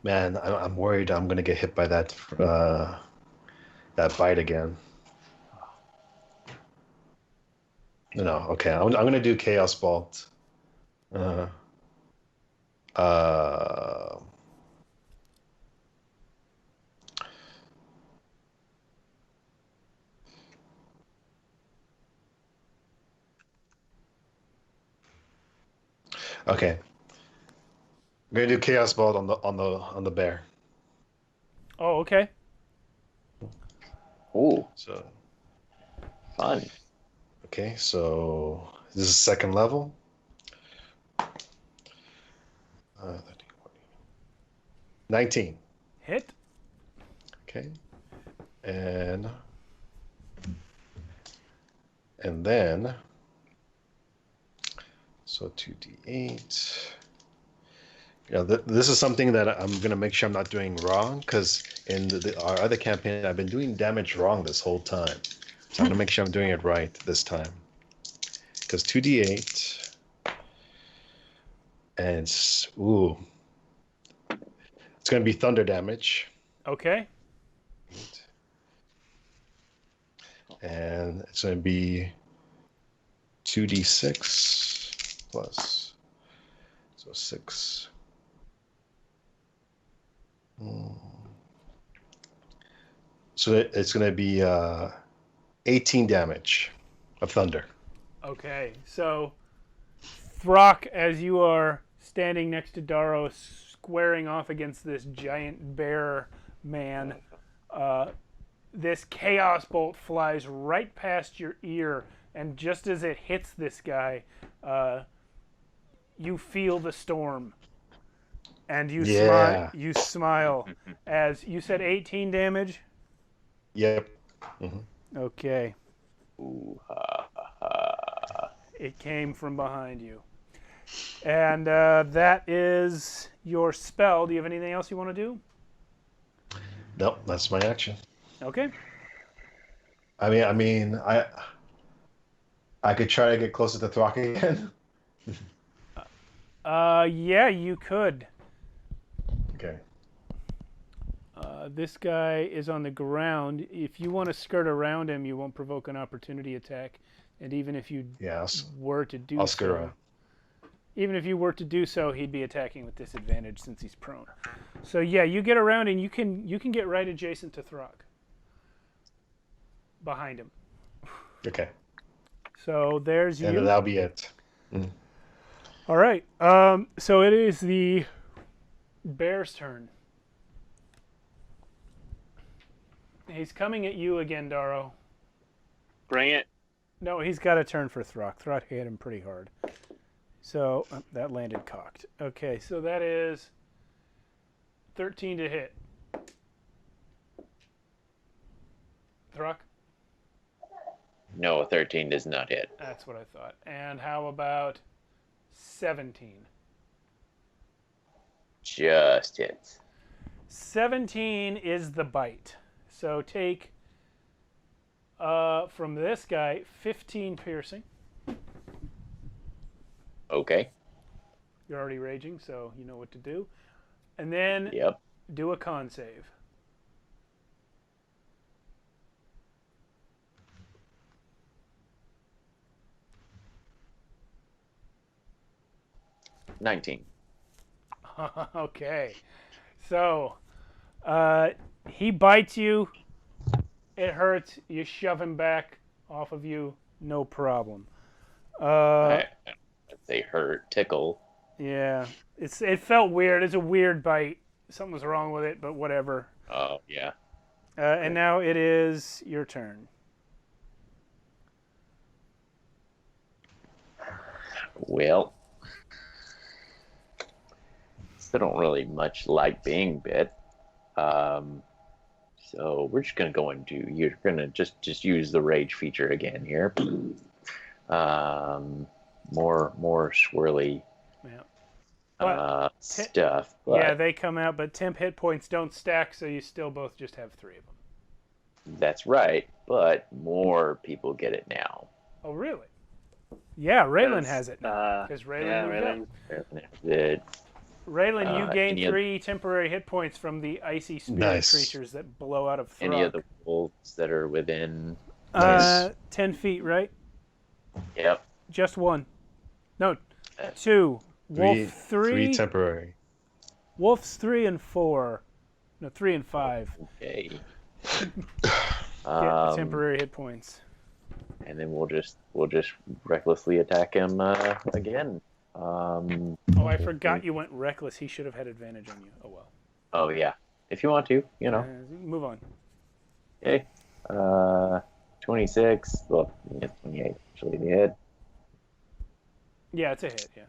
man, I'm worried I'm gonna get hit by that bite again. No, okay. I'm gonna do Chaos Bolt. Okay. I'm gonna do Chaos Bolt on the bear. Oh, okay. Oh, So fun. Okay, so this is second level. 13, 19. Hit. Okay. And then, so 2d8. This is something that I'm going to make sure I'm not doing wrong, because in our other campaign, I've been doing damage wrong this whole time. So I'm going to make sure I'm doing it right this time. Because 2d8, and it's going to be thunder damage. Okay. And it's going to be 2d6 plus, so 6. So it's going to be 18 damage of thunder. Okay, so Throck, as you are standing next to Darrow, squaring off against this giant bear man, this chaos bolt flies right past your ear, and just as it hits this guy, you feel the storm. And you smile as you said 18 damage? Yep. Mm-hmm. Okay. Ooh, ha, ha, ha. It came from behind you. And that is your spell. Do you have anything else you want to do? Nope, that's my action. Okay. I mean, I could try to get closer to Throck again. Yeah, you could. Okay. This guy is on the ground. If you want to skirt around him, you won't provoke an opportunity attack. And even if you were to do I'll skirt around. Even if you were to do so, he'd be attacking with disadvantage since he's prone. So yeah, you get around and you can get right adjacent to Throck. Behind him. Okay. So there's you. And then that'll be it. All right. So it is the bear's turn. He's coming at you again, Darrow. Bring it. No, he's got a turn for Throck. Throck hit him pretty hard. So that landed cocked. Okay, so that is 13 to hit. Throck? No, 13 does not hit. That's what I thought. And how about 17? Just hits. 17 is the bite. So take from this guy 15 piercing. Okay. You're already raging, so you know what to do. And then do a con save. $19. Okay. So he bites you. It hurts. You shove him back off of you. No problem. They hurt. Tickle. Yeah. It felt weird. It's a weird bite. Something was wrong with it, but whatever. Oh, yeah. And now it is your turn. Well, still don't really much like being bit. So we're just gonna go into. You're gonna just use the rage feature again here. More swirly. Yeah. Stuff. But Yeah, they come out, but temp hit points don't stack, so you still both just have 3 of them. That's right, but more people get it now. Oh, really? Yeah, Raylan has it now. Because Raylan Raylan, you gain 3 temporary hit points from the icy spirit creatures that blow out of Throck. Any of the wolves that are within 10 feet, right? Yep. Just 1. No, 2. Wolf 3. 3 temporary. Wolf's 3 and 4. No, 3 and 5. Okay. Get temporary hit points. And then we'll just recklessly attack him again. Oh, I forgot you went reckless. He should have had advantage on you. Oh well. Oh yeah. If you want to, you know. Move on. Okay. 26. Well, yeah, 28 actually to hit. Yeah, it's a hit. Yeah.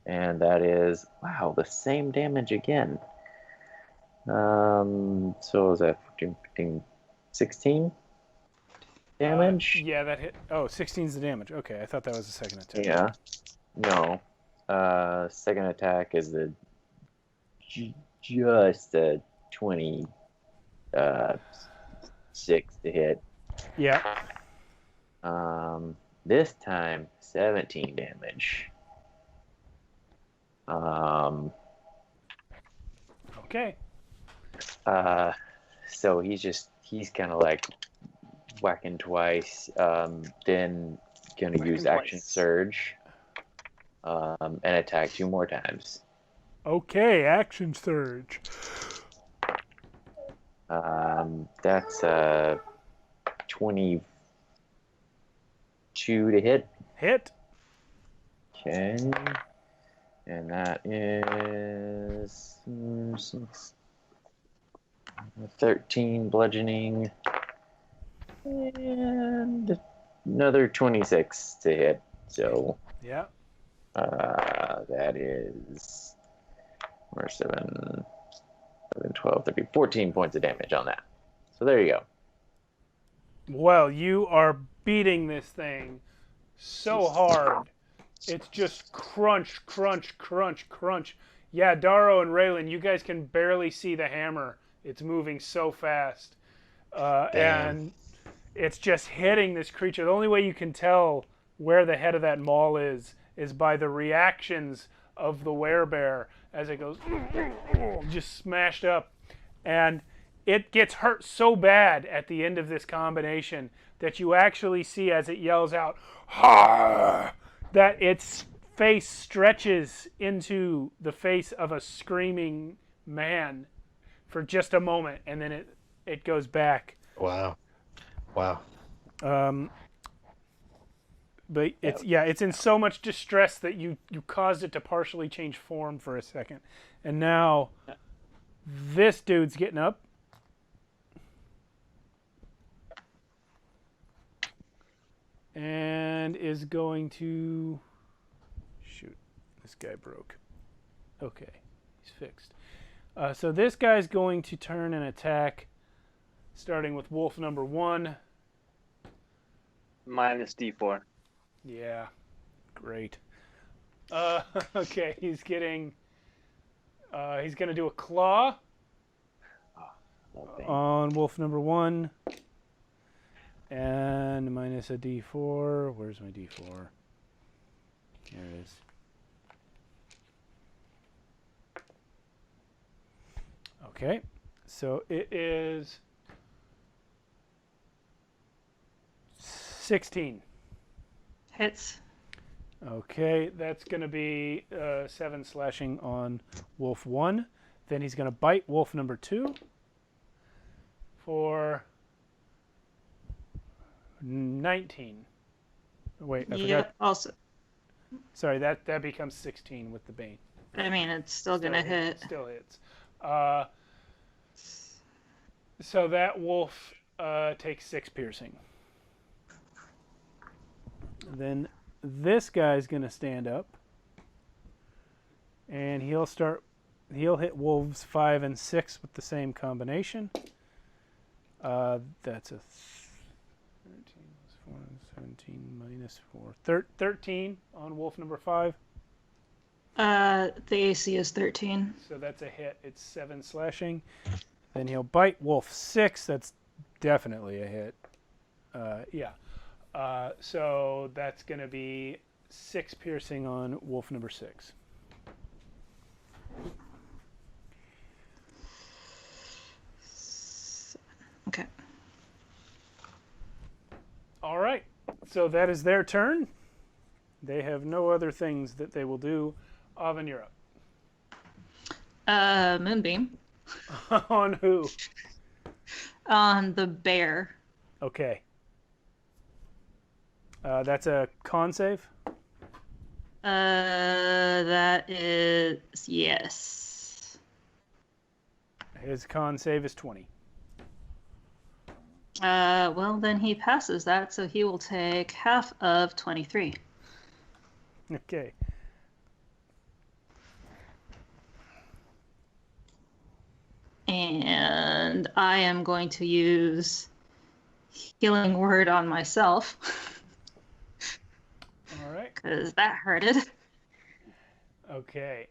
And that is, wow, the same damage again. So is that 14, 15, 16 damage? Yeah, that hit. Oh, 16's the damage. Okay, I thought that was the second attack. Yeah. No. Second attack is just a 26 to hit. Yeah. This time 17 damage. Okay. So he's kind of like whacking twice, then gonna use action surge, and attack 2 more times. Okay, action surge. That's 22 to hit. Hit. Okay. And that is 13 bludgeoning. And another 26 to hit. So Yeah. that is 7, 12, 13, 14 points of damage on that. So there you go. Well, you are beating this thing so hard. It's just crunch, crunch, crunch, crunch. Yeah, Daro and Raylan, you guys can barely see the hammer. It's moving so fast. And it's just hitting this creature. The only way you can tell where the head of that maul is by the reactions of the werebear as it goes just smashed up. And it gets hurt so bad at the end of this combination that you actually see as it yells out, "Har!" that its face stretches into the face of a screaming man for just a moment, and then it goes back. Wow. But it's in so much distress that you caused it to partially change form for a second. And now this dude's getting up. And is going to... Shoot, this guy broke. Okay, he's fixed. So this guy's going to turn and attack, starting with wolf number 1. Minus D4. Yeah, great. Okay, he's getting... he's going to do a claw on wolf number 1. And minus a D4. Where's my D4? Here it is. Okay, so it is 16. Hits. Okay, that's going to be 7 slashing on wolf 1. Then he's going to bite wolf number 2 for 19. Wait, I forgot. Also. Sorry, that becomes 16 with the bane. I mean, it's still gonna hit. Still hits. So that wolf takes 6 piercing. Then this guy's gonna stand up, and he'll hit wolves 5 and 6 with the same combination. That's a 17 minus 4. 13 on wolf number 5. The AC is 13. So that's a hit. It's 7 slashing. Then he'll bite wolf 6. That's definitely a hit. Yeah. So that's going to be 6 piercing on wolf number 6. Okay. All right. So that is their turn. They have no other things that they will do. Oven, you're up. Moonbeam. On who? On the bear. Okay. That's a con save? That is... Yes. His con save is 20. Well, then he passes that, so he will take half of 23. Okay. And I am going to use Healing Word on myself. All right. Because that hurted. Okay.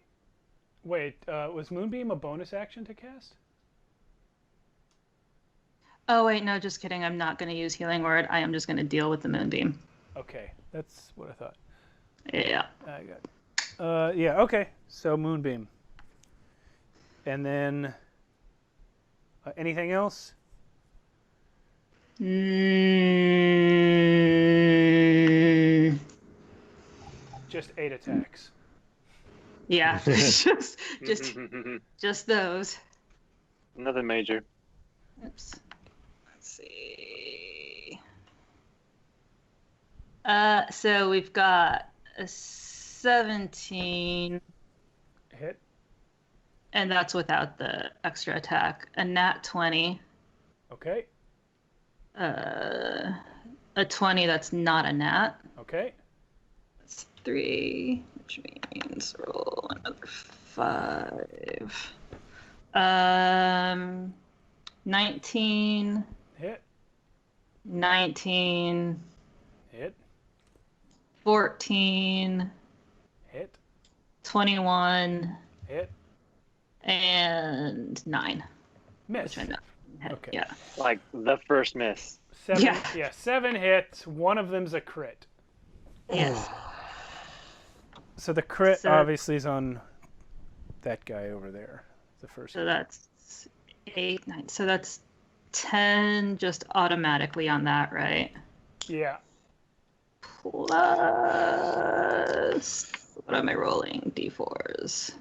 Wait, was Moonbeam a bonus action to cast? Oh, wait, no, just kidding. I'm not going to use Healing Word. I am just going to deal with the Moonbeam. Okay, that's what I thought. Yeah. I got. Yeah. Okay. So Moonbeam. And then anything else? Just 8 attacks. Yeah. just those. Nothing major. Oops. Let's see. So we've got a 17. Hit. And that's without the extra attack. A nat 20. Okay. A 20 that's not a nat. Okay. That's 3, which means roll another 5. 19. Hit. 19. Hit. 14. Hit. 21. Hit. And 9. Miss. Which I know. Okay. Yeah. Like the first miss. 7. Yeah. Yeah. 7 hits. One of them's a crit. Yes. So the crit So- obviously is on that guy over there. The first. So that's 8, 9. So that's 10 just automatically on that, right? Yeah. Plus. What am I rolling? D4s.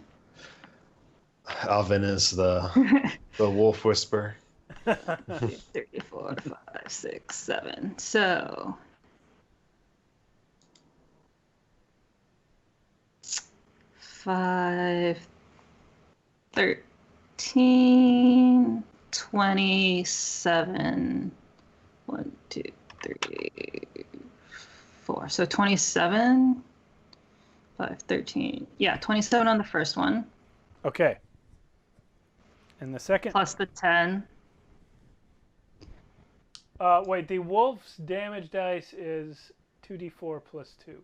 Alvin is the wolf whisperer. 3, 4, 5, 6, 7. So. 5, 13, 27. 1, 2, 3, 4. So 27. 5, 13. Yeah, 27 on the first one. Okay. And the second. Plus the 10. Wait, the wolf's damage dice is 2d4 plus 2.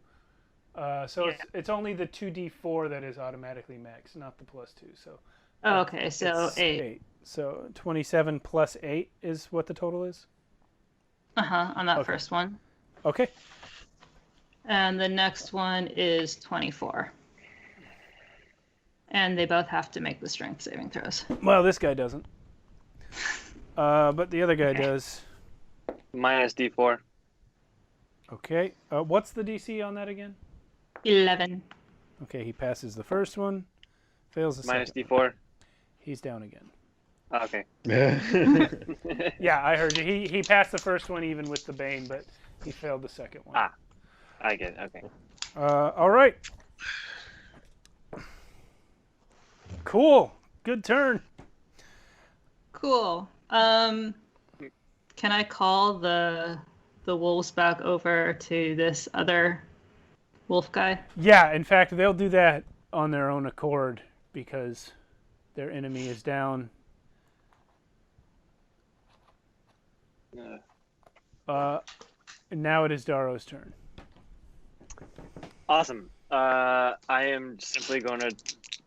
So Yeah. it's only the 2d4 that is automatically maxed, not the plus 2. So Oh, okay, so it's 8. So 27 plus 8 is what the total is? On that Okay. first one. Okay. And the next one is 24. And they both have to make the strength saving throws. Well, this guy doesn't. But the other guy does. Minus D4. Okay. What's the DC on that again? 11. Okay, he passes the first one. Fails the Minus second. D4. He's down again. Okay. Yeah, I heard you. He passed the first one even with the Bane, but he failed the second one. Ah. I get it. Okay. All right. Cool. Good turn. Cool. Can I call the wolves back over to this other wolf guy? Yeah, in fact, they'll do that on their own accord because their enemy is down. Now it is Daro's turn. Awesome. I am simply going to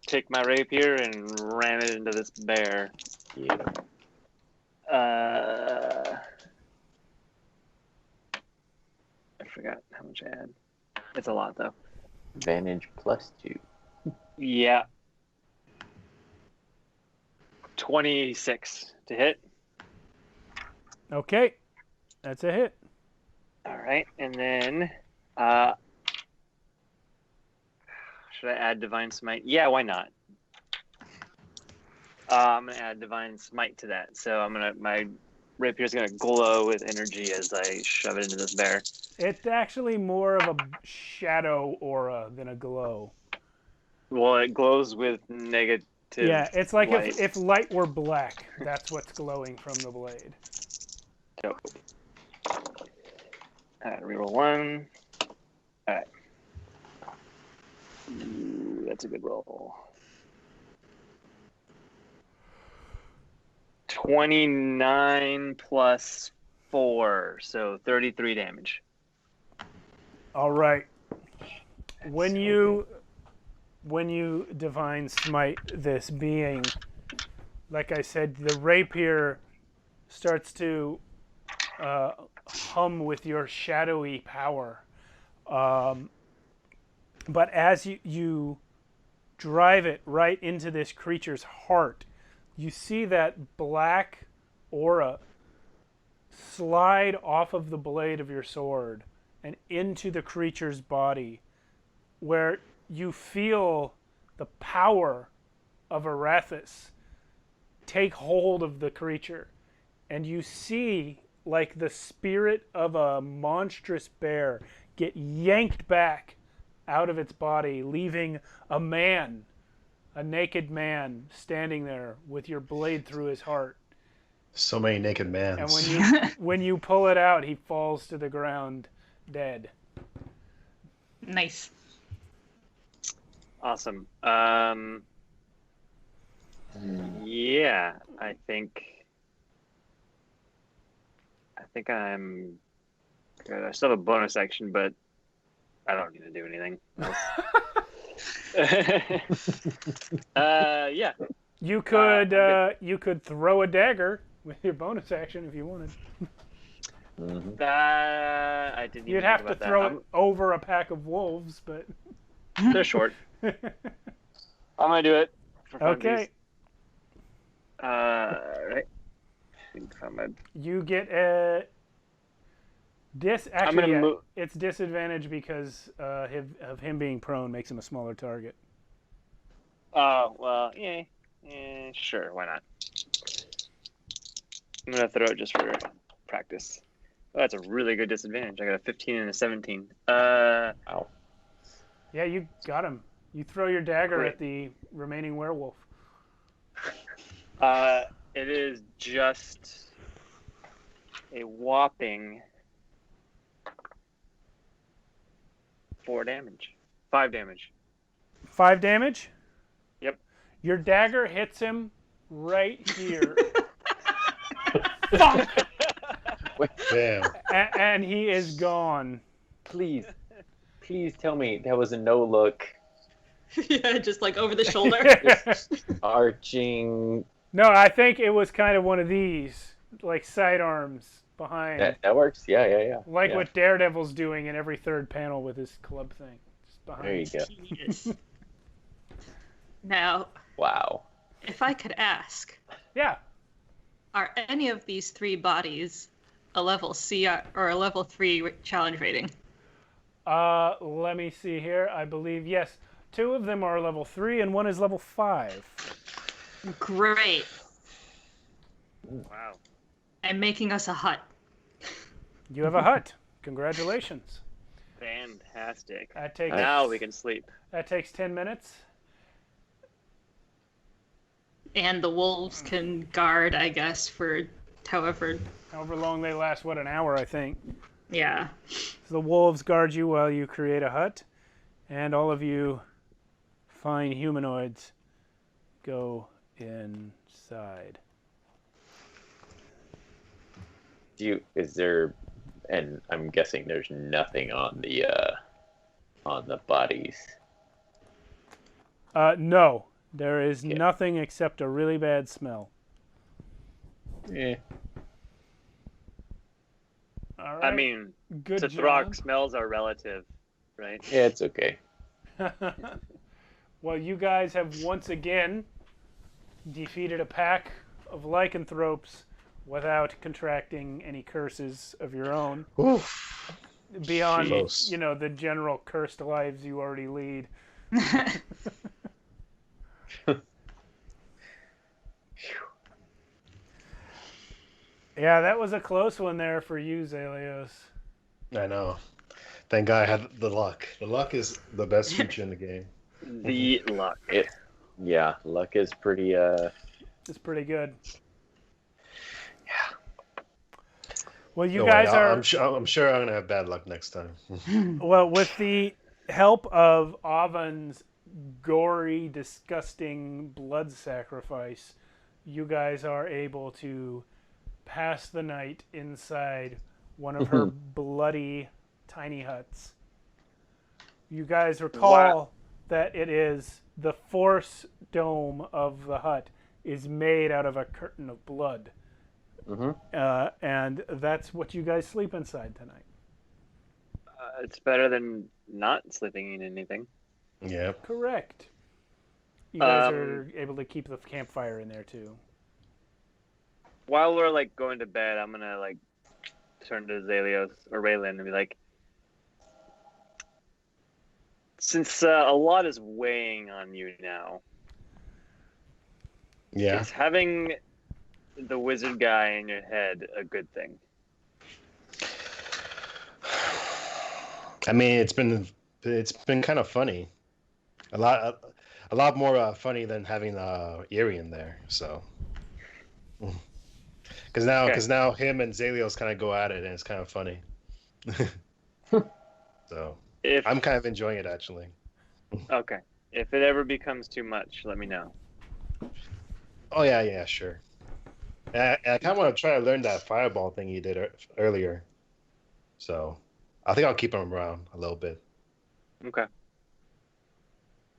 take my rapier and ram it into this bear. Yeah. I forgot how much I had. It's a lot, though. Advantage plus 2. Yeah. 26 to hit. Okay, that's a hit. All right, and then should I add Divine Smite? Yeah, why not? I'm gonna add Divine Smite to that. So my rapier's gonna glow with energy as I shove it into this bear. It's actually more of a shadow aura than a glow. Well, it glows with negative. Yeah, it's like light. if light were black, that's what's glowing from the blade. Dope. Alright, reroll 1. Alright. Ooh, that's a good roll. 29 plus 4, so 33 damage. All right. When you divine smite this being, like I said, the rapier starts to hum with your shadowy power. But as you drive it right into this creature's heart, you see that black aura slide off of the blade of your sword and into the creature's body, where you feel the power of Arathis take hold of the creature. And you see, like the spirit of a monstrous bear get yanked back out of its body, leaving a man, a naked man, standing there with your blade through his heart. So many naked mans. And when you pull it out, he falls to the ground dead. Nice. Awesome. Yeah, I think I'm good. I still have a bonus action, but I don't need to do anything else. Yeah. You could throw a dagger with your bonus action if you wanted. I didn't. You'd have to throw it over a pack of wolves, but they're short. I'm gonna do it. For okay. Right. You get a it's disadvantage because of him being prone makes him a smaller target. Oh well, yeah, sure, why not? I'm gonna throw it just for practice. Oh, that's a really good disadvantage. I got a 15 and a 17. Ow. Yeah, you got him. You throw your dagger Great. at the remaining werewolf. It is just a whopping 4 damage. 5 damage. 5 damage? Yep. Your dagger hits him right here. Fuck! Damn. And he is gone. Please tell me that was a no look. Yeah, just like over the shoulder. Just arching. No, I think it was kind of one of these, like sidearms behind. That works. Yeah. Like yeah. what Daredevil's doing in every third panel with his club thing. Just behind. There you go. Yes. Now, Wow. if I could ask, Yeah. are any of these 3 bodies a level C or a level 3 challenge rating? Let me see here. I believe, yes. 2 of them are level 3 and 1 is level 5. Great. Wow. I'm making us a hut. You have a hut. Congratulations. Fantastic. That takes Now we can sleep. That takes 10 minutes. And the wolves can guard, I guess, for however long they last, an hour, I think. Yeah. So the wolves guard you while you create a hut, and all of you fine humanoids go inside. Is there, and I'm guessing there's nothing on the bodies. No, there is nothing except a really bad smell. Eh. All right. I mean, good to job. Throg, smells are relative, right? Yeah, it's okay. Well, you guys have once again defeated a pack of lycanthropes without contracting any curses of your own. Oof. Beyond, Jeez. the general cursed lives you already lead. Yeah, that was a close one there for you, Zalios. I know. Thank God I had the luck. The luck is the best feature in the game. The luck. Yeah, luck is pretty. It's pretty good. Yeah. Well, you Don't guys worry, are I'm sure I'm gonna have bad luck next time. well with the help of Avon's gory, disgusting blood sacrifice. You guys are able to pass the night inside one of her bloody tiny huts. You guys recall that it is the force dome of the hut is made out of a curtain of blood. And that's what you guys sleep inside tonight. It's better than not sleeping in anything. Yep. Correct. You guys are able to keep the campfire in there too. While we're like going to bed, I'm gonna like turn to Zalios or Raylan and be like, since a lot is weighing on you now, Yeah. is having the wizard guy in your head a good thing? I mean, it's been kind of funny, a lot more funny than having Erie in there. So, because now him and Zalios kind of go at it, and it's kind of funny. So I'm kind of enjoying it actually. Okay. If it ever becomes too much, let me know. Oh yeah, sure. I kind of want to try to learn that fireball thing you did earlier. So I think I'll keep him around a little bit. Okay.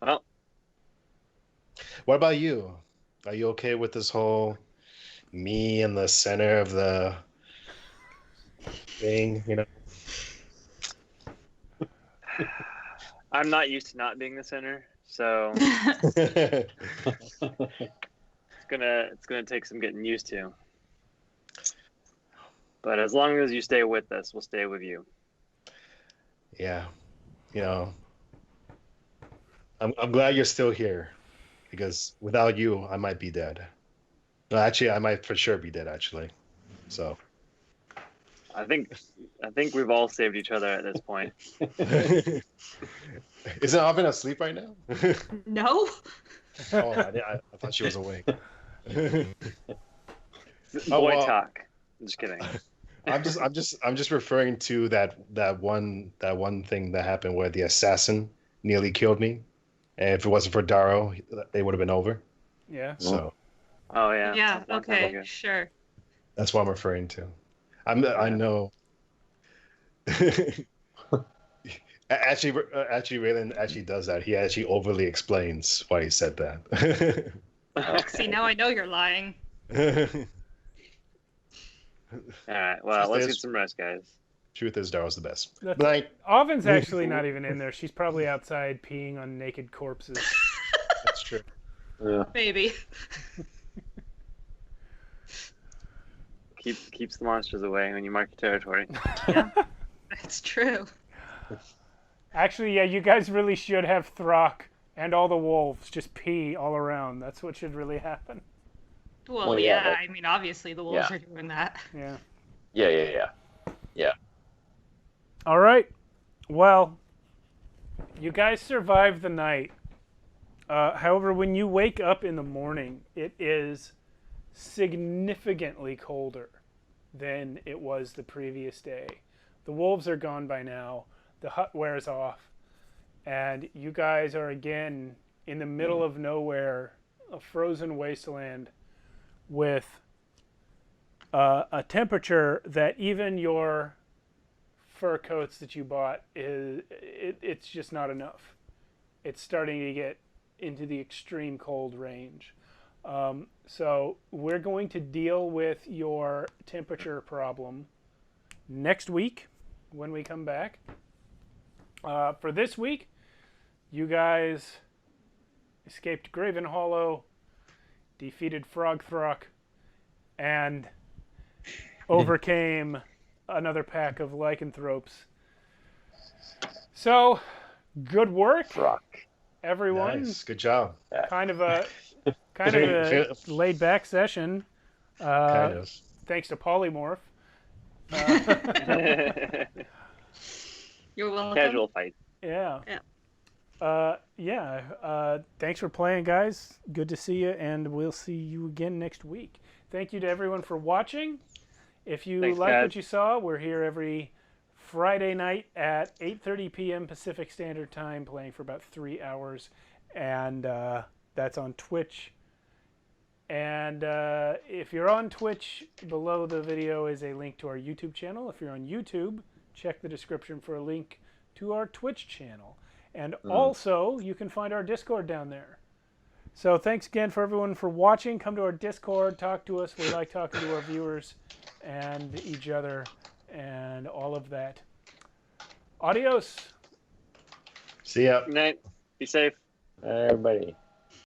Well, what about you? Are you okay with this whole me in the center of the thing, you know? I'm not used to not being the center, so it's gonna take some getting used to. But as long as you stay with us, we'll stay with you. Yeah, you know, I'm glad you're still here, because without you, I might be dead. No, actually, I might for sure be dead. Actually, so I think we've all saved each other at this point. Isn't Avon asleep right now? No. Oh, I thought she was awake. Boy well, talk. I'm just kidding. I'm just referring to that one thing that happened where the assassin nearly killed me, and if it wasn't for Darrow, they would have been over. Yeah. So. Oh yeah. Yeah. That's a long time Okay. ago. Sure. That's what I'm referring to. I know. Actually, Raylan actually does that. He actually overly explains why he said that. See, now I know you're lying. All right. Well, let's get some rest, guys. Truth is, Darrow's the best. That's- But Avon's actually not even in there. She's probably outside peeing on naked corpses. that's true. Yeah. Maybe. Keeps the monsters away when you mark your territory. That's true. Actually, yeah, you guys really should have Throck and all the wolves just pee all around. That's what should really happen. Well, yeah, yeah. I mean, obviously the wolves Yeah. are doing that. Yeah. Yeah. All right. Well, you guys survived the night. However, when you wake up in the morning, it is significantly colder than it was the previous day. The wolves are gone by now. The hut wears off. And you guys are again in the middle of nowhere, a frozen wasteland with a temperature that even your fur coats that you bought, it's just not enough. It's starting to get into the extreme cold range. So we're going to deal with your temperature problem next week when we come back. For this week, you guys escaped Gravenhollow, defeated Frogthrock, and overcame another pack of lycanthropes. So, good work, everyone. Nice, good job. Kind of a laid back session. Kind of. Thanks to Polymorph. You're welcome. Casual fight. Yeah. Yeah. Thanks for playing, guys. Good to see you, and we'll see you again next week. Thank you to everyone for watching. If you Thanks, like guys. what you saw, we're here every Friday night at 8:30 p.m. Pacific Standard Time, playing for about 3 hours, and that's on Twitch. And if you're on Twitch, below the video is a link to our YouTube channel. If you're on YouTube, check the description for a link to our Twitch channel. And also, you can find our Discord down there. So thanks again for everyone for watching. Come to our Discord, talk to us. We like talking to our viewers and each other and all of that. Adios. See ya. Good night. Be safe. Everybody.